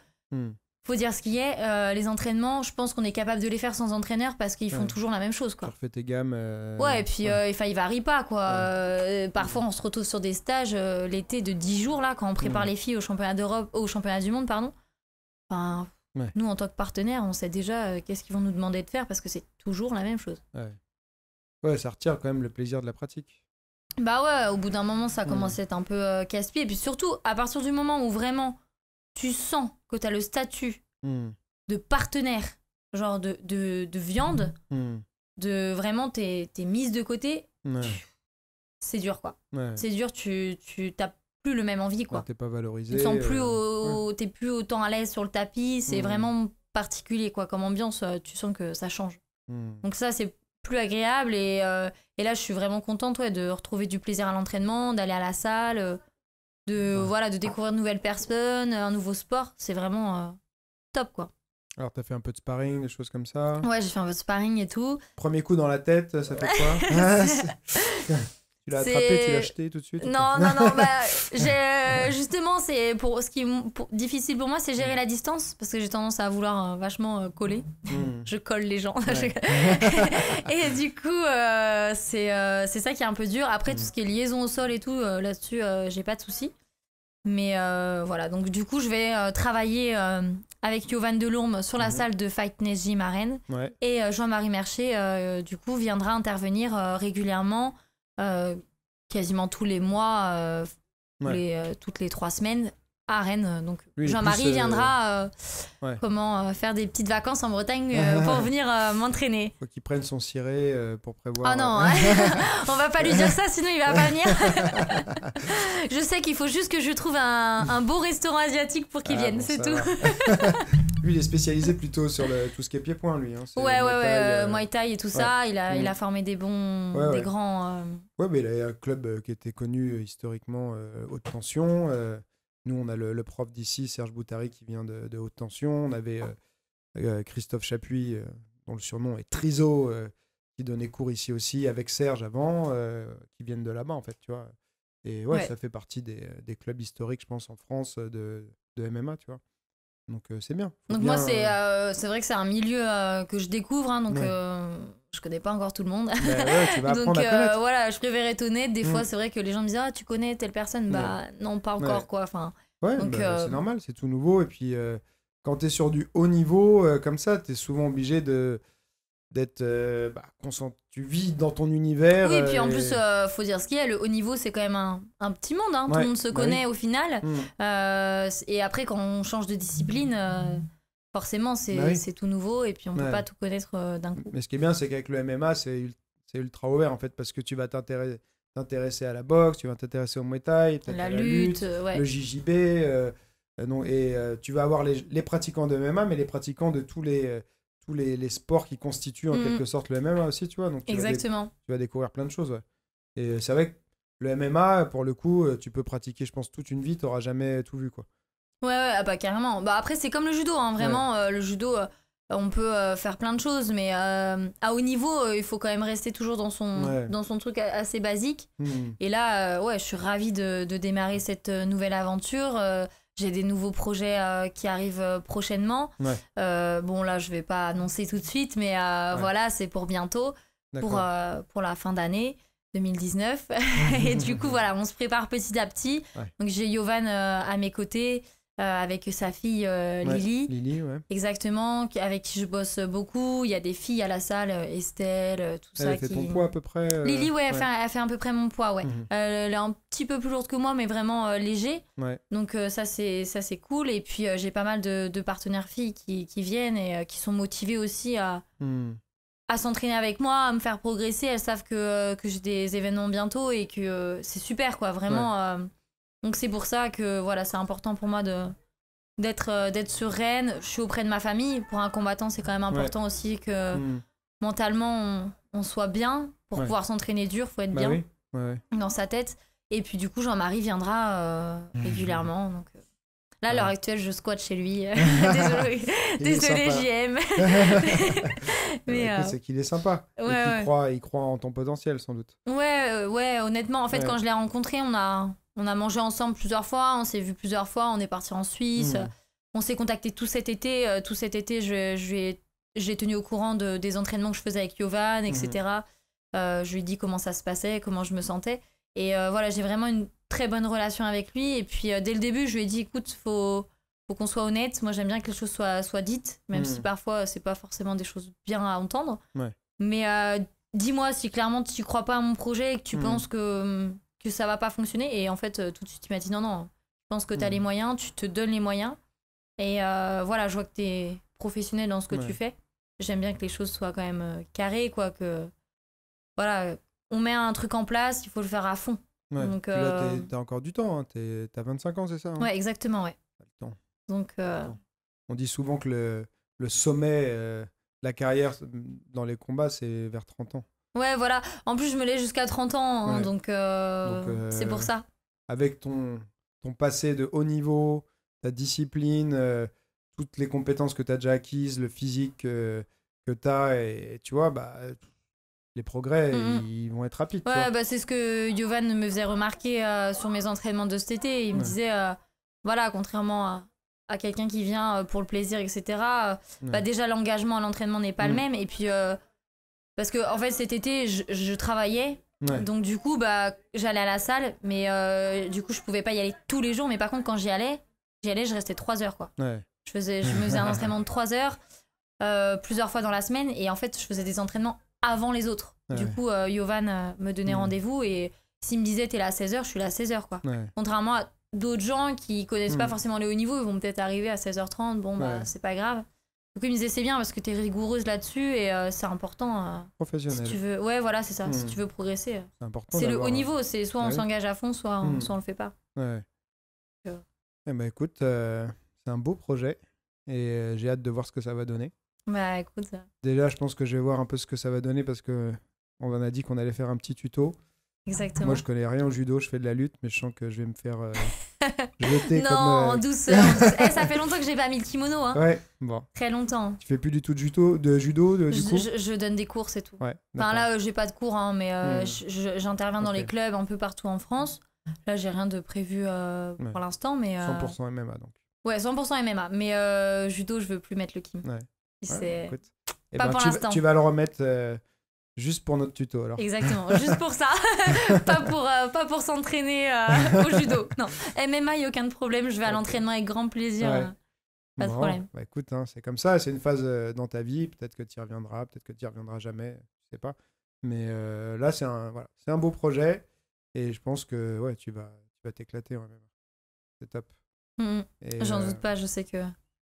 faut dire ce qui est, les entraînements, je pense qu'on est capable de les faire sans entraîneur parce qu'ils font toujours la même chose, quoi.
Tu refais tes gammes.
Et puis ils varient pas, quoi. Parfois on se retrouve sur des stages l'été de 10 jours là quand on prépare les filles au championnat d'Europe, au championnat du monde, pardon. Enfin, nous en tant que partenaire, on sait déjà qu'est-ce qu'ils vont nous demander de faire parce que c'est toujours la même chose.
Ouais, ça retire quand même le plaisir de la pratique.
Au bout d'un moment ça commence à être un peu casse-pied et puis surtout à partir du moment où vraiment tu sens que tu as le statut de partenaire, genre de viande, de vraiment t'es mise de côté, c'est dur, quoi. C'est dur, tu t'as plus le même envie, quoi.
T'es pas valorisé.
Tu te sens plus t'es plus autant à l'aise sur le tapis, c'est vraiment particulier, quoi. Comme ambiance, tu sens que ça change. Donc ça, c'est plus agréable et là, je suis vraiment contente de retrouver du plaisir à l'entraînement, d'aller à la salle... de découvrir de nouvelles personnes, un nouveau sport, c'est vraiment top, quoi.
Alors t'as fait un peu de sparring, des choses comme ça?
Ouais, j'ai fait un peu de sparring et tout.
Premier coup dans la tête, ça fait quoi? Tu l'as attrapé, tu l'as jeté tout de suite?
Non, justement, c'est ce qui est difficile pour moi, c'est gérer la distance, parce que j'ai tendance à vouloir vachement coller. Je colle les gens. Et du coup, c'est ça qui est un peu dur. Après, tout ce qui est liaison au sol et tout, là-dessus, j'ai pas de soucis. Mais voilà, donc du coup, je vais travailler avec Yovan Delorme sur la salle de Fitness Gym à Rennes. Et Jean-Marie Mercier, du coup, viendra intervenir régulièrement, quasiment tous les mois, toutes les 3 semaines à Rennes. Donc lui, Jean-Marie viendra faire des petites vacances en Bretagne pour venir m'entraîner.
Faut qu'il prenne son ciré pour prévoir.
Ah non, on va pas lui dire ça, sinon il va pas venir. Je sais qu'il faut juste que je trouve un beau restaurant asiatique pour qu'il vienne, c'est tout.
Lui, il est spécialisé plutôt sur tout ce qui est pied-point, lui. Hein.
Muay Thai et tout ça. Il a formé des grands...
Ouais, mais il a un club qui était connu historiquement haute tension. Nous, on a le prof d'ici, Serge Boutari, qui vient de haute tension. On avait Christophe Chapuis, dont le surnom est Triso, qui donnait cours ici aussi, avec Serge avant, qui viennent de là-bas, en fait, tu vois. Et ça fait partie des clubs historiques, je pense, en France, de MMA, tu vois. Donc c'est bien.
Moi, c'est vrai que c'est un milieu que je découvre, hein, donc je connais pas encore tout le monde.
Tu vas apprendre à connaître.
Voilà, je préfère être honnête. Des fois, c'est vrai que les gens me disent « Ah, tu connais telle personne ?» Bah non, pas encore, quoi. Enfin, donc,
c'est normal, c'est tout nouveau. Et puis, quand t'es sur du haut niveau, comme ça, t'es souvent obligé d'être tu vis dans ton univers.
Oui, et puis en plus, faut dire ce qu'il y a, le haut niveau, c'est quand même un petit monde, hein. Tout le monde se connaît au final. Et après, quand on change de discipline, forcément, c'est tout nouveau et puis on peut pas tout connaître d'un coup.
Mais ce qui est bien, c'est qu'avec le MMA, c'est ultra ouvert en fait, parce que tu vas t'intéresser à la boxe, tu vas t'intéresser au Muay Thai, peut-être à la lutte,
ouais.
le JJB. Tu vas avoir les pratiquants de MMA, mais les pratiquants de tous les sports qui constituent en quelque sorte le MMA aussi, tu vois. Donc,
Exactement.
Tu vas découvrir plein de choses, ouais. Et c'est vrai que le MMA, pour le coup, tu peux pratiquer, je pense, toute une vie, tu n'auras jamais tout vu, quoi.
Ouais, ah bah carrément. Bah après, c'est comme le judo, hein, vraiment. Le judo, on peut faire plein de choses, mais à haut niveau, il faut quand même rester toujours dans son truc assez basique. Et là, je suis ravie de démarrer cette nouvelle aventure. J'ai des nouveaux projets qui arrivent prochainement. Bon, là, je vais pas annoncer tout de suite, mais voilà, c'est pour bientôt, pour la fin d'année 2019. Et du coup, voilà, on se prépare petit à petit. Donc, j'ai Yovan à mes côtés, avec sa fille Lily.
Lily, ouais.
Exactement, avec qui je bosse beaucoup. Il y a des filles à la salle, Estelle, tout ça.
Elle fait ton poids à peu près
Lily, elle fait à peu près mon poids, ouais. Elle est un petit peu plus lourde que moi, mais vraiment léger. Donc ça, c'est cool. Et puis, j'ai pas mal de partenaires filles qui viennent et qui sont motivées aussi à s'entraîner avec moi, à me faire progresser. Elles savent que j'ai des événements bientôt et que c'est super, quoi, vraiment. Donc c'est pour ça que voilà, c'est important pour moi d'être sereine. Je suis auprès de ma famille. Pour un combattant, c'est quand même important aussi que mentalement, on soit bien. Pour pouvoir s'entraîner dur, faut être bien dans sa tête. Et puis du coup, Jean-Marie viendra régulièrement. Donc, là, à l'heure actuelle, je squatte chez lui. Désolé, JM.
Mais c'est qu'il est sympa. Il croit en ton potentiel, sans doute.
Ouais, honnêtement, en fait, quand je l'ai rencontré, on a mangé ensemble plusieurs fois, on s'est vu plusieurs fois, on est parti en Suisse, on s'est contacté tout cet été. Tout cet été, j'ai tenu au courant des entraînements que je faisais avec Yovan, etc. Je lui ai dit comment ça se passait, comment je me sentais. Et voilà, j'ai vraiment une très bonne relation avec lui. Et puis, dès le début, je lui ai dit, écoute, faut qu'on soit honnête. Moi, j'aime bien que les choses soient dites, même si parfois, c'est pas forcément des choses bien à entendre. Mais dis-moi si clairement, tu crois pas à mon projet et que tu penses que ça va pas fonctionner. Et en fait, tout de suite, il m'a dit non, je pense que tu as les moyens, tu te donnes les moyens. Et voilà, je vois que tu es professionnel dans ce que tu fais. J'aime bien que les choses soient quand même carrées, quoi, que voilà, on met un truc en place, il faut le faire à fond. Donc,
là, t'as encore du temps, hein. T'as 25 ans, c'est ça, hein?
Ouais, exactement, ouais.
T'as le temps.
Donc,
on dit souvent que le sommet, la carrière dans les combats, c'est vers 30 ans.
Ouais, voilà. En plus, je me l'ai jusqu'à 30 ans, hein, donc c'est pour ça.
Avec ton passé de haut niveau, ta discipline, toutes les compétences que tu as déjà acquises, le physique que tu as, et tu vois, bah, les progrès, ils vont être rapides.
Ouais, bah, c'est ce que Yovan me faisait remarquer sur mes entraînements de cet été. Il me disait, voilà, contrairement à quelqu'un qui vient pour le plaisir, etc., bah, déjà, l'engagement à l'entraînement n'est pas le même. Et puis, parce que, en fait, cet été, je travaillais. Donc, du coup, bah, j'allais à la salle, mais du coup, je pouvais pas y aller tous les jours. Mais par contre, quand j'y allais, je restais 3 heures, quoi. Je me faisais un entraînement de 3 heures plusieurs fois dans la semaine. Et en fait, je faisais des entraînements avant les autres. Du coup, Yovan me donnait rendez-vous et s'il me disait t'es là à 16h, je suis là à 16h, quoi. Contrairement à d'autres gens qui connaissent pas forcément les hauts niveaux, ils vont peut-être arriver à 16h30, bon bah c'est pas grave. Donc il me disait c'est bien parce que t'es rigoureuse là-dessus et c'est important.
Professionnel.
Si tu veux... Ouais, voilà, c'est ça. Si tu veux progresser.
C'est important.
C'est le haut niveau, c'est soit on s'engage à fond, soit on le fait pas.
Eh ben écoute, c'est un beau projet et j'ai hâte de voir ce que ça va donner.
Bah écoute.
Déjà, je pense que je vais voir un peu ce que ça va donner parce que on en a dit qu'on allait faire un petit tuto.
Exactement.
Moi, je connais rien au judo, je fais de la lutte, mais je sens que je vais me faire jeter
non,
comme...
en douceur. Ça fait longtemps que j'ai pas mis le kimono, hein.
Ouais, bon.
Très longtemps.
Tu fais plus du tout de judo, du coup?
Je donne des cours, c'est tout.
Ouais,
enfin là, j'ai pas de cours, hein, mais j'interviens dans les clubs un peu partout en France. Là, j'ai rien de prévu pour l'instant, mais...
100% MMA, donc.
Ouais, 100% MMA, mais judo, je veux plus mettre le kim. C'est... Pas pour l'instant.
Tu vas le remettre... juste pour notre tuto, alors.
Exactement, juste pour ça. pas pour s'entraîner au judo. Non, MMA, il n'y a aucun problème. Je vais à l'entraînement avec grand plaisir. Pas de problème.
Bah écoute, hein, c'est comme ça. C'est une phase dans ta vie. Peut-être que tu y reviendras, peut-être que tu y reviendras jamais. Je sais pas. Mais là, c'est un beau projet. Et je pense que tu vas t'éclater. Ouais, c'est top.
J'en doute pas. Je sais que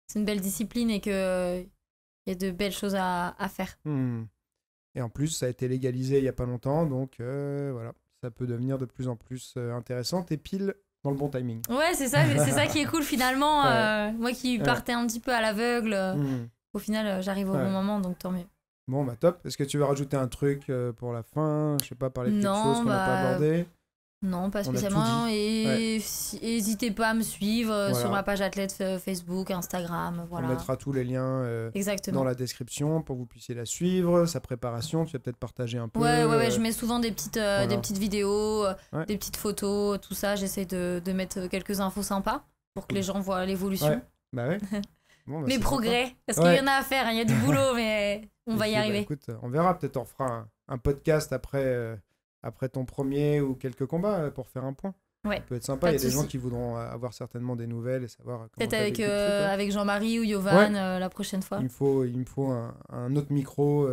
c'est une belle discipline et qu'il y a de belles choses à faire.
Et en plus, ça a été légalisé il n'y a pas longtemps, donc voilà, ça peut devenir de plus en plus intéressant. T'es pile dans le bon timing.
Ouais, c'est ça qui est cool finalement. Moi qui partais un petit peu à l'aveugle, au final, j'arrive au bon moment, donc tant mieux.
Bon, bah top. Est-ce que tu veux rajouter un truc pour la fin? Je sais pas, parler de quelque chose qu'on n'a pas abordé?
Non, pas spécialement. Et n'hésitez pas à me suivre sur ma page athlète Facebook, Instagram. Voilà.
On mettra tous les liens dans la description pour que vous puissiez la suivre. Sa préparation, tu vas peut-être partager un peu.
Ouais, je mets souvent des petites vidéos, des petites photos, tout ça. J'essaie de mettre quelques infos sympas pour que les gens voient l'évolution.
Ouais. Bah ouais. Bon, bah,
mes progrès. Sympa. Parce qu'il y en a à faire, il y a du boulot, mais on va y arriver.
Bah, écoute, on verra. Peut-être on fera un podcast après ton premier ou quelques combats pour faire un point.
Ouais,
ça peut être sympa. Il y a des gens qui voudront avoir certainement des nouvelles et savoir
peut-être avec Jean-Marie ou Yovan la prochaine fois.
Il me faut un autre micro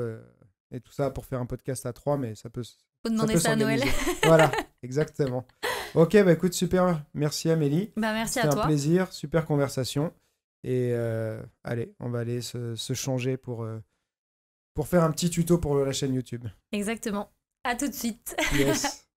et tout ça pour faire un podcast à 3, mais ça peut
faut demander ça à Noël.
Voilà, exactement. Ok, bah écoute, super. Merci Amélie.
Bah merci à toi.
C'était un plaisir, super conversation. Et allez, on va aller se changer pour faire un petit tuto pour la chaîne YouTube.
Exactement. À tout de suite.
Yes.